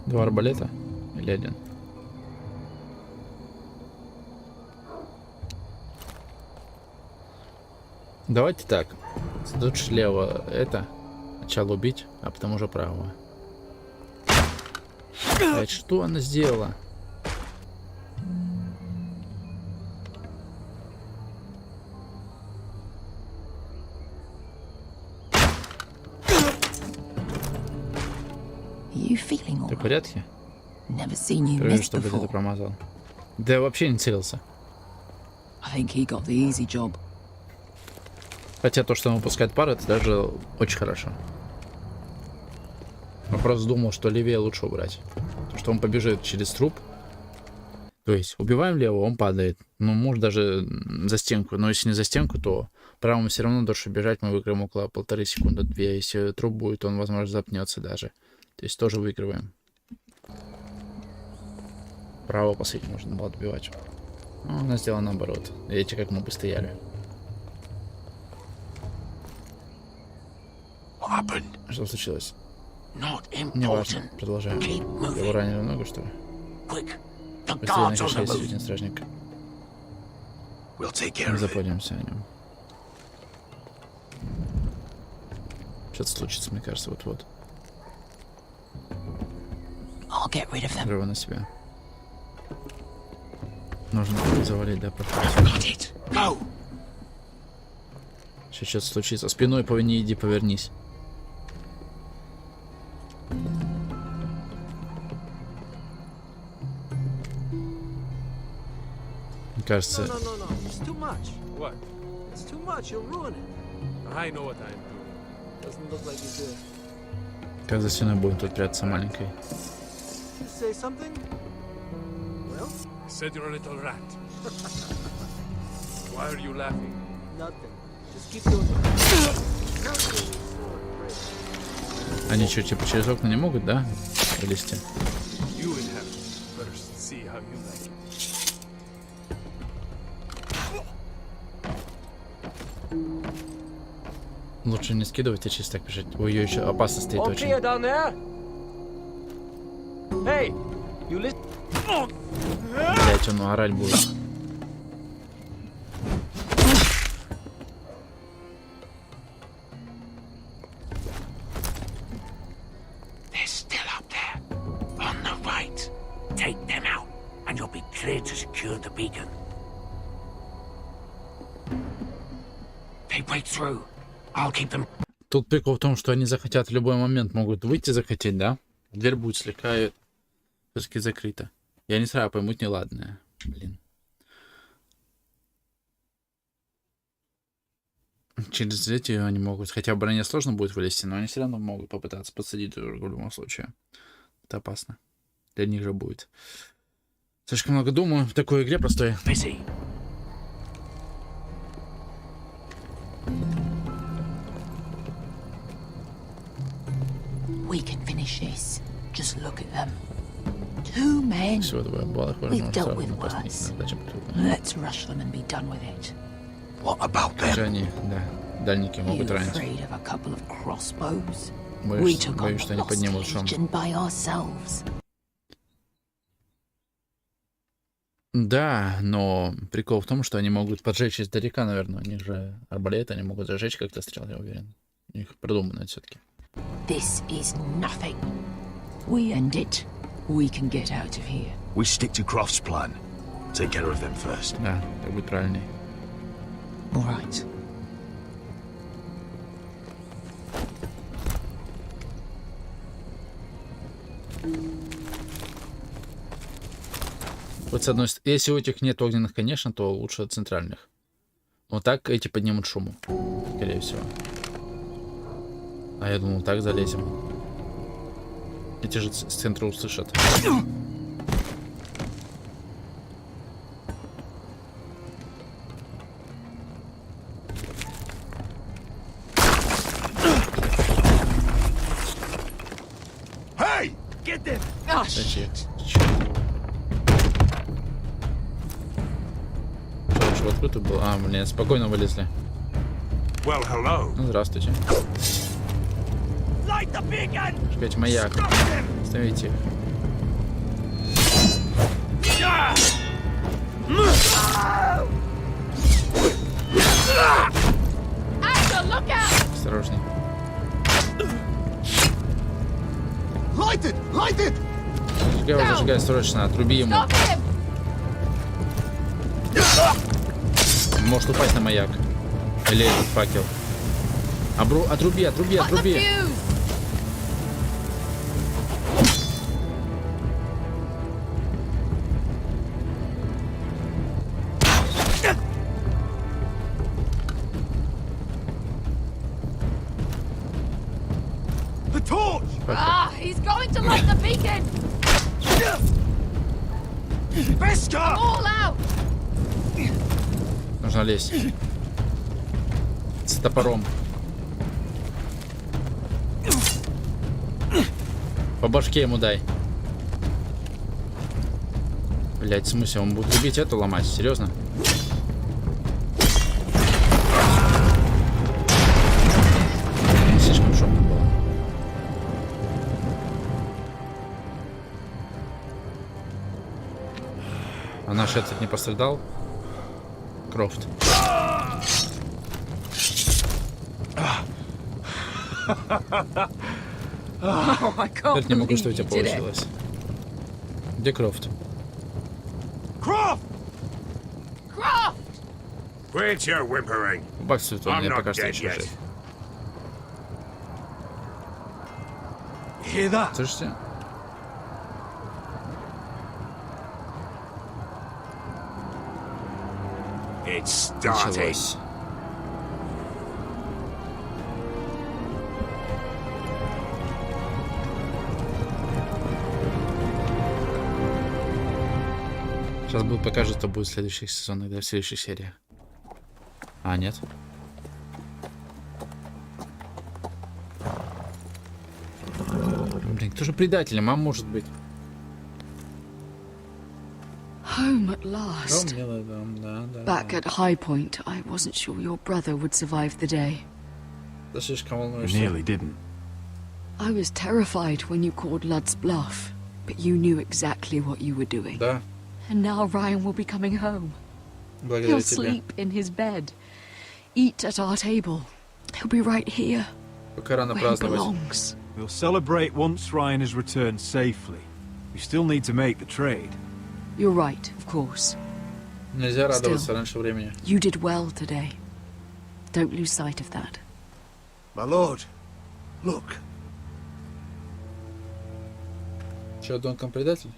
Два арбалета или один? Давайте так. Тут слева это. Сначала убить, а потом уже право. Блять, что она сделала? Ты в порядке? Проверь, чтобы ты это промазал. Да я вообще не целился. Хотя то, что он выпускает пар, это даже очень хорошо. Я просто думал, что левее лучше убрать. То, что он побежит через труп. То есть убиваем левого, он падает. Ну, может даже за стенку. Но если не за стенку, то правому все равно дольше бежать. Мы выиграем около 1,5 секунды, 2. Если труп будет, он, возможно, запнется даже. То есть тоже выигрываем. Право последний можно было добивать. Но она сделала наоборот. Видите, как мы бы стояли. Что случилось? Не важно. Продолжаем. Его ранили много, что ли? Быстрее накачайся, один стражник. Мы запомнимся о нем. Что-то случится, мне кажется, вот-вот. Рыва на себя. Нужно завалить, да, проходить. Сейчас что-то случится. Спиной не иди, повернись. Мне кажется... Как за стеной будет тут прятаться маленькой. Said you're a little rat. Why are you laughing? Nothing. Just keep doing it. Они что, типа через окна не могут, да? Вылезти? You will have to first see how you like it. Лучше не скидывать, а чисто так бежать. Ой, еще опасно стоит очень. Hey, you listen. Блять, он орать будет. They're still up there. On the right. Take them out, and you'll be clear to secure the beacon. They break through. I'll keep them. Тут прикол в том, что они захотят в любой момент, могут выйти захотеть, да? Дверь будет слегка все-таки закрыта. Я не сразу поймут неладное. Блин. Через эти они могут. Хотя в броне сложно будет вылезти, но они все равно могут попытаться подсадить друг друга в любом случае. Это опасно. Для них же будет. Слишком много думаю в такой игре простой. We can finish this. Just look at them. 2 men. We've dealt with worse. Let's rush them and be done with it. What about them? Они, да, дальники могут ранить. Afraid of a couple of crossbows? We Боюсь, took on что the они lost поднимут шум. legion by ourselves. Да, но прикол в том, что они могут поджечь издалека, наверное. У них же арбалет, они могут зажечь как-то стрел, я уверен. У них продумано все-таки. This is nothing. We end it. We can get out of here. We stick to Croft's plan. Take care of them first. Да, так будет правильней. All right. Вот с одной стороны, если у этих нет огненных, конечно, то лучше центральных. Но так эти поднимут шуму, скорее всего. А я думал, так залезем. Эти же с центра услышат. Hey! Get them! Oh, shit. Что, откуда был? А, блин, спокойно вылезли. Well, hello. Ну, здравствуйте. Опять маяк. Ставите их. Осторожней. Зажигай, зажигай срочно, отруби ему. Может упасть на маяк. Или этот факел. Отруби, отруби, отруби. torch! Ah, he's going to light the beacon! Beskar! All out! Нужно лезть. С топором. По башке ему дай. Блять, в смысле, он будет любить эту ломать? Серьезно? Слишком шумно было. А наш этот не пострадал? Крофт. Теперь не могу, что у тебя получилось. Где Крофт? Croft! Croft! Quit your whimpering. Баксует он, мне пока что еще жив. Hear that? Слышите? It's starting. Началось. Сейчас будет покажет, что будет в следующих сезонах, да, в следующих сериях. А, нет. Блин, кто же предателем, а может быть? Home at last. Back at High Point, I wasn't sure your brother would survive the day. Nearly didn't. I was terrified when you called Ludd's bluff, but you knew exactly what you were doing. Да. And now Ryan will be coming home. Благодаря He'll тебе. sleep in his bed, eat at our table. He'll be right here, Пока рано where he праздновать. belongs. We'll celebrate once Ryan has returned safely. We still need to make the trade. You're right, of course. Нельзя радоваться Still. раньше времени. You did well today. Don't lose sight of that. My lord, look. Че, Донкан предатель?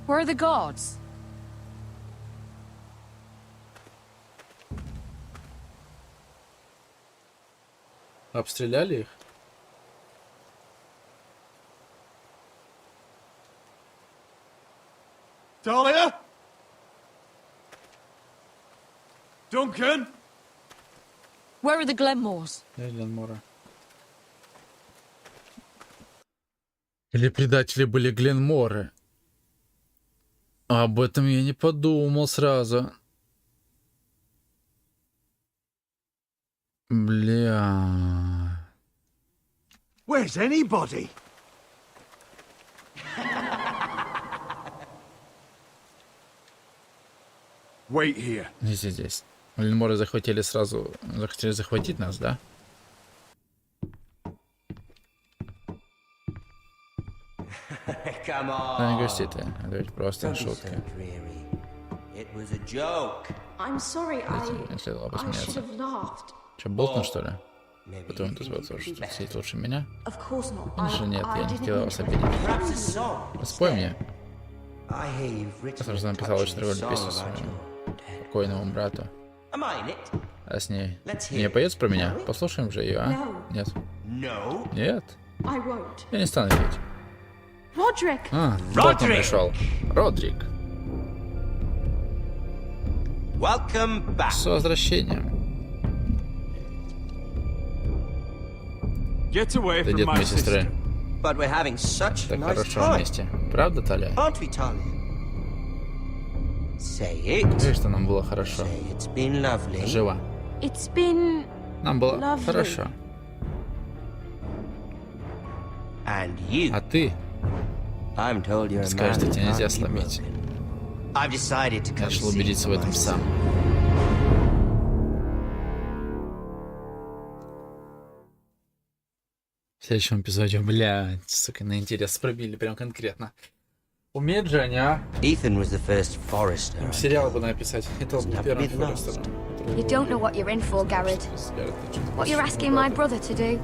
Where are the guards? Обстреляли их? Dahlia? Duncan? Where are the Glenmores? Гленмора. Или предатели были Гленморы? Об этом я не подумал сразу. Бля. Where's anybody? Wait here. Здесь. Гленморы захотели захватить нас, да? Come on. Да не грусти ты, это ведь просто шутка. It was a joke. I'm sorry, Не следовало I should посмеяться. have laughed. Че, болтнул, что ли? Потом ты сказал, что сидеть лучше меня? Of course not. Конечно, нет, я не хотела вас обидеть. Perhaps a song. Спой мне. I hear you've written Я сразу написал очень нравственную песню своему покойному брату. Am I in it? А с ней не поется про меня? Послушаем же ее, а? Нет. No. Нет. I won't. Я не стану петь. Roderick! А, Родрик пришел. Родрик. Welcome back. С возвращением. Get away Ты from дед my моей сестры. sister. But we're having such a Так nice хорошо time. вместе. Правда, Талия? Aren't we, Talia? Say it. Говори, что нам было хорошо. Say it's been lovely. Жива. It's been Нам было lovely. хорошо. And you. А ты I'm told you're a скажешь, man что who тебя нельзя can't be сломить. broken. I've decided to come Я решил see убедиться в for этом myself. сам. В следующем эпизоде, блядь, сука, на интерес пробили прям конкретно. Умеет же они, а? Ethan was the first forester. Им сериал бы написать. Это был первым Форестером. You don't know what you're in for, Garrett. What you're asking my brother to do.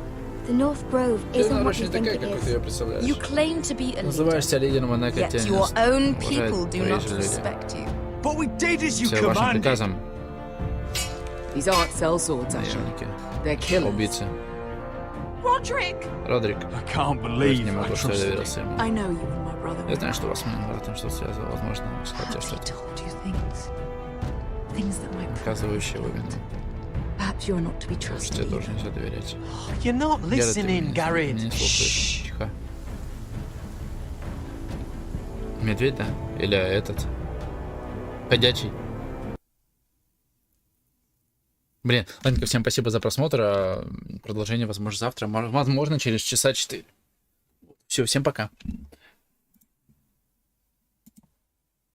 The North Grove Ты, isn't what короче, you не think такая, it как ты ее is. представляешь. You claim to be a leader, Называешься лидером, однако yet тебя your own не people do not уважают твои же люди. respect you. But we did as you Все вашим commanded. приказом. These aren't sellswords, Asher. Наемники. They're killers. Убийцы. Родрик. Я не могу, что я доверился ему. Я знаю, что у вас с моим братом что связано, возможно, сказать, указывающие его вину. Может, я должен все доверять. You're not listening, Garrett. Не слушаешь. Тихо. Медведь, да? Или этот? Ходячий. Блин, ладненько, всем спасибо за просмотр. Продолжение, возможно, завтра. Возможно, через часа 4. Все, всем пока.